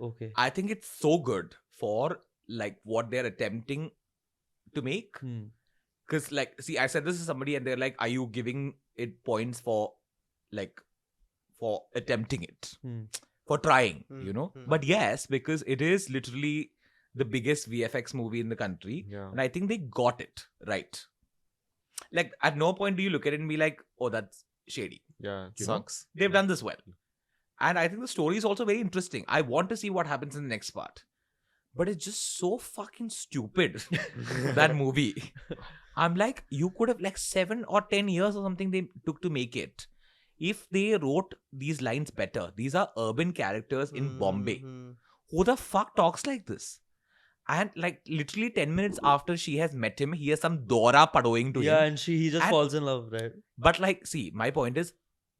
S3: Okay.
S2: I think it's so good for like what they're attempting to make.
S3: Hmm.
S2: Because like, see, I said this to somebody and they're like, are you giving it points for like for attempting it?
S3: Hmm.
S2: For trying,
S5: Hmm,
S2: you know?
S5: hmm.
S2: But yes, because it is literally the biggest VFX movie in the country.
S1: Yeah.
S2: And I think they got it right. Like at no point do you look at it and be like, oh, that's shady.
S1: Yeah. It
S2: You know?
S1: sucks.
S2: They've done this well. And I think the story is also very interesting. I want to see what happens in the next part. But it's just so fucking stupid, that movie. I'm like, you could have like 7 or 10 years or something they took to make it. If they wrote these lines better, these are urban characters in Bombay.
S5: Mhm.
S2: Who the fuck talks like this? And like literally 10 minutes after she has met him, he has some Dora padoing to
S3: Yeah,
S2: him.
S3: and he just
S2: And-
S3: falls in love, right?
S2: But like, see, my point is,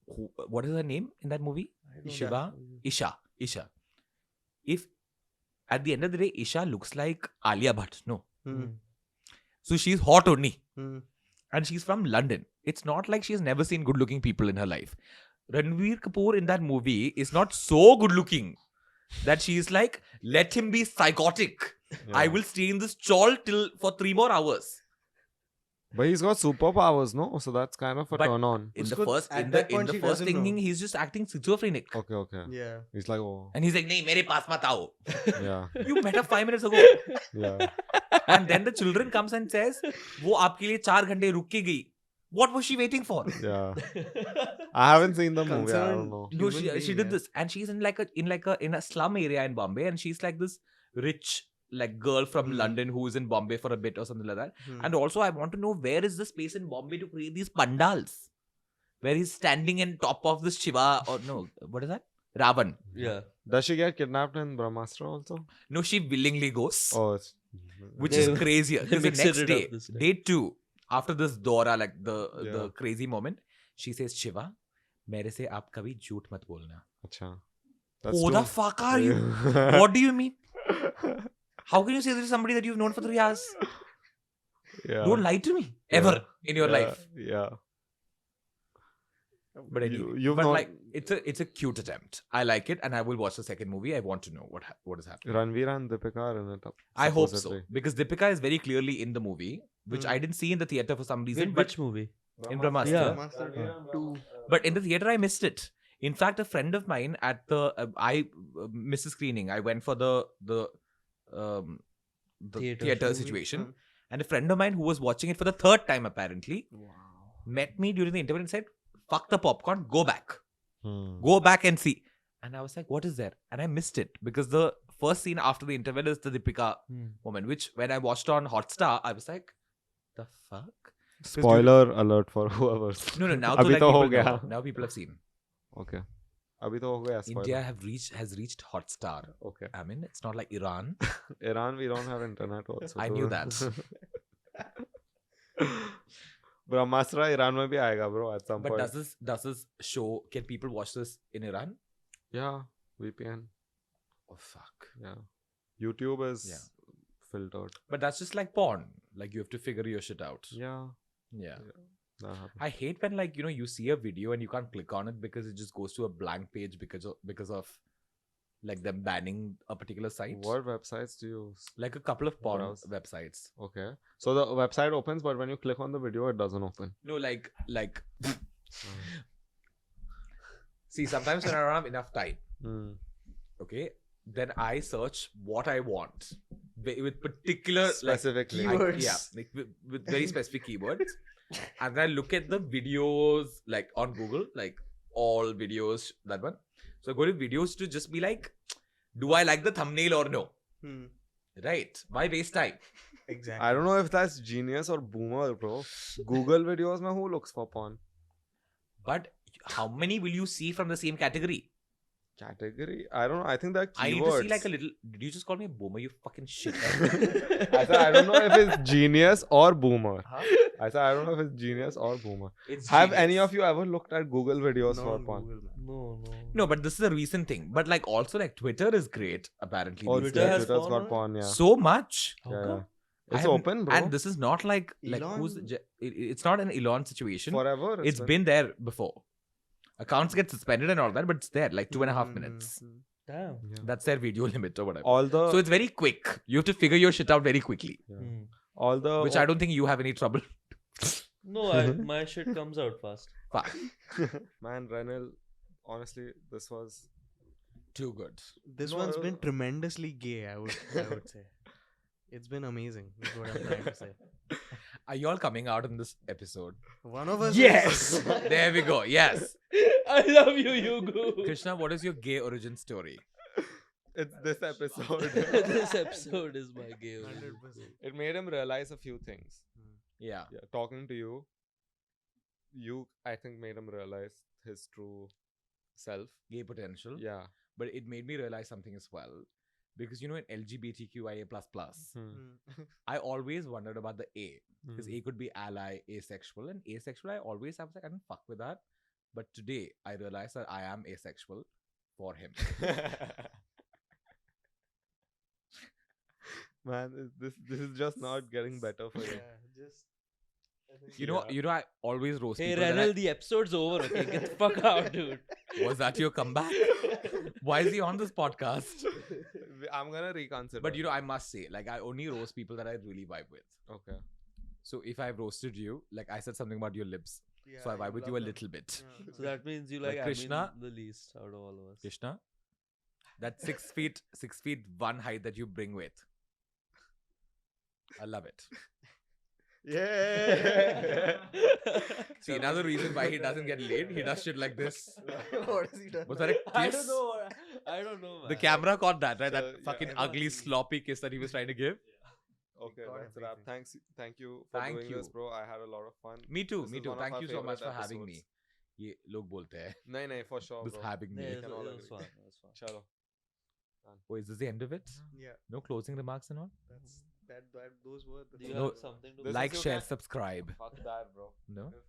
S2: what is her name in that movie?
S5: Isha.
S2: Shiva? Isha. If at the end of the day, Isha looks like Alia Bhatt, no.
S5: Hmm.
S2: So she's hot only.
S5: Hmm.
S2: And she's from London. It's not like she's never seen good looking people in her life. Ranveer Kapoor in that movie is not so good looking that she's like, let him be psychotic. I
S1: Yeah.
S2: will stay in this chawl for 3 more hours.
S1: But he's got superpowers, no? So that's kind of a
S2: But
S1: turn on.
S2: In
S5: It's
S2: the
S5: good.
S2: first,
S5: At
S2: in
S5: that
S2: the,
S5: point,
S2: in the
S5: she
S2: first
S5: doesn't
S2: thing,
S5: know.
S2: he's just acting schizophrenic.
S1: Okay.
S5: Yeah.
S1: He's like, oh.
S2: And he's like, nahi, mere paas mat aao.
S1: Yeah.
S2: You met her 5 minutes ago.
S1: Yeah.
S2: And then the children comes and says, wo aapke liye 4 ghante ruk ke gayi. What was she waiting for?
S1: Yeah. I haven't seen the movie. I don't
S5: Concerned.
S1: know.
S2: No,
S5: Human
S2: she
S5: being,
S2: did
S5: yeah.
S2: this, and she's in a slum area in Bombay, and she's like this rich like girl from
S5: Hmm.
S2: London who's in Bombay for a bit or something like that.
S5: Hmm.
S2: And also, I want to know where is the space in Bombay to create these pandals, where he's standing in top of this Shiva or no, what is that? Ravan.
S3: Yeah.
S1: Does she get kidnapped in Brahmastra also?
S2: No, she willingly goes,
S1: Oh, it's.
S2: which
S3: They-
S2: is crazier.
S3: they
S2: Because the
S3: mixed
S2: next
S3: it
S2: day,
S3: up this time.
S2: day 2, after this Dora, like the
S1: Yeah.
S2: crazy moment, she says, Shiva, मेरे से आप कभी झूठ मत बोलना.
S1: Acha.
S2: Who the fuck are you? What do you mean? How can you say this to somebody that you've known for 3 hours?
S1: Yeah.
S2: Don't lie to me ever in your
S1: Yeah,
S2: life.
S1: Yeah.
S2: But anyway,
S1: You've
S2: but
S1: known
S2: like it's a cute attempt. I like it, and I will watch the second movie. I want to know what is happening.
S1: Ranveer and Deepika are in it.
S2: I hope so
S1: supposedly.
S2: because Deepika is very clearly in the movie, which
S5: Hmm.
S2: I didn't see in the theater for some reason.
S3: In
S2: But
S3: which movie?
S2: in Brahmastra,
S3: Yeah.
S5: Brahmastra 2.
S2: but in the theater I missed it. In fact, a friend of mine at the I missed the screening. I went for the
S3: Theater
S2: theater
S3: movie.
S2: situation,
S5: Hmm.
S2: and a friend of mine who was watching it for the 3rd time apparently met me during the interval and said, "Fuck the popcorn, go back."
S1: Hmm.
S2: Go back and see. And I was like, what is there? And I missed it because the first scene after the interval is the Deepika
S3: Hmm.
S2: moment, which when I watched on Hotstar, I was like, the fuck?
S1: Spoiler alert for whoever's.
S2: No, now
S1: Abhi
S2: like
S1: to ho
S2: people
S1: gaya.
S2: know. Now people have seen.
S1: Okay. Abhi to ho gaya spoiler.
S2: India has reached Hotstar.
S1: Okay.
S2: I mean, it's not like Iran.
S1: Iran, we don't have internet also.
S2: I
S1: so-
S2: knew that.
S1: Brahmastra Iran में भी आएगा bro at some
S2: But
S1: point.
S2: does this show, can people watch this in Iran?
S1: Yeah, VPN.
S2: Oh fuck.
S1: Yeah, YouTube is
S2: Yeah.
S1: filtered.
S2: But that's just like porn. Like you have to figure your shit out.
S1: Yeah,
S2: Yeah.
S1: that happens.
S2: I hate when like you see a video and you can't click on it because it just goes to a blank page because of like them banning a particular site.
S1: What websites do you use?
S2: Like a couple of porn
S1: Browse.
S2: websites.
S1: Okay, so the website opens, but when you click on the video, it doesn't open.
S2: No, like see, sometimes when I don't have enough time,
S1: Hmm.
S2: okay, then I search what I want with particular
S1: Specifically.
S2: like,
S5: Keywords.
S2: yeah, like with very specific keywords. And then I look at the videos like on Google, like all videos, that one. So I go to videos to just be like, do I like the thumbnail or no?
S5: Hmm.
S2: Right. Why waste time?
S5: Exactly.
S1: I don't know if that's genius or boomer, bro. Google videos mein who looks for porn?
S2: But how many will you see from the same category?
S1: Category? I don't know. I think that keywords.
S2: I need to see like a little. Did you just call me a boomer? You fucking shit.
S1: I don't know if it's genius or boomer. I said I don't know if it's genius or boomer.
S2: It's
S1: Have
S2: genius.
S1: any of you ever looked at Google videos
S5: Not
S1: for
S5: on
S1: porn?
S5: Google, man.
S3: No.
S2: No, but this is a recent thing. But like also like Twitter is great apparently.
S1: Oh,
S2: these
S3: Twitter
S2: days.
S3: has
S1: Twitter's
S3: porn on
S1: got
S3: it?
S1: porn, yeah.
S2: So much.
S3: How
S1: Yeah,
S3: come?
S1: yeah.
S2: I
S1: It's
S2: haven't-
S1: open, bro.
S2: And this is not like who's
S5: Elon?
S2: it's not an Elon situation.
S1: Forever.
S2: It's been there before. Accounts get suspended and all that, but it's there like 2.5 minutes.
S3: Damn.
S1: Yeah.
S2: That's their video limit or whatever.
S1: All the
S2: So it's very quick. You have to figure your shit out very quickly,
S3: Hmm.
S1: all the
S2: which I don't think you have any trouble.
S3: No, my shit comes out fast.
S1: Man, Renil, honestly, this was
S2: Too good.
S5: This
S1: No,
S5: one's been tremendously gay, I would say. It's been amazing, is what I'm trying to say.
S2: Are you all coming out in this episode?
S5: One of us
S2: Yes!
S5: is-
S2: There we go. Yes.
S3: I love you, Yugu.
S2: Krishna, what is your gay origin story?
S1: it's this episode.
S3: This episode is my gay origin.
S5: 100%.
S1: It made him realize a few things.
S2: Yeah.
S1: Yeah, talking to you I think made him realize his true self.
S2: Gay potential.
S1: Yeah.
S2: But it made me realize something as well. Because in LGBTQIA++, I always wondered about the A. Because A could be ally, asexual. And asexual, I was like, I don't fuck with that. But today, I realized that I am asexual for him.
S1: Man, this is just not getting better for you.
S5: Yeah, just. I think-
S2: You know, I always roast
S3: Hey,
S2: people. that
S3: Renil, the episode's over, okay? Get the fuck out, dude.
S2: Was that your comeback? Why is he on this podcast?
S1: I'm gonna reconsider.
S2: But I must say, like, I only roast people that I really vibe with.
S1: okay.
S2: So if I've roasted you, like I said something about your lips,
S5: Yeah,
S2: so I vibe with you a
S5: love them.
S2: little bit.
S5: Yeah.
S3: So that means you
S2: Like
S3: like
S2: Krishna?
S3: Amin the least out of all of us.
S2: Krishna, that 6 feet 1 height that you bring with, I love it.
S1: Yeah.
S2: See, another reason why he doesn't get laid, he does shit like this.
S5: What has he done?
S2: Was that a kiss?
S3: I don't know. I don't know, man.
S2: The camera caught that, right?
S1: So,
S2: That
S1: yeah,
S2: fucking
S5: everyone's
S2: ugly,
S5: seen it.
S2: sloppy kiss that he was trying to give.
S1: Okay,
S5: got
S1: that's a wrap.
S5: everything.
S1: Thank you for
S2: Thank
S1: doing this,
S2: you.
S1: bro. I had a lot of fun.
S2: Me too,
S1: This
S2: me
S1: is
S2: too.
S1: one of
S2: Thank
S1: our
S2: you so much
S1: favorite
S2: for having me.
S1: episodes.
S2: ये लोग बोलते हैं.
S1: No, for sure,
S2: This
S1: bro.
S2: having me.
S3: Yeah, it
S1: can
S3: was,
S1: all
S3: it was
S1: agree.
S3: fun. It was fun.
S1: Chalo.
S2: Oh, is this the end of it?
S5: Yeah,
S2: No closing remarks and all?
S5: that's that. Those were the.
S3: Do you
S2: No,
S3: have something to
S1: This
S2: like,
S1: is your
S2: share,
S1: cat.
S2: subscribe.
S1: Fuck that, bro.
S2: No?
S1: If